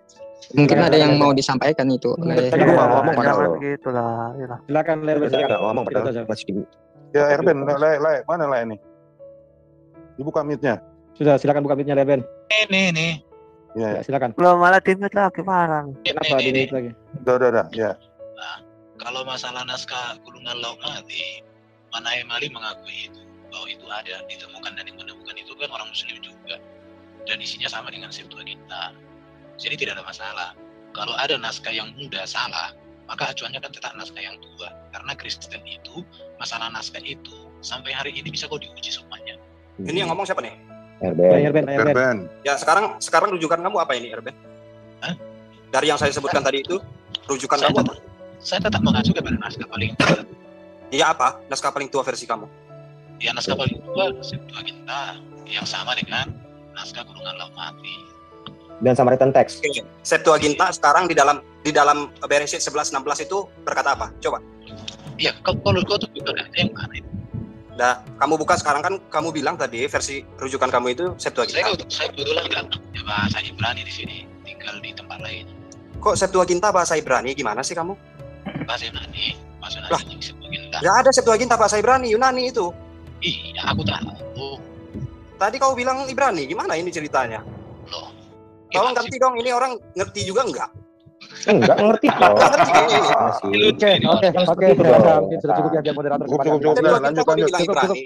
Mungkin ada yang mau disampaikan itu. Tadi gua nggak ngomong padahal. Jangan gitu lah. Yalah. Silakan layar Ben. Saya nggak ngomong padahal masih di mute. Ya Erben, mana lah ini? Dibuka mute-nya. Sudah, silakan buka mute-nya layar Ben. Nih. Ya, silakan. Belum malah di mute lagi marah. Kenapa di mute lagi? Udah, ya. Kalau masalah naskah gulungan laut mati, Manai Mali mengakui itu bahwa itu ada ditemukan, dan yang menemukan itu kan orang Muslim juga, dan isinya sama dengan Septuaginta. Jadi tidak ada masalah. Kalau ada naskah yang mudah salah, maka acuannya kan tetap naskah yang tua. Karena Kristen itu masalah naskah itu sampai hari ini bisa kok diuji semuanya. Ini yang ngomong siapa nih? Erben. Ya sekarang rujukan kamu apa ini, Erben? Dari yang saya sebutkan tadi itu, rujukan kamu apa? Saya tetap mengacu kepada naskah paling tua. Iya apa? Naskah paling tua versi kamu? Ya naskah paling tua Septuaginta yang sama dengan naskah gulungan laut mati. Dan Samaritan text. Septuaginta sekarang di dalam Bereshit 11-16 itu berkata apa? Coba. Iya, kalau kau tuh ada yang mana itu? Nah, kamu buka sekarang kan kamu bilang tadi versi rujukan kamu itu Septuaginta. Saya kebetulan nggak punya bahasa Ibrani di sini, tinggal di tempat lain. Kok Septuaginta bahasa Ibrani? Gimana sih kamu? Bahasa Yunani Lah, Septuaginta. nggak ada Septuaginta bahasa Ibrani, Yunani itu. Iya, aku tahu. Tadi kau bilang Ibrani, gimana ini ceritanya? Loh. Tolong ganti dong, ini orang ngerti juga enggak? Enggak ngerti kok. Nggak ngerti kayaknya ini. Oke, saya rasa mungkin sudah cukup ya biar moderator.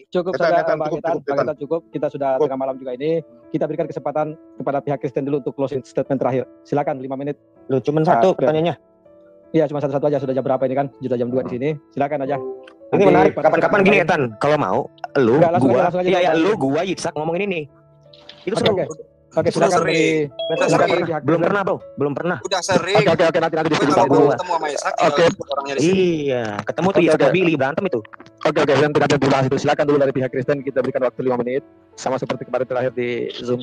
Cukup saja Bang cukup. Kita sudah tengah malam juga ini. Kita berikan kesempatan kepada pihak Kristen dulu untuk closing statement terakhir. Silakan 5 menit. Loh, cuma satu pertanyaannya. Iya, cuma satu aja. Sudah jam berapa ini kan? Sudah jam 2 di sini. Silakan aja. Ini menarik. Kapan-kapan gini Etan, kalau mau lu, gua, iya, gua Yitzhak ngomongin ini. Itu seru. Oke, silakan dari belum pernah, Bro. Belum pernah. Udah sering. Oke, nanti diskusi dulu. Ketemu sama Ishak. Oke. Iya, ketemu tuh Yitzhak sama Billy berantem itu. Oke, yang tidak dibahas itu. Silakan dulu dari pihak Kristen, kita berikan waktu 5 menit. Sama seperti kemarin terakhir di Zoom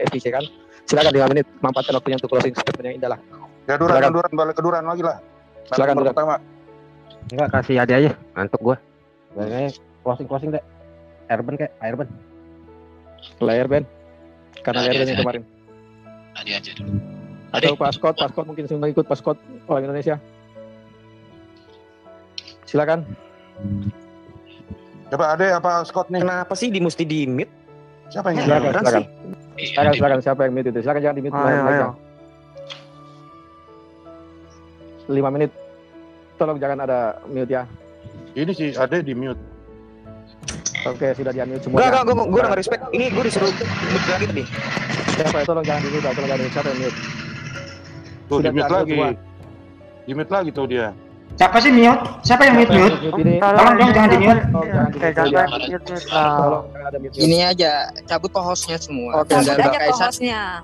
FTC kan. Silakan 5 menit, manfaatkan waktunya untuk closing statement yang indah lah. Ya, Duran, balik ke Duran lagi lah. Silakan Duran. Pertama. Enggak, kasih Ade aja, ngantuk gua. Closing deh. Erben Layar Ben. Karena layar Ben yang kemarin. Ade aja dulu. Atau Pak Scott mungkin semua ikut Pak Scott orang Indonesia. Silakan. Coba Ade apa Scott nih? Kenapa sih mesti di mute? Siapa yang Silakan siapa yang mute itu? Silakan jangan di mute. Ayo. 5 menit. Tolong jangan ada mute ya. Ini sih Ade di mute. Oke, sudah di-unmute semua. Enggak, gue udah respect. Ini gue disuruh mute lagi tadi. Siapa ya? Tolong jangan di mute, siapa yang mute? Tuh di mute lagi. Di mute lagi tuh dia. Siapa sih mute? Siapa yang mute? Tolong dong jangan di mute. Ini aja cabut co-hostnya semua. Cabut aja co-hostnya.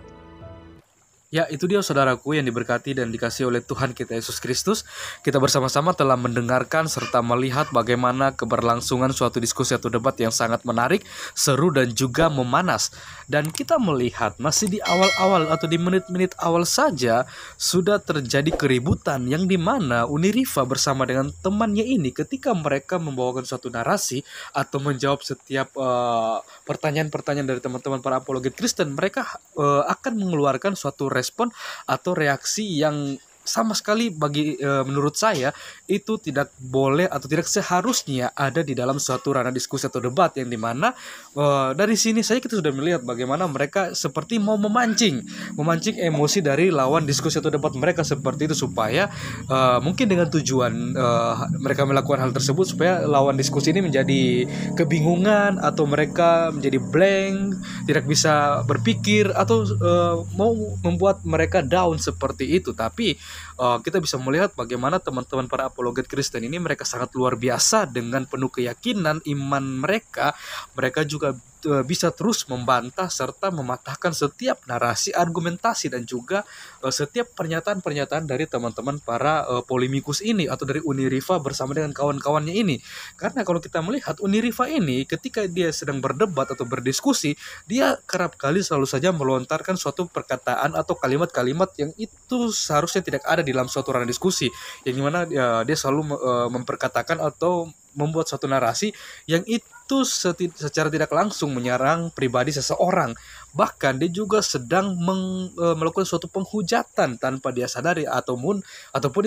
Ya, itu dia saudaraku yang diberkati dan dikasihi oleh Tuhan kita Yesus Kristus. Kita bersama-sama telah mendengarkan serta melihat bagaimana keberlangsungan suatu diskusi atau debat yang sangat menarik, seru dan juga memanas. Dan kita melihat masih di awal-awal atau di menit-menit awal saja sudah terjadi keributan yang dimana Uniriva bersama dengan temannya ini ketika mereka membawakan suatu narasi atau menjawab setiap pertanyaan-pertanyaan dari teman-teman para apologet Kristen, mereka akan mengeluarkan suatu respon atau reaksi yang sama sekali menurut saya itu tidak boleh atau tidak seharusnya ada di dalam suatu ranah diskusi atau debat, yang dimana dari sini saja kita sudah melihat bagaimana mereka seperti mau memancing emosi dari lawan diskusi atau debat mereka seperti itu, supaya mungkin dengan tujuan mereka melakukan hal tersebut supaya lawan diskusi ini menjadi kebingungan atau mereka menjadi blank, tidak bisa berpikir atau mau membuat mereka down seperti itu. Tapi kita bisa melihat bagaimana teman-teman para apologet Kristen ini mereka sangat luar biasa dengan penuh keyakinan iman mereka. Mereka juga bisa terus membantah serta mematahkan setiap narasi, argumentasi dan juga setiap pernyataan-pernyataan dari teman-teman para polemikus ini atau dari Unirifa bersama dengan kawan-kawannya ini. Karena kalau kita melihat Unirifa ini ketika dia sedang berdebat atau berdiskusi, dia kerap kali selalu saja melontarkan suatu perkataan atau kalimat-kalimat yang itu seharusnya tidak ada di dalam suatu ranah diskusi, yang dimana dia selalu memperkatakan atau membuat suatu narasi yang itu secara tidak langsung menyerang pribadi seseorang. Bahkan dia juga sedang melakukan suatu penghujatan tanpa dia sadari ataupun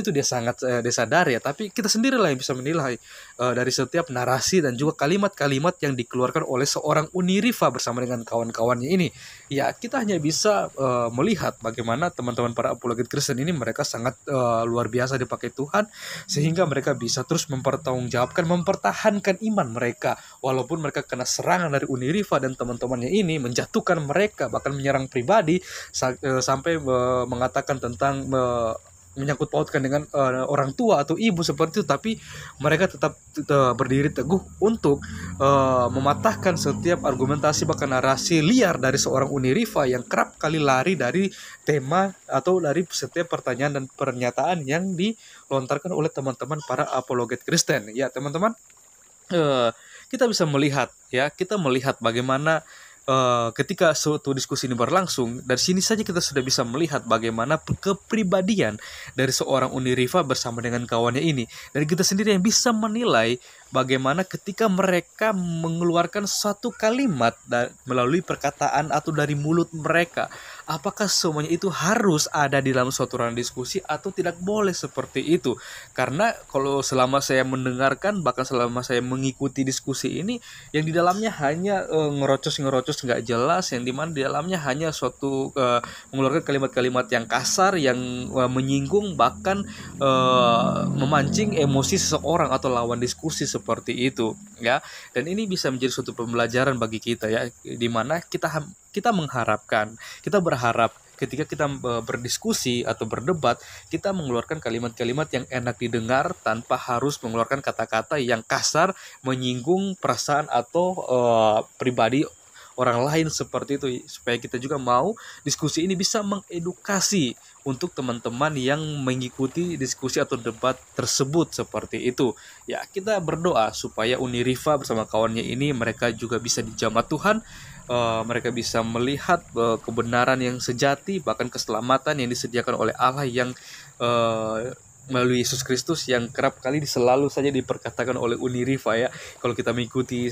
itu dia sangat disadari ya. Tapi kita sendirilah yang bisa menilai dari setiap narasi dan juga kalimat-kalimat yang dikeluarkan oleh seorang Unirifa bersama dengan kawan-kawannya ini. Ya, kita hanya bisa melihat bagaimana teman-teman para apologet Kristen ini mereka sangat luar biasa dipakai Tuhan, sehingga mereka bisa terus mempertanggungjawabkan, mempertahankan iman mereka walaupun mereka kena serangan dari Unirifa dan teman-temannya ini, menjatuhkan mereka, bahkan menyerang pribadi sampai mengatakan tentang menyangkut pautkan dengan orang tua atau ibu seperti itu. Tapi mereka tetap berdiri teguh untuk mematahkan setiap argumentasi bahkan narasi liar dari seorang Unirifa yang kerap kali lari dari tema atau dari setiap pertanyaan dan pernyataan yang dilontarkan oleh teman-teman para apologet Kristen. Ya teman-teman, kita bisa melihat ya, kita melihat bagaimana ketika suatu diskusi ini berlangsung, dari sini saja kita sudah bisa melihat bagaimana kepribadian dari seorang Unirifa bersama dengan kawannya ini. Dan kita sendiri yang bisa menilai bagaimana ketika mereka mengeluarkan satu kalimat melalui perkataan atau dari mulut mereka, apakah semuanya itu harus ada di dalam suatu ranah diskusi atau tidak boleh seperti itu. Karena kalau selama saya mendengarkan, bahkan selama saya mengikuti diskusi ini, yang di dalamnya hanya ngerocos nggak jelas, yang dimana di dalamnya hanya suatu mengeluarkan kalimat-kalimat yang kasar, yang menyinggung, bahkan memancing emosi seseorang atau lawan diskusi seperti itu ya. Dan ini bisa menjadi suatu pembelajaran bagi kita ya, di mana kita mengharapkan, kita berharap ketika kita berdiskusi atau berdebat, kita mengeluarkan kalimat-kalimat yang enak didengar tanpa harus mengeluarkan kata-kata yang kasar, menyinggung perasaan atau pribadi orang lain seperti itu, supaya kita juga mau diskusi ini bisa mengedukasi untuk teman-teman yang mengikuti diskusi atau debat tersebut seperti itu. Ya, kita berdoa supaya Unirifa bersama kawannya ini mereka juga bisa dijamah Tuhan, mereka bisa melihat kebenaran yang sejati, bahkan keselamatan yang disediakan oleh Allah yang melalui Yesus Kristus, yang kerap kali selalu saja diperkatakan oleh Unirifa ya. Kalau kita mengikuti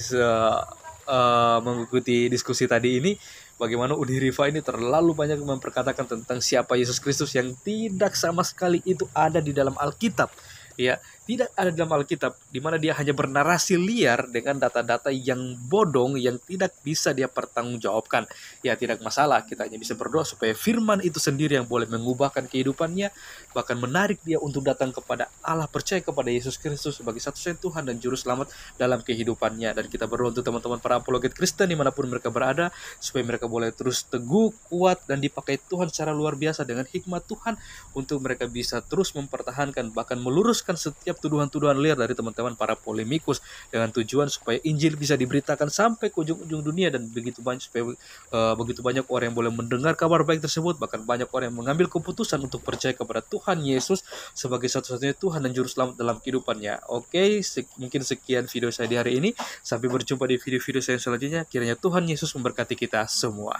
diskusi tadi ini, bagaimana Unirifa ini terlalu banyak memperkatakan tentang siapa Yesus Kristus yang tidak sama sekali itu ada di dalam Alkitab ya, tidak ada dalam Alkitab, di mana dia hanya bernarasi liar dengan data-data yang bodong yang tidak bisa dia pertanggungjawabkan. Ya tidak masalah, kita hanya bisa berdoa supaya firman itu sendiri yang boleh mengubahkan kehidupannya, bahkan menarik dia untuk datang kepada Allah, percaya kepada Yesus Kristus sebagai satu-satunya Tuhan dan Juru Selamat dalam kehidupannya. Dan kita berdoa untuk teman-teman para apologet Kristen dimanapun mereka berada, supaya mereka boleh terus teguh, kuat, dan dipakai Tuhan secara luar biasa dengan hikmat Tuhan, untuk mereka bisa terus mempertahankan bahkan meluruskan setiap tuduhan-tuduhan liar dari teman-teman para polemikus, dengan tujuan supaya Injil bisa diberitakan sampai ke ujung-ujung dunia, dan begitu banyak supaya begitu banyak orang yang boleh mendengar kabar baik tersebut, bahkan banyak orang yang mengambil keputusan untuk percaya kepada Tuhan Yesus sebagai satu-satunya Tuhan dan Juru Selamat dalam kehidupannya. Oke, mungkin sekian video saya di hari ini. Sampai berjumpa di video-video saya selanjutnya. Kiranya Tuhan Yesus memberkati kita semua.